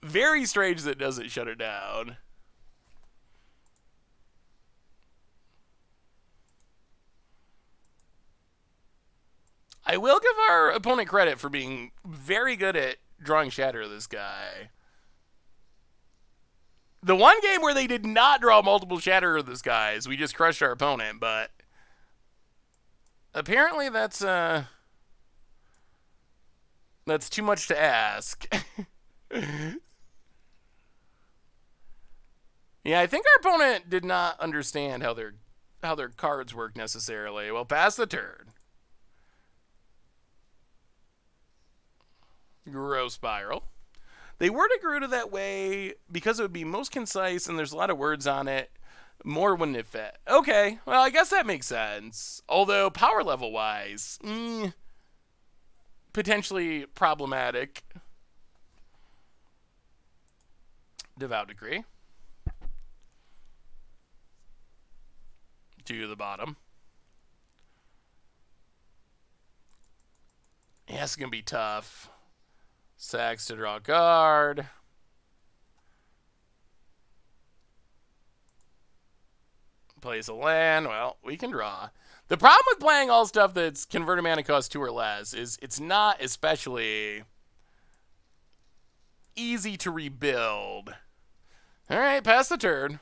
Very strange that it doesn't shut it down. I will give our opponent credit for being very good at drawing Shatter this guy. The one game where they did not draw multiple Shatter of this guys, we just crushed our opponent, but apparently that's too much to ask. Yeah, I think our opponent did not understand how their cards work necessarily. Well, pass the turn. Gross Spiral. They worded Garuda that way because it would be most concise and there's a lot of words on it. More wouldn't it fit? Okay, well, I guess that makes sense. Although, power level wise, potentially problematic. Devout Decree. To the bottom. Yeah, it's going to be tough. Sacks to draw a card. Plays a land. Well, we can draw. The problem with playing all stuff that's converted mana cost 2 or less is it's not especially easy to rebuild. Alright, pass the turn.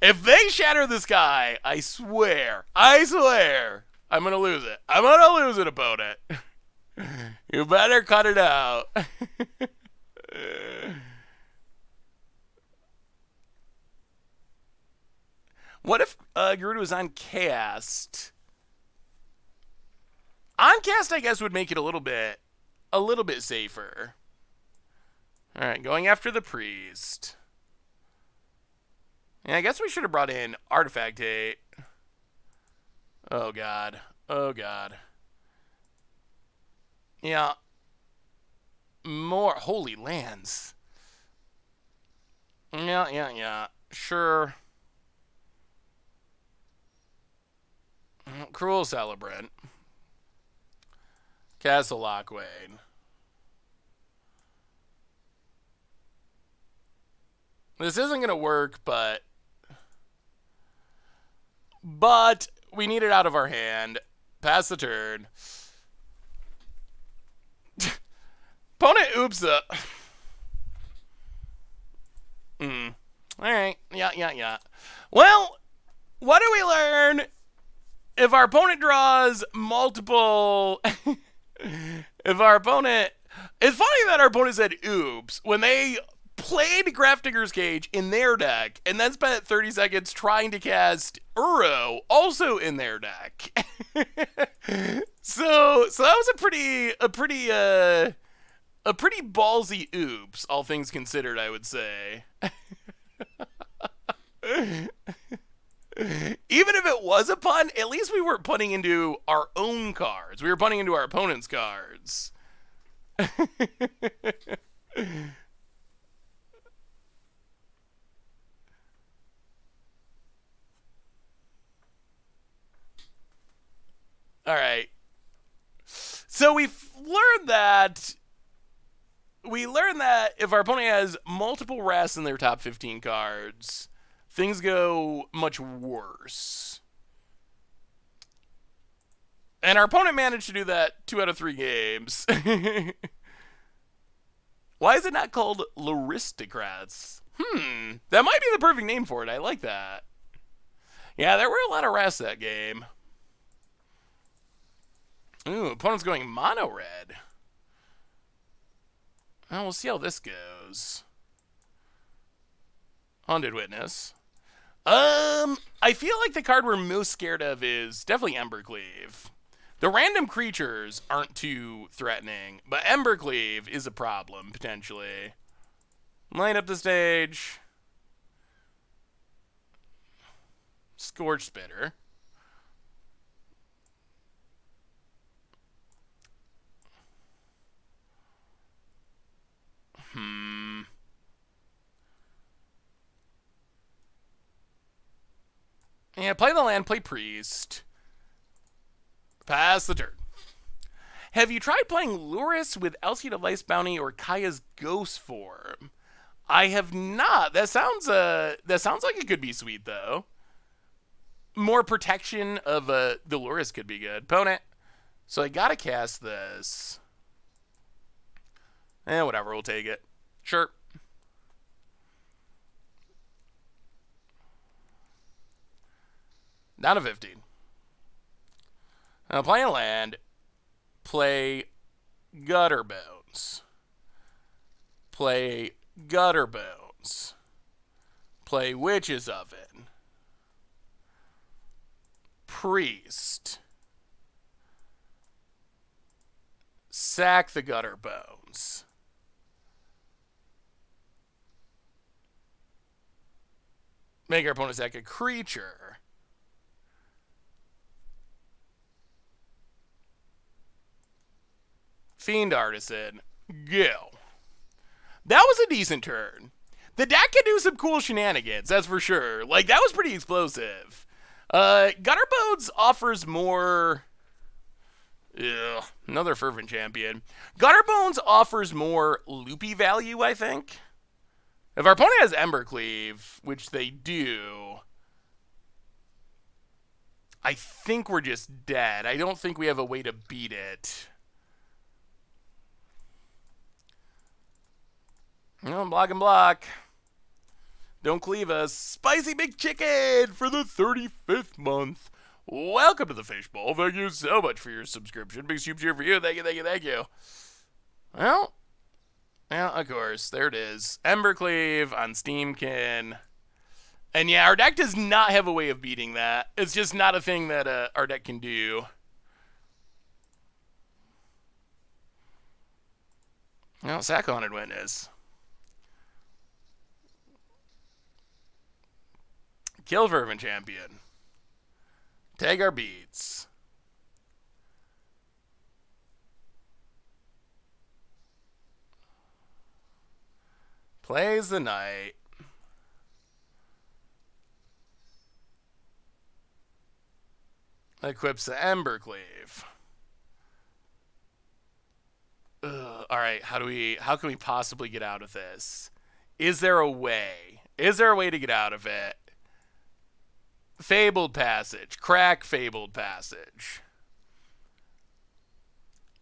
If they shatter this guy, I swear, I'm going to lose it. I'm going to lose it, opponent. You better cut it out. What if Garuda was on cast? On cast, I guess, would make it a little bit safer. All right, going after the priest. Yeah, I guess we should have brought in Artifact Hate. Oh god. Oh god. Yeah. More holy lands. Yeah. Sure. Cruel Celebrant. Castle Lockwain. This isn't going to work, but we need it out of our hand. Pass the turn. Opponent oops up. Alright. Yeah. Well, what do we learn if our opponent draws multiple... if our opponent... It's funny that our opponent said oops when they played Grafdigger's Cage in their deck and then spent 30 seconds trying to cast Uro also in their deck. So that was a pretty ballsy oops, all things considered, I would say. Even if it was a pun, at least we weren't punting into our own cards. We were punting into our opponent's cards. All right. that if our opponent has multiple rests in their top 15 cards, things go much worse. And our opponent managed to do that 2 out of 3 games. Why is it not called Aristocrats? That might be the perfect name for it. I like that. Yeah, there were a lot of rests that game. Ooh, opponent's going mono red. Well, we'll see how this goes. Haunted Witness. I feel like the card we're most scared of is definitely Embercleave. The random creatures aren't too threatening, but Embercleave is a problem, potentially. Line up the stage. Scorch Spitter. Yeah, play the land, play Priest. Pass the turn. Have you tried playing Lurrus with Elsie of Life's Bounty or Kaya's Ghost form? I have not. That sounds like it could be sweet though. More protection of the Lurrus could be good. Opponent. So I gotta cast this. Whatever, we'll take it. Sure. Down to 15. Now play a land. Play Gutter Bones. Play Gutter Bones. Play Witch's Oven. Priest. Sack the Gutter Bones. Make our opponent sack a creature. Fiend Artisan. Go. That was a decent turn. The deck can do some cool shenanigans, that's for sure. Like, that was pretty explosive. Gutter Bones offers more... Ugh, another Fervent Champion. Gutter Bones offers more loopy value, I think. If our opponent has Embercleave, which they do, I think we're just dead. I don't think we have a way to beat it. No, block and block. Don't cleave us. Spicy McChicken for the 35th month. Welcome to the Fishbowl. Thank you so much for your subscription. Big soup cheer for you. Thank you, thank you, thank you. Well, yeah, of course. There it is. Embercleave on Steamkin. And yeah, our deck does not have a way of beating that. It's just not a thing that our deck can do. Well, sack Haunted Witness. Kill Fervent Champion. Tag our beats. Plays the knight. Equips the Embercleave. Alright, how can we possibly get out of this? Is there a way? Is there a way to get out of it? Fabled Passage. Crack Fabled Passage.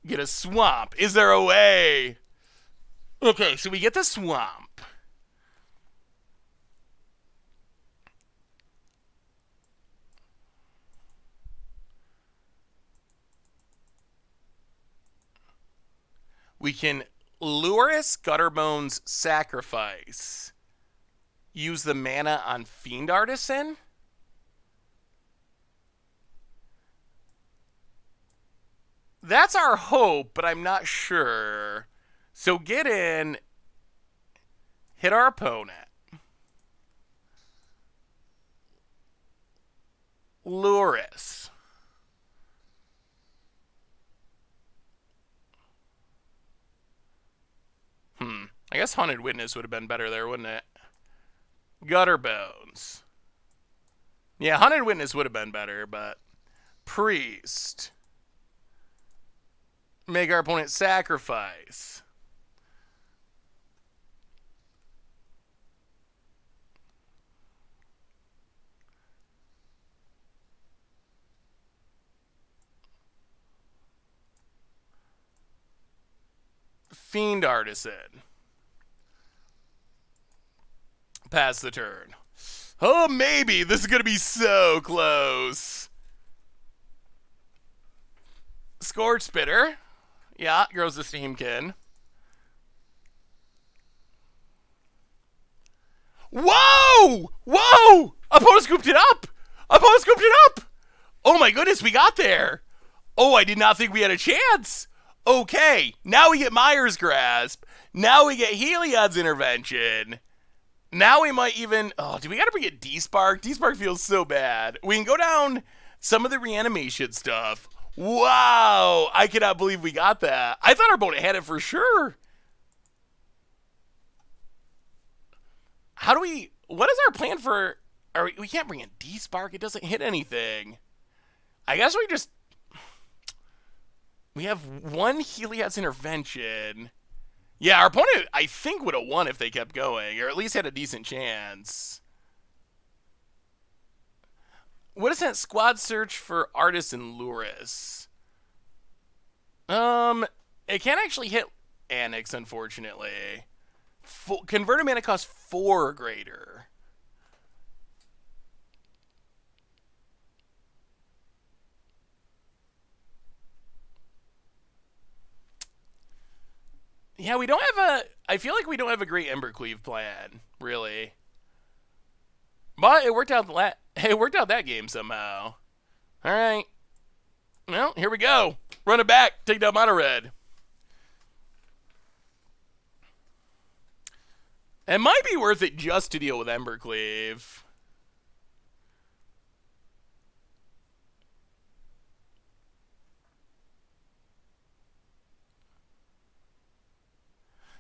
Get a swamp. Is there a way? Okay, so we get the swamp. We can Lurrus, Gutterbones, Sacrifice. Use the mana on Fiend Artisan. That's our hope, but I'm not sure. So get in, hit our opponent. Lurrus. I guess Haunted Witness would have been better there, wouldn't it? Gutter Bones. Yeah, Haunted Witness would have been better, but... Priest. Make our opponent sacrifice. Fiend Artisan. Pass the turn. Oh, maybe. This is going to be so close. Scorch Spitter. Yeah, grows the Steamkin. Whoa! Whoa! Opponent scooped it up! Opponent scooped it up! Oh my goodness, we got there! Oh, I did not think we had a chance! Okay, now we get Myers Grasp. Now we get Heliod's Intervention. Now we might even... Oh, do we gotta bring it D-Spark? D-Spark feels so bad. We can go down some of the reanimation stuff. Wow! I cannot believe we got that. I thought our opponent had it for sure. How do we... What is our plan for... We can't bring in D-Spark. It doesn't hit anything. I guess we just... We have one Heliod's Intervention. Yeah, our opponent, I think, would have won if they kept going, or at least had a decent chance. What is that? Squad search for Artists and Lurrus. It can't actually hit Annex, unfortunately. Converted mana costs 4 or greater. Yeah, we don't have a... I feel like we don't have a great Embercleave plan, really. But it worked out it worked out that game somehow. All right. Well, here we go. Run it back. Take down Mono Red. It might be worth it just to deal with Embercleave.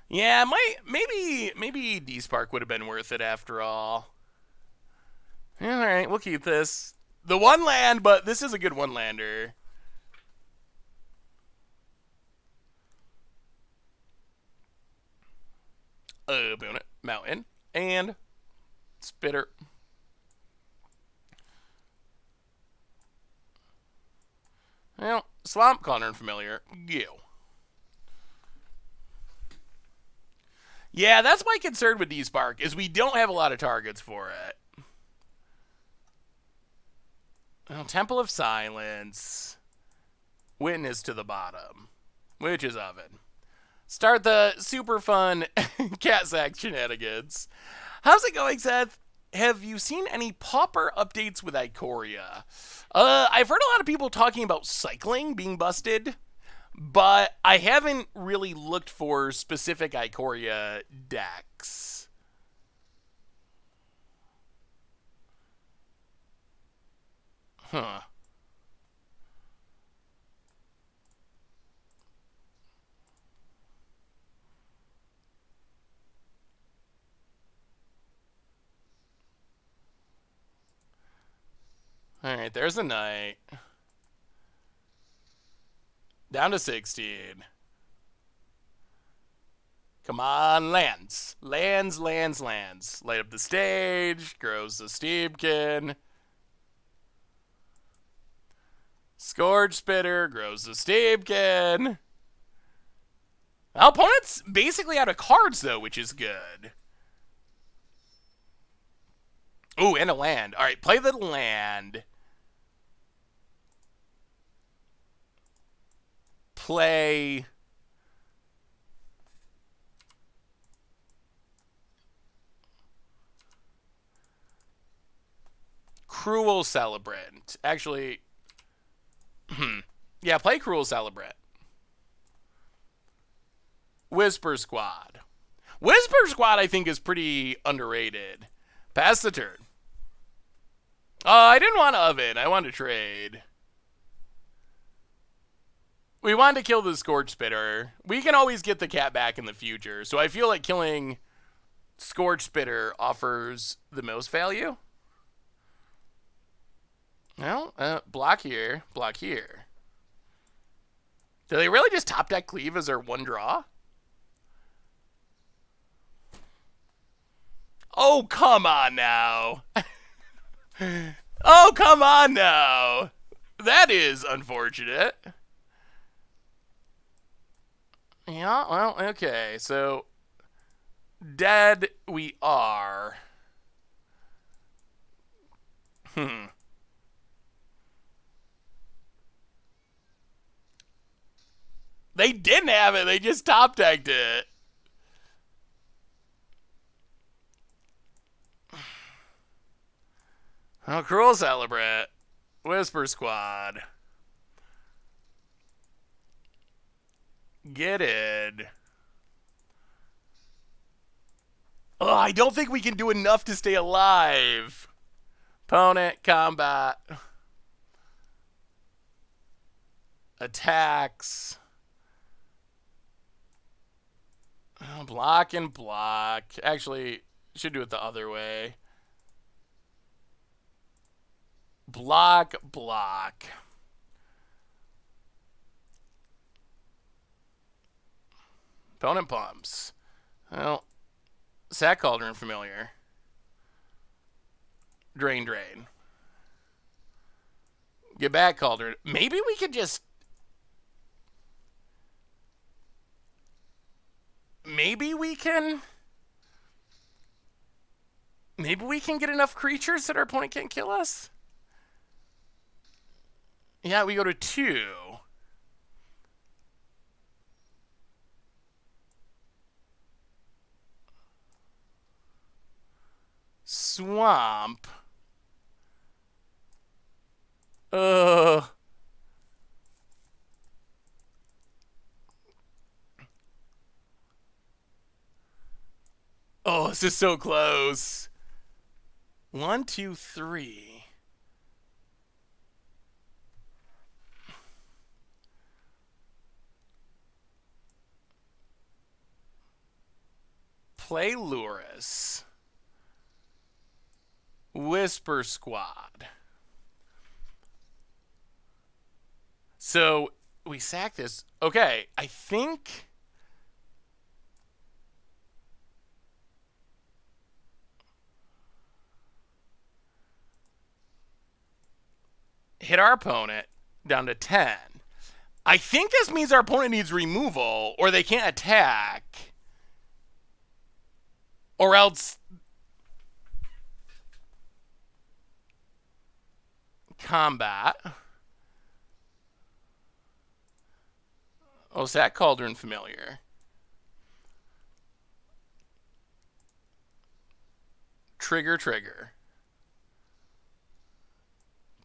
Yeah, maybe D-Spark would have been worth it after all. Yeah, all right, we'll keep this. The one land, but this is a good one-lander. Opponent, Mountain, and Spitter. Well, Swamp, Connor, and Familiar. Go. Yeah, that's my concern with D-Spark, is we don't have a lot of targets for it. Well, Temple of Silence. Witness to the bottom. Witch's Oven. Start the super fun cat sack shenanigans. How's it going, Seth? Have you seen any Pauper updates with Ikoria? I've heard a lot of people talking about cycling being busted, but I haven't really looked for specific Ikoria decks. Huh. Alright, there's a knight. Down to 16. Come on, lands. Lands, lands, lands. Light up the stage. Grows the Steamkin. Scourge Spitter. Grows the Steamkin. Our opponent's basically out of cards, though, which is good. Ooh, and a land. Alright, play the land. Play... Cruel Celebrant. Actually... yeah, play Cruel Celebrant. Whisper Squad. Whisper Squad, I think, is pretty underrated. Pass the turn. I didn't want to oven. I wanted to trade. We wanted to kill the Scorch Spitter. We can always get the cat back in the future. So I feel like killing Scorch Spitter offers the most value. Well, block here, block here. Do they really just top deck Cleave as their one draw? Oh, come on now. Oh, come on now. That is unfortunate. Yeah, well, okay. So, dead we are. They didn't have it. They just top decked it. Oh, Cruel Celebrate. Whisper Squad. Get it. Oh, I don't think we can do enough to stay alive. Opponent, combat. Attacks. Block and block. Actually, should do it the other way. Block, block. Opponent pumps. Well, Sack Cauldron familiar. Drain, drain. Get back, Cauldron. Maybe we could just... Maybe we can get enough creatures that our opponent can't kill us? Yeah, we go to 2. Swamp. Oh, this is so close. 1, 2, 3. Play Lurrus. Whisper Squad. So we sack this. Okay, I think... Hit our opponent down to 10. I think this means our opponent needs removal or they can't attack. Or else... Combat. Oh, Sack Cauldron familiar. Trigger, trigger.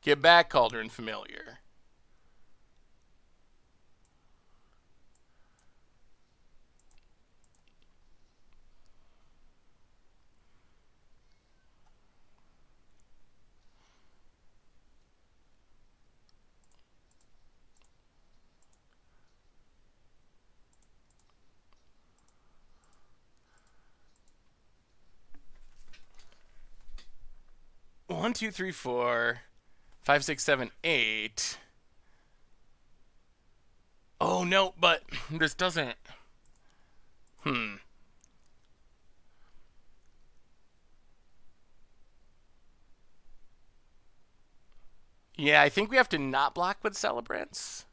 Get back, Cauldron familiar. One, two, three, 4, 5, 6, 7, 8. Oh no, but this doesn't. Yeah, I think we have to not block with Celebrants.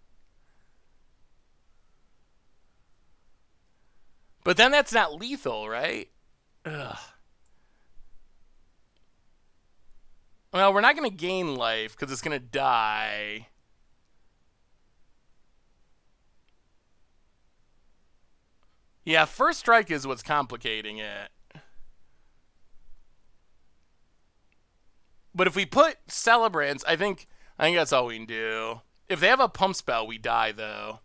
But then that's not lethal, right? Ugh. Well, we're not going to gain life because it's going to die. Yeah, first strike is what's complicating it. But if we put Celebrants, I think that's all we can do. If they have a pump spell, we die, though.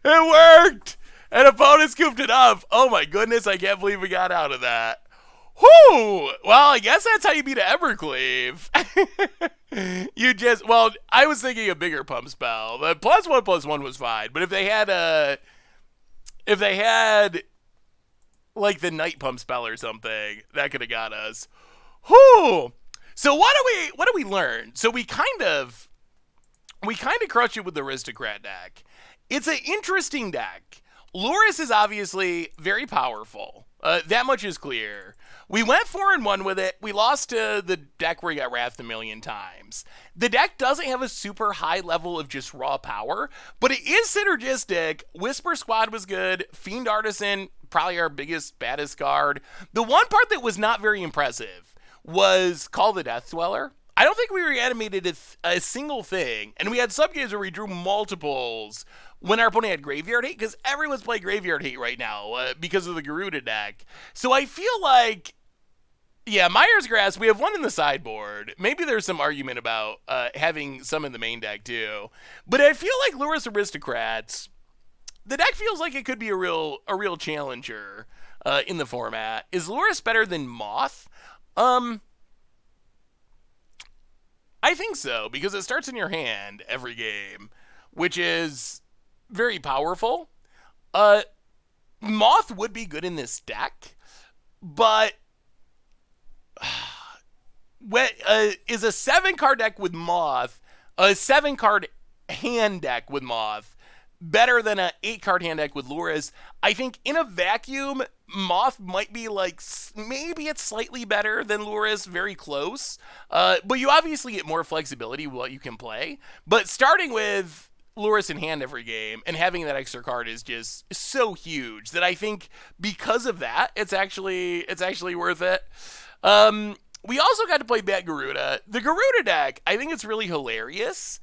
It worked! And opponent scooped it up. Oh my goodness, I can't believe we got out of that. Whoo! Well, I guess that's how you beat an Evercleave. You just, well, I was thinking a bigger pump spell. The +1/+1 was fine, but if they had like the night pump spell or something, that could have got us. Whoo! So what do we learn? So we kind of crush it with the Aristocrat deck. It's an interesting deck. Lurrus is obviously very powerful. That much is clear. We went 4-1 with it. We lost to the deck where he got Wrathed a million times. The deck doesn't have a super high level of just raw power, but it is synergistic. Whisper Squad was good. Fiend Artisan, probably our biggest, baddest card. The one part that was not very impressive was Call the Death Dweller. I don't think we reanimated a single thing, and we had some games where we drew multiples when our opponent had Graveyard Hate, because everyone's playing Graveyard Hate right now because of the Garuda deck. So I feel like, yeah, Myers Grass, we have one in the sideboard. Maybe there's some argument about having some in the main deck too. But I feel like Lurrus Aristocrats, the deck feels like it could be a real challenger in the format. Is Lurrus better than Moth? I think so, because it starts in your hand every game, which is very powerful. Moth would be good in this deck, but is a 7-card deck with Moth, a 7-card hand deck with Moth, better than an 8-card hand deck with Lurrus? I think in a vacuum, Moth might be like, maybe it's slightly better than Lurrus, very close. But you obviously get more flexibility with what you can play. But starting with Lurrus in hand every game and having that extra card is just so huge that I think because of that, it's actually worth it. We also got to play Bat Garuda. The Garuda deck, I think it's really hilarious.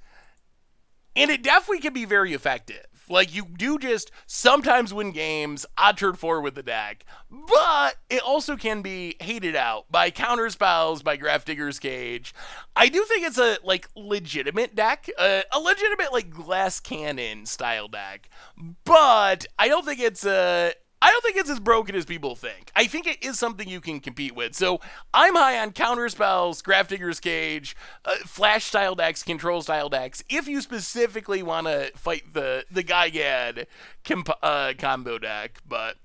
And it definitely can be very effective. Like, you do just sometimes win games, odd turn 4 with the deck, but it also can be hated out by counter spells, by Grafdigger's Cage. I do think it's a, like, legitimate deck, a legitimate, like, glass cannon style deck, but I don't think it's as broken as people think. I think it is something you can compete with. So I'm high on counter spells, Grafdigger's Cage, flash style decks, control style decks. If you specifically want to fight the Gygad combo deck, but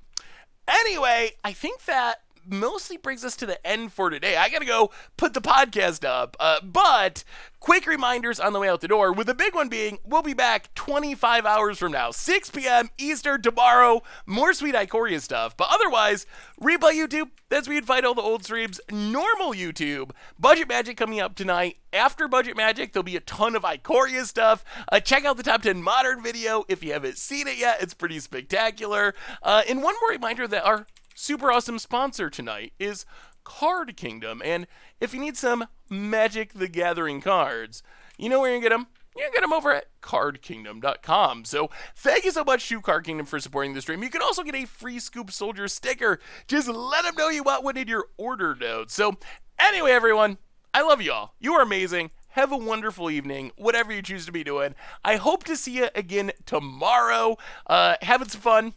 anyway, I think that mostly brings us to the end for today. I gotta go put the podcast up, but quick reminders on the way out the door, with the big one being we'll be back 25 hours from now, 6 p.m. Eastern tomorrow. More sweet Ikoria stuff, but otherwise, replay YouTube, that's where you'd find all the old streams. Normal YouTube, Budget Magic coming up tonight. After Budget Magic, there'll be a ton of Ikoria stuff. Check out the Top 10 Modern video if you haven't seen it yet. It's pretty spectacular. And one more reminder that our super awesome sponsor tonight is Card Kingdom, and if you need some Magic the Gathering cards, you know where you can get them? You can get them over at cardkingdom.com. So thank you so much to Card Kingdom for supporting the stream. You can also get a free Scoop Soldier sticker. Just let them know you want one in your order notes. So anyway, everyone, I love you all. You are amazing. Have a wonderful evening, whatever you choose to be doing. I hope to see you again tomorrow. Having some fun,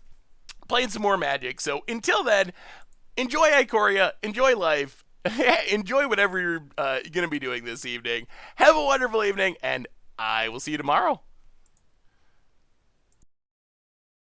playing some more Magic. So until then, enjoy Ikoria, enjoy life, enjoy whatever you're going to be doing this evening. Have a wonderful evening, and I will see you tomorrow.